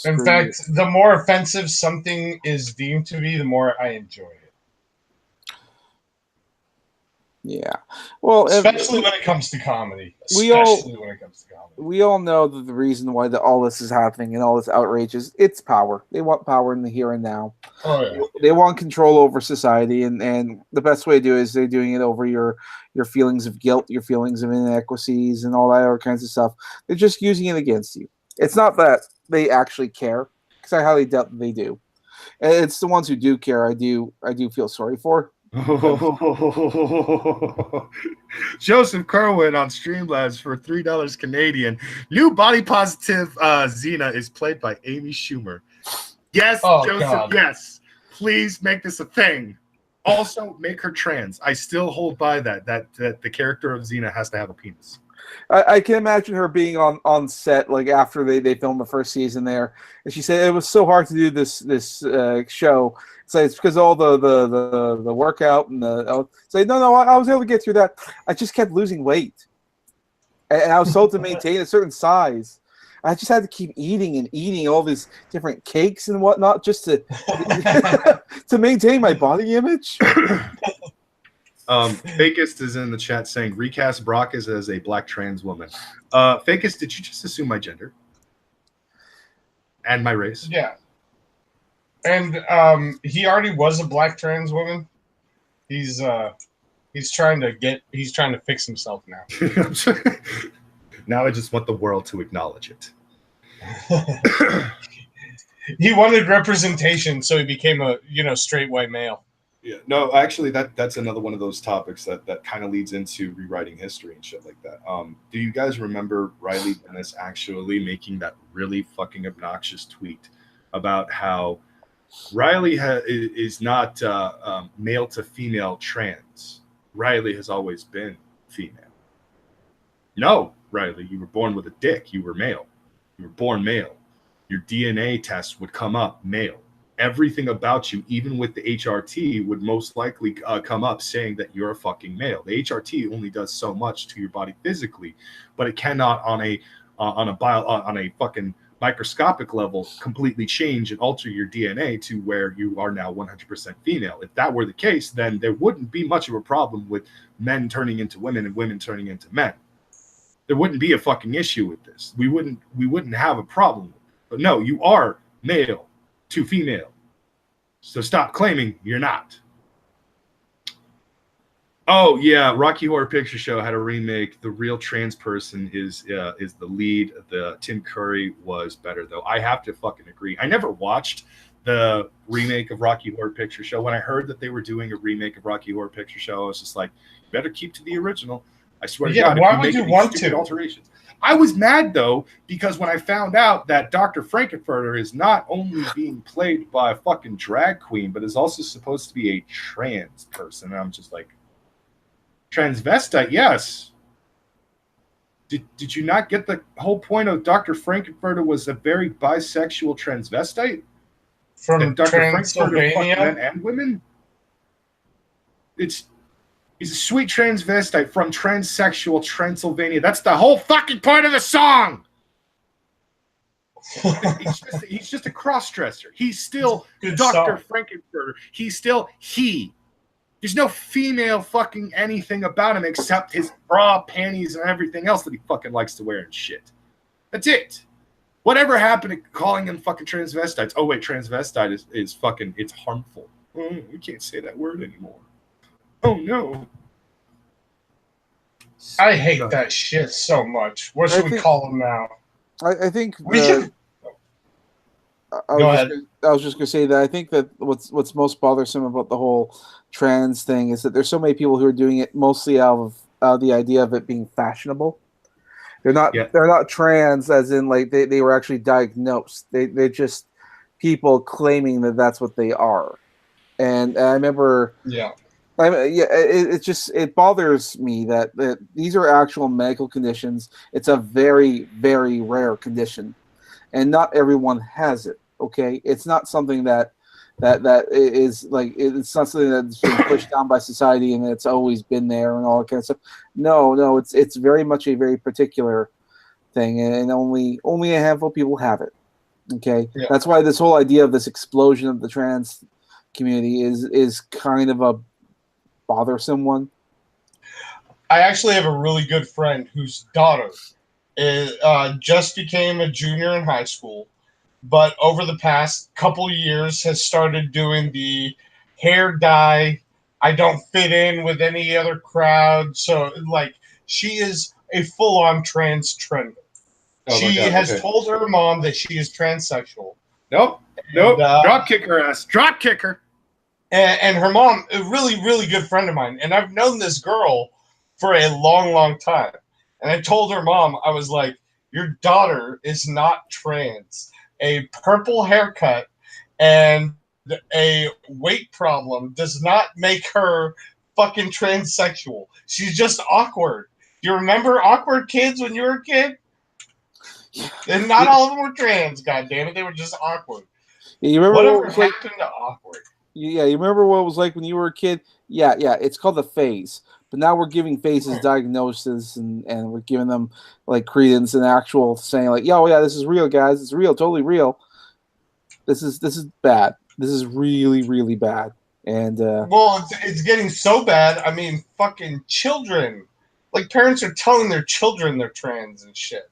In Screw fact, the more offensive something is deemed to be, the more I enjoy it. yeah. Well, Especially when it comes to comedy. we all know that the reason why all this is happening and all this outrage is it's power. They want power in the here and now. Oh, yeah. They want control over society, and the best way to do it is they're doing it over your feelings of guilt, your feelings of inequities, and all that other kinds of stuff. They're just using it against you. It's not that they actually care, because I highly doubt that they do. And it's the ones who do care. I do feel sorry for. Joseph Kerwin on Streamlabs for $3 Canadian. New body positive Xena is played by Amy Schumer. Yes, Joseph, God. Yes. Please make this a thing. Also, make her trans. I still hold by that the character of Xena has to have a penis. I can imagine her being on set like after they filmed the first season there, and she said it was so hard to do this show. So it's because all the workout and say no, I was able to get through that. I just kept losing weight, and I was told to maintain a certain size. I just had to keep eating all these different cakes and whatnot just to to maintain my body image. Fakist is in the chat saying recast Brockus as a black trans woman. Fakist, did you just assume my gender and my race? Yeah. And he already was a black trans woman. He's trying to fix himself now. Now I just want the world to acknowledge it. He wanted representation, so he became a straight white male. Yeah, no, actually, that's another one of those topics that kind of leads into rewriting history and shit like that. Do you guys remember Riley Dennis actually making that really fucking obnoxious tweet about how Riley is not male to female trans? Riley has always been female. No, Riley, you were born with a dick. You were male. You were born male. Your DNA test would come up male. Everything about you, even with the HRT, would most likely come up saying that you're a fucking male. The HRT only does so much to your body physically, but it cannot on a fucking microscopic level completely change and alter your DNA to where you are now 100% female. If that were the case, then there wouldn't be much of a problem with men turning into women and women turning into men. There wouldn't be a fucking issue with this. We wouldn't have a problem. But no, you are male to female. So stop claiming you're not. Oh yeah, Rocky Horror Picture Show had a remake. The real trans person is the lead. The Tim Curry was better though. I have to fucking agree. I never watched the remake of Rocky Horror Picture Show. When I heard that they were doing a remake of Rocky Horror Picture Show, I was just like, you better keep to the original. I swear to God, why would you want to alterations? I was mad though, because when I found out that Dr. Frankenfurter is not only being played by a fucking drag queen, but is also supposed to be a trans person, and I'm just like, transvestite, yes. Did you not get the whole point of Dr. Frankenfurter was a very bisexual transvestite? From Transylvania? Men and women? He's a sweet transvestite from transsexual Transylvania. That's the whole fucking point of the song. he's just a cross-dresser. He's still Dr. Frankenfurter. He's still he. There's no female fucking anything about him except his bra, panties, and everything else that he fucking likes to wear and shit. That's it. Whatever happened to calling them fucking transvestites? Oh, wait, transvestite is fucking, it's harmful. We can't say that word anymore. Oh, no. I hate that shit so much. What should we call them now? I think we should. Go ahead. I was just going to say that I think that what's most bothersome about the whole trans thing is that there's so many people who are doing it mostly out of the idea of it being fashionable. They're not trans as in like they were actually diagnosed. They're just people claiming that that's what they are. And I remember it bothers me that these are actual medical conditions. It's a very, very rare condition, and not everyone has it. Okay, it's not something that that is like it's not something that's been pushed down by society and it's always been there and all that kind of stuff. No, it's very much a very particular thing, and only a handful of people have it. Okay, Yeah. That's why this whole idea of this explosion of the trans community is kind of a bothersome one. I actually have a really good friend whose daughter just became a junior in high school, but over the past couple years has started doing the hair dye. I don't fit in with any other crowd, so like she is a full-on trans trender. Oh my She God, has okay. told her mom that she is transsexual. Nope. And, Drop kick her ass. Drop kick her. and her mom, a really, really good friend of mine, and I've known this girl for a long, long time. And I told her mom, I was like, your daughter is not trans. A purple haircut and a weight problem does not make her fucking transsexual. She's just awkward. You remember awkward kids when you were a kid? And not all of them were trans, goddammit. They were just awkward. Yeah, you remember Whatever what it was like? happened to awkward? Yeah, you remember what it was like when you were a kid? Yeah, it's called the phase. But now we're giving phases diagnosis and we're giving them like credence and actual saying like, yo, yeah, this is real, guys. It's real, totally real. This is bad. This is really, really bad. And well, it's getting so bad. I mean, fucking children. Like parents are telling their children they're trans and shit.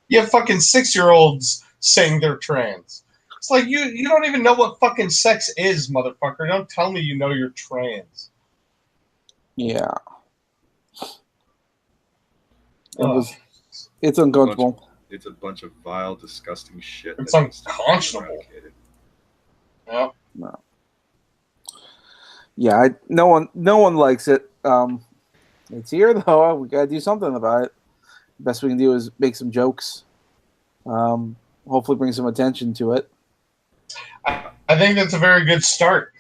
You have fucking 6-year-olds saying they're trans. It's like you don't even know what fucking sex is, motherfucker. Don't tell me you know you're trans. yeah. It's uncomfortable. It's a bunch of vile, disgusting shit. It's unconscionable. Yeah. No. Yeah, no one likes it. It's here though. We gotta do something about it. Best we can do is make some jokes. Hopefully, bring some attention to it. I think that's a very good start.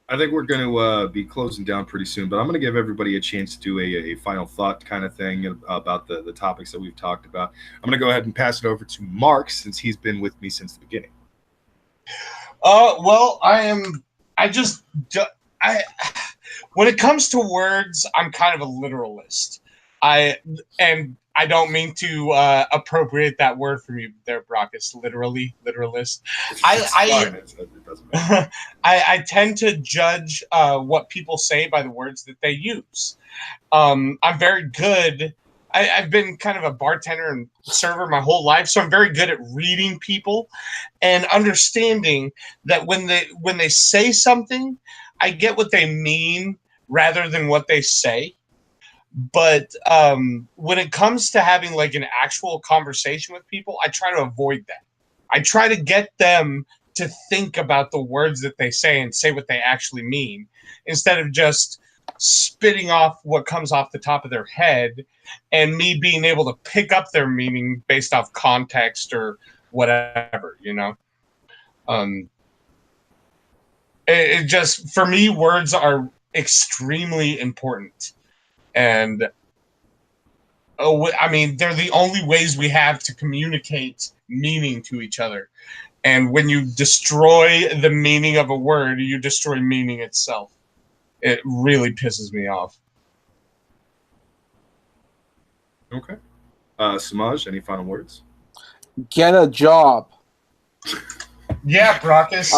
I think we're going to be closing down pretty soon, but I'm going to give everybody a chance to do a final thought kind of thing about the topics that we've talked about. I'm going to go ahead and pass it over to Mark since he's been with me since the beginning. Well, when it comes to words, I'm kind of a literalist. I don't mean to appropriate that word from you there, Brockus. Literalist. It doesn't matter. I tend to judge what people say by the words that they use. I'm very good. I've been kind of a bartender and server my whole life, so I'm very good at reading people and understanding that when they say something, I get what they mean rather than what they say. But when it comes to having like an actual conversation with people, I try to avoid that. I try to get them to think about the words that they say and say what they actually mean instead of just spitting off what comes off the top of their head and me being able to pick up their meaning based off context or whatever, you know? It just, for me, words are extremely important. And I mean, they're the only ways we have to communicate meaning to each other. And when you destroy the meaning of a word, you destroy meaning itself. It really pisses me off. Okay. Samaj, any final words? Get a job. Yeah, Brockus.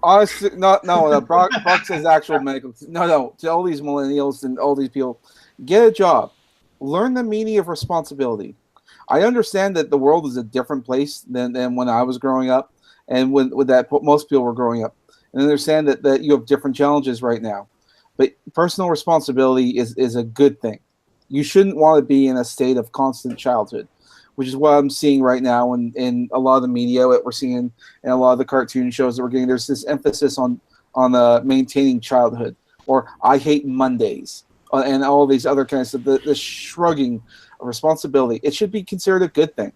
Honestly, no. Brock says actual medical. No. To all these millennials and all these people, get a job. Learn the meaning of responsibility. I understand that the world is a different place than when I was growing up, and when most people were growing up. And understand that you have different challenges right now. But personal responsibility is a good thing. You shouldn't want to be in a state of constant childhood, which is what I'm seeing right now in a lot of the media that we're seeing and a lot of the cartoon shows that we're getting. There's this emphasis on maintaining childhood, or I hate Mondays, and all these other kinds of the shrugging of responsibility. It should be considered a good thing.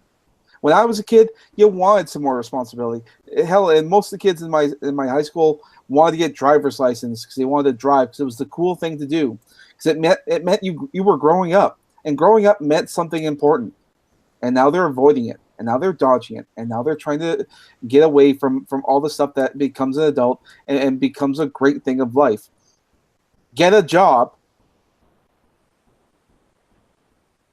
When I was a kid, you wanted some more responsibility. Hell, and most of the kids in my high school wanted to get driver's license because they wanted to drive because it was the cool thing to do. Because it meant you were growing up, and growing up meant something important. And now they're avoiding it. and now they're dodging it, and now they're trying to get away from all the stuff that becomes an adult and becomes a great thing of life. Get a job.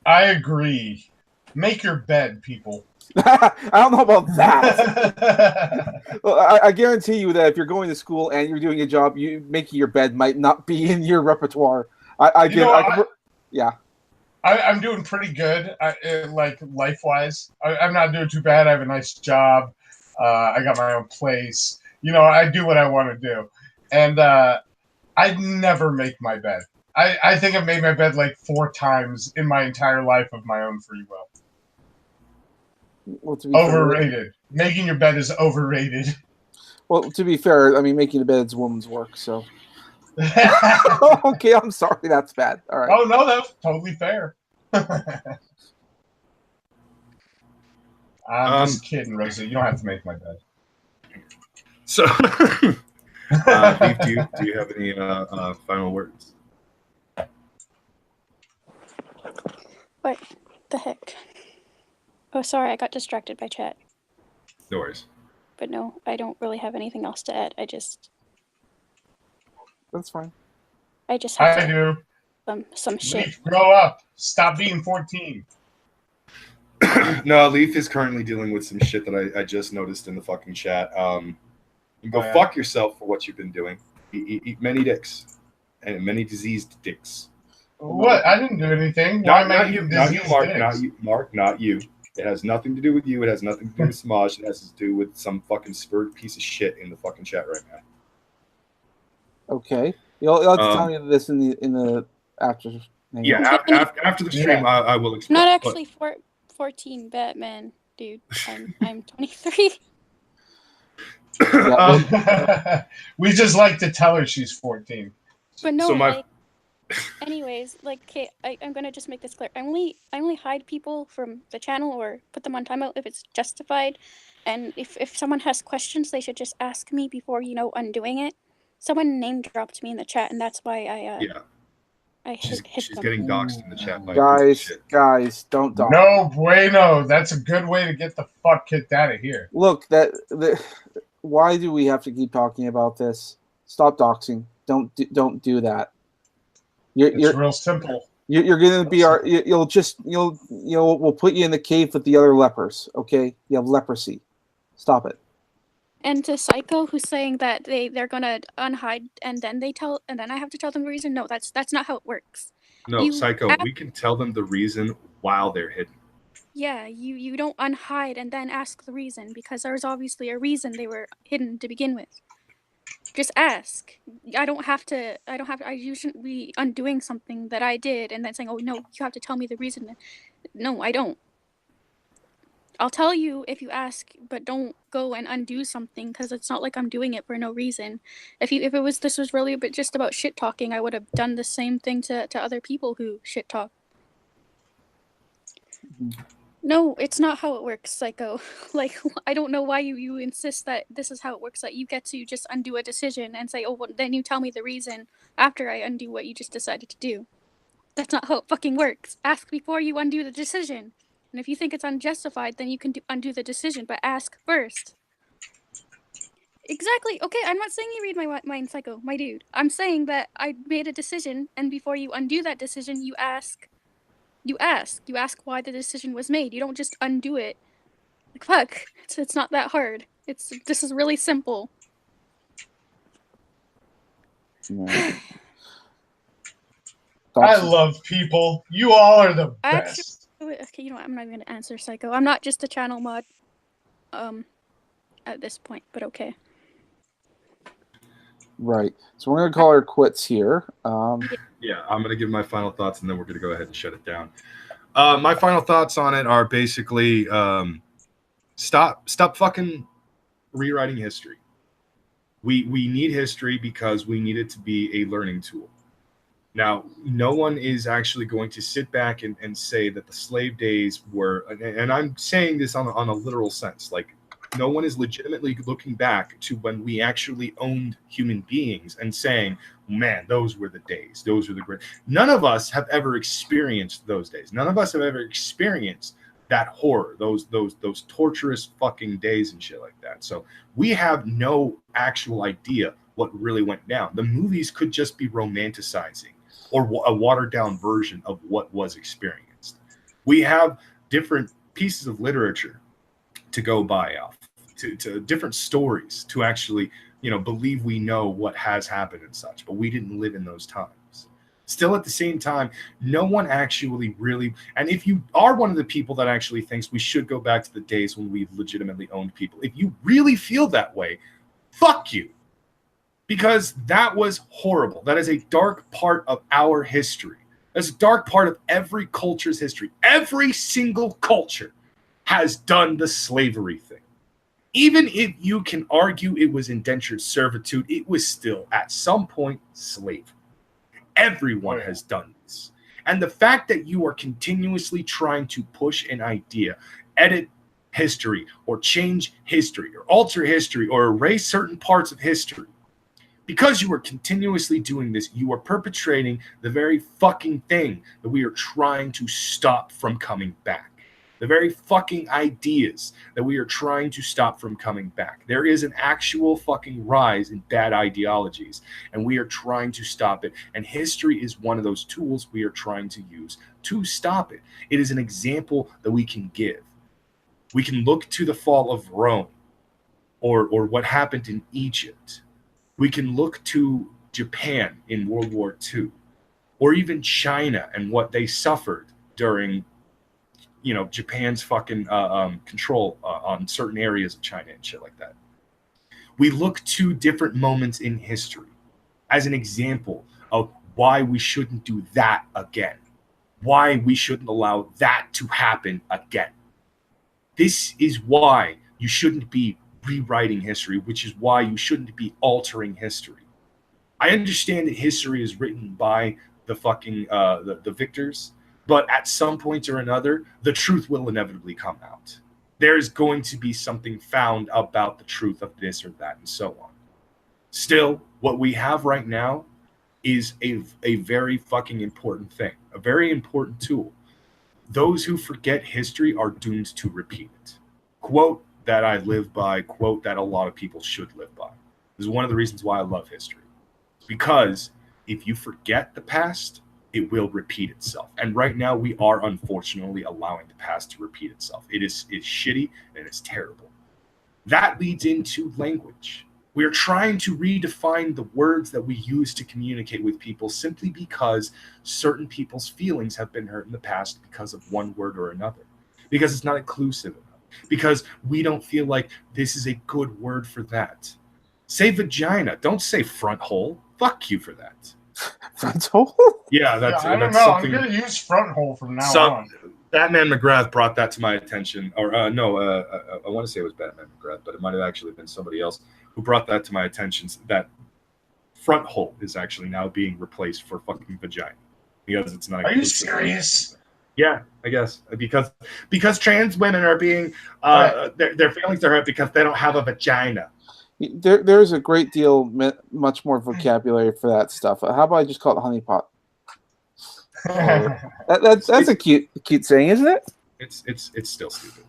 I agree. Make your bed, people. I don't know about that. Well, I guarantee you that if you're going to school and you're doing a job, you making your bed might not be in your repertoire. Yeah. I'm doing pretty good, like life-wise. I'm not doing too bad. I have a nice job. I got my own place. I do what I want to do, and I never make my bed. I think I've made my bed like 4 times in my entire life of my own free will. Well, to be overrated. Making your bed is overrated. Well, to be fair, I mean, making the bed is woman's work, so. Okay, I'm sorry, that's bad. All right. Oh, no, that's totally fair. I'm just kidding, Rosie. You don't have to make my bed. So, Leaf, do you have any final words? What the heck? Oh, sorry, I got distracted by chat. No worries. But no, I don't really have anything else to add. That's fine. I just have I do. Some shit. Leaf, grow up. Stop being 14. No, Leaf is currently dealing with some shit that I just noticed in the fucking chat. You go fuck yourself for what you've been doing. Eat many dicks. And many diseased dicks. What? I didn't do anything. Not you, Mark, not you. It has nothing to do with you. It has nothing to do with Samaj. It has to do with some fucking spurred piece of shit in the fucking chat right now. Okay. You'll have to tell me this in the after. Yeah, after the stream, I will explain. Not actually 14 Batman, dude. I'm 23. We just like to tell her she's 14. But no, anyways, okay, I'm gonna just make this clear. I only hide people from the channel or put them on timeout if it's justified, and if someone has questions, they should just ask me before undoing it. Someone name dropped me in the chat, and that's why she's getting doxxed in the chat. By guys, don't dox. No bueno. That's a good way to get the fuck kicked out of here. Look, why do we have to keep talking about this? Stop doxing. Don't do that. It's real simple. You're gonna be we'll put you in the cave with the other lepers. Okay, you have leprosy. Stop it. And to Psycho, who's saying that they're gonna unhide and then I have to tell them the reason. No, that's not how it works. No, Psycho, we can tell them the reason while they're hidden. Yeah, you don't unhide and then ask the reason, because there's obviously a reason they were hidden to begin with. Just ask. You shouldn't be undoing something that I did and then saying, oh no, you have to tell me the reason. No, I don't. I'll tell you if you ask, but don't go and undo something, because it's not like I'm doing it for no reason. If this was really just about shit talking, I would have done the same thing to other people who shit talk. No, it's not how it works, Psycho. I don't know why you insist that this is how it works, that you get to just undo a decision and say, oh, well, then you tell me the reason after I undo what you just decided to do. That's not how it fucking works. Ask before you undo the decision. And if you think it's unjustified, then you can undo the decision, but ask first. Exactly. Okay, I'm not saying you read my mind, Psycho, my dude. I'm saying that I made a decision, and before you undo that decision, you ask. You ask why the decision was made. You don't just undo it. Fuck. It's not that hard. This is really simple. No. I love people. You all are the best. Okay, you know what? I'm not even gonna answer Psycho. I'm not just a channel mod. At this point, but okay. Right. So we're gonna call her quits here. Yeah, I'm gonna give my final thoughts, and then we're gonna go ahead and shut it down. My final thoughts on it are basically stop fucking rewriting history. We need history because we need it to be a learning tool. Now, no one is actually going to sit back and say that the slave days were, and I'm saying this on a literal sense, like no one is legitimately looking back to when we actually owned human beings and saying, man, those were the days. Those were the great. None of us have ever experienced those days. None of us have ever experienced that horror, those torturous fucking days and shit like that. So we have no actual idea what really went down. The movies could just be romanticizing or a watered down version of what was experienced. We have different pieces of literature to go by off, to different stories to actually, believe we know what has happened and such, but we didn't live in those times. Still, at the same time, no one actually really, and if you are one of the people that actually thinks we should go back to the days when we legitimately owned people, if you really feel that way, fuck you. Because that was horrible. That is a dark part of our history. That's a dark part of every culture's history. Every single culture has done the slavery thing. Even if you can argue it was indentured servitude, it was still at some point slavery. Everyone has done this. And the fact that you are continuously trying to push an idea, edit history, or change history, or alter history, or erase certain parts of history, because you are continuously doing this, you are perpetrating the very fucking thing that we are trying to stop from coming back. The very fucking ideas that we are trying to stop from coming back. There is an actual fucking rise in bad ideologies, and we are trying to stop it. And history is one of those tools we are trying to use to stop it. It is an example that we can give. We can look to the fall of Rome or what happened in Egypt. We can look to Japan in World War II, or even China and what they suffered during, Japan's fucking control on certain areas of China and shit like that. We look to different moments in history as an example of why we shouldn't do that again, why we shouldn't allow that to happen again. This is why you shouldn't be rewriting history, which is why you shouldn't be altering history. I understand that history is written by the fucking the victors, but at some point or another, the truth will inevitably come out. There's going to be something found about the truth of this or that and so on. Still, what we have right now is a very fucking important thing, a very important tool. Those who forget history are doomed to repeat it. Quote that I live by, quote that a lot of people should live by. This is one of the reasons why I love history. Because if you forget the past, it will repeat itself. And right now we are unfortunately allowing the past to repeat itself. It's shitty and it's terrible. That leads into language. We are trying to redefine the words that we use to communicate with people simply because certain people's feelings have been hurt in the past because of one word or another. Because it's not inclusive enough. Because we don't feel like this is a good word for that. Say vagina. Don't say front hole. Fuck you for that. Front hole? Yeah, that's I don't that's know. something. I'm gonna use front hole from now on. Batman McGrath brought that to my attention, or I want to say it was Batman McGrath, but it might have actually been somebody else who brought that to my attention. That front hole is actually now being replaced for fucking vagina because it's not. Are you serious? Yeah, I guess because trans women are being their feelings are hurt because they don't have a vagina. There's a great deal, much more vocabulary for that stuff. How about I just call it honeypot? That's a cute saying, isn't it? It's still stupid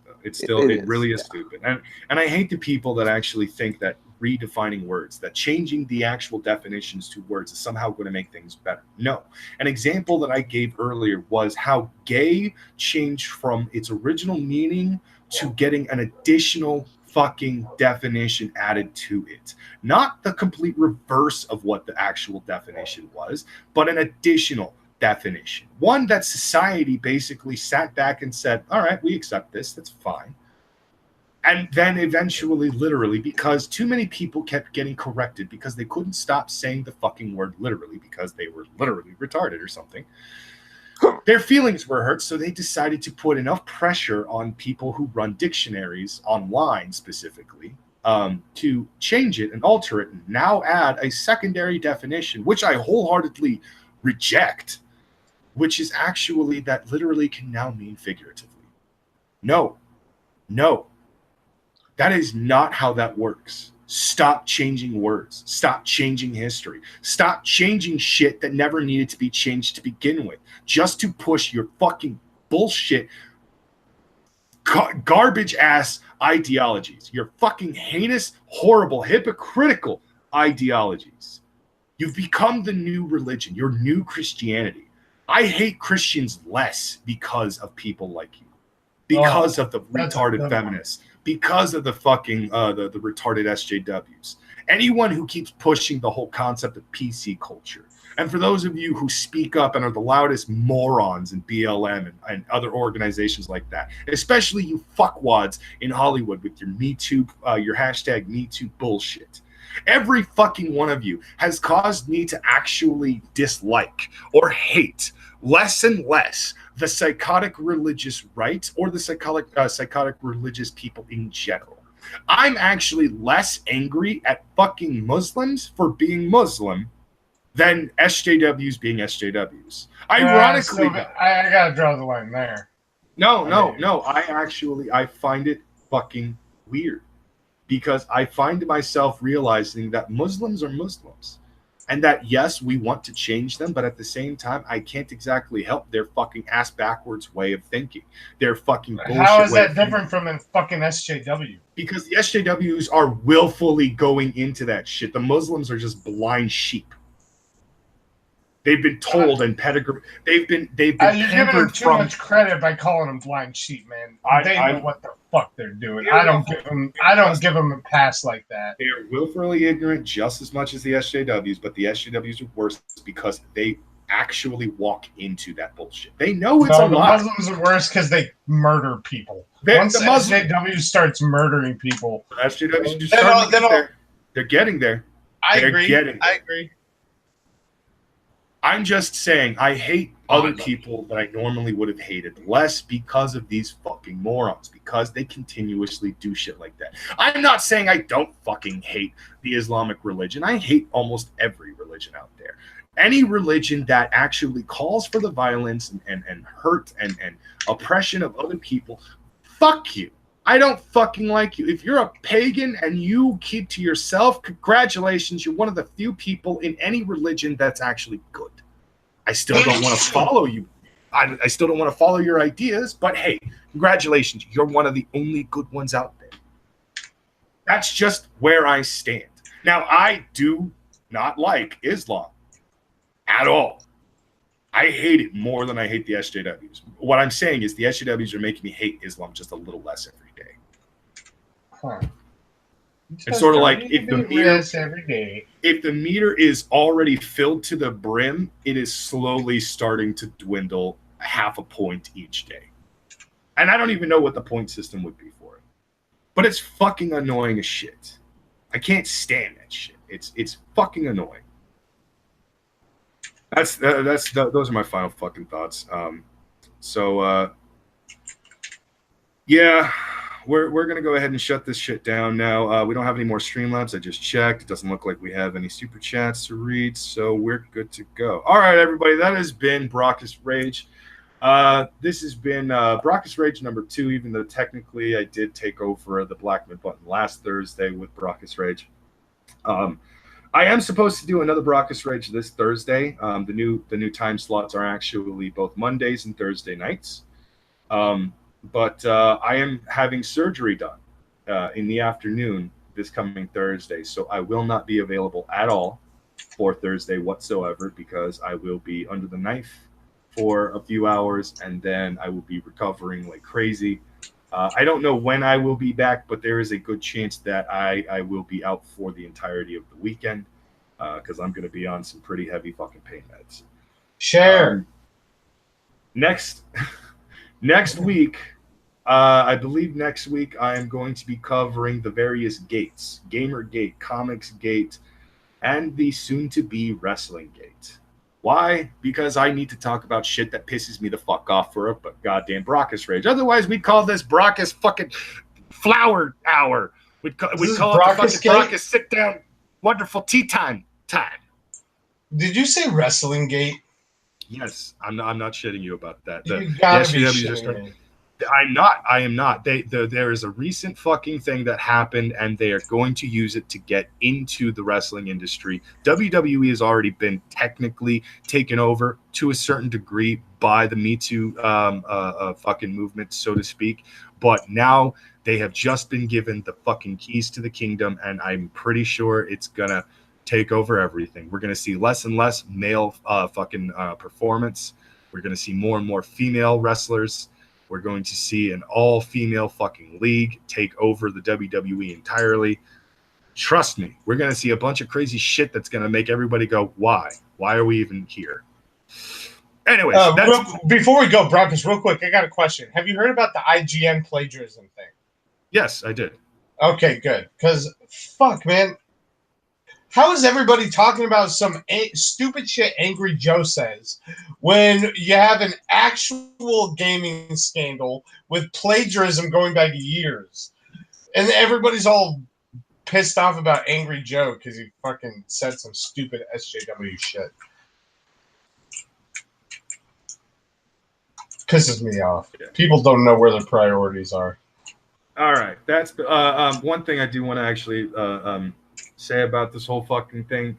though. It really is stupid. And I hate the people that actually think that redefining words, that changing the actual definitions to words is somehow going to make things better. No. An example that I gave earlier was how gay changed from its original meaning to getting an additional fucking definition added to it. Not the complete reverse of what the actual definition was, but an additional definition. One that society basically sat back and said, all right, we accept this, that's fine. And then eventually, literally, because too many people kept getting corrected because they couldn't stop saying the fucking word literally because they were literally retarded or something. Their feelings were hurt, so they decided to put enough pressure on people who run dictionaries online specifically to change it and alter it and now add a secondary definition, which I wholeheartedly reject, which is actually that literally can now mean figuratively. No. That is not how that works. Stop changing words. Stop changing history. Stop changing shit that never needed to be changed to begin with, just to push your fucking bullshit garbage ass ideologies, your fucking heinous, horrible, hypocritical ideologies. You've become the new religion, your new Christianity. I hate Christians less because of people like you, because of the retarded feminists, because of the fucking the retarded SJWs. Anyone who keeps pushing the whole concept of PC culture. And for those of you who speak up and are the loudest morons in BLM and other organizations like that, especially you fuckwads in Hollywood with your Me Too, your hashtag Me Too bullshit. Every fucking one of you has caused me to actually dislike or hate less and less the psychotic religious right or the psychotic religious people in general. I'm actually less angry at fucking Muslims for being Muslim than SJWs being SJWs. Ironically, I gotta draw the line there. No. I find it fucking weird because I find myself realizing that Muslims are Muslims. And that, yes, we want to change them, but at the same time, I can't exactly help their fucking ass backwards way of thinking. Their fucking bullshit. How is that different from a fucking SJW? Because the SJWs are willfully going into that shit. The Muslims are just blind sheep. They've been told and pedigree. They've been you're giving them too much credit by calling them blind sheep, man. They know what the fuck they're doing. I don't give them a pass like that. They are willfully ignorant just as much as the SJWs, but the SJWs are worse because they actually walk into that bullshit. They know it's a lie. The Muslims are worse because they murder people. Once the SJW starts murdering people, SJWs they're getting there. I agree. I'm just saying I hate other people that I normally would have hated less because of these fucking morons, because they continuously do shit like that. I'm not saying I don't fucking hate the Islamic religion. I hate almost every religion out there. Any religion that actually calls for the violence and hurt and oppression of other people, fuck you. I don't fucking like you. If you're a pagan and you keep to yourself, congratulations. You're one of the few people in any religion that's actually good. I still don't want to follow you. I still don't want to follow your ideas, but hey, congratulations. You're one of the only good ones out there. That's just where I stand. Now, I do not like Islam at all. I hate it more than I hate the SJWs. What I'm saying is the SJWs are making me hate Islam just a little less every day. Huh. It's sort of like if the meter is already filled to the brim, it is slowly starting to dwindle half a point each day. And I don't even know what the point system would be for it. But it's fucking annoying as shit. I can't stand that shit. It's fucking annoying. Those are my final fucking thoughts. Yeah, we're gonna go ahead and shut this shit down now. We don't have any more Streamlabs. I just checked. It doesn't look like we have any super chats to read, so we're good to go. All right, everybody, that has been Brockus Rage. This has been Brockus Rage number 2, even though technically I did take over the Black Mid Button last Thursday with Brockus Rage. I am supposed to do another Brockus Rage this Thursday. The new time slots are actually both Mondays and Thursday nights. But I am having surgery done in the afternoon this coming Thursday, so I will not be available at all for Thursday whatsoever because I will be under the knife for a few hours, and then I will be recovering like crazy. I don't know when I will be back, but there is a good chance that I will be out for the entirety of the weekend because I'm going to be on some pretty heavy fucking pain meds. Sure. Next week, I believe next week I am going to be covering the various gates: Gamergate, Comicsgate, and the soon-to-be Wrestling Gate. Why? Because I need to talk about shit that pisses me the fuck off for a goddamn Brockus Rage. Otherwise, we'd call this Brockus fucking Flower Hour. We'd call it the fucking Brockus Sit Down Wonderful Tea Time. Did you say Wrestling Gate? Yes, I'm not shitting you about that. You gotta be shitting me. I'm not. I am not. There is a recent fucking thing that happened, and they are going to use it to get into the wrestling industry. WWE has already been technically taken over to a certain degree by the Me Too fucking movement, so to speak. But now they have just been given the fucking keys to the kingdom, and I'm pretty sure it's gonna take over everything. We're gonna see less and less male performance. We're gonna see more and more female wrestlers. We're going to see an all-female fucking league take over the WWE entirely. Trust me, we're going to see a bunch of crazy shit that's going to make everybody go, why? Why are we even here? Anyways, before we go, Brockus, real quick, I got a question. Have you heard about the IGN plagiarism thing? Yes, I did. Okay, good. Because, fuck, man. How is everybody talking about some stupid shit Angry Joe says when you have an actual gaming scandal with plagiarism going back years? And everybody's all pissed off about Angry Joe because he fucking said some stupid SJW shit. Pisses me off. Yeah. People don't know where their priorities are. All right. That's one thing I do want to actually say about this whole fucking thing.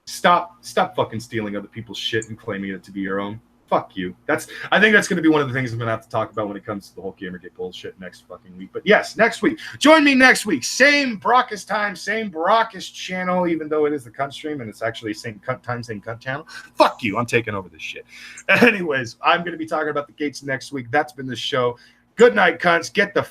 Stop fucking stealing other people's shit and claiming it to be your own. Fuck you. I think that's going to be one of the things I'm going to have to talk about when it comes to the whole Gamergate bullshit next fucking week. But yes, next week. Join me next week. Same Brockus time, same Brockus channel, even though it is the cunt stream and it's actually same cunt time, same cunt channel. Fuck you. I'm taking over this shit. Anyways, I'm going to be talking about the gates next week. That's been the show. Good night, cunts. Get the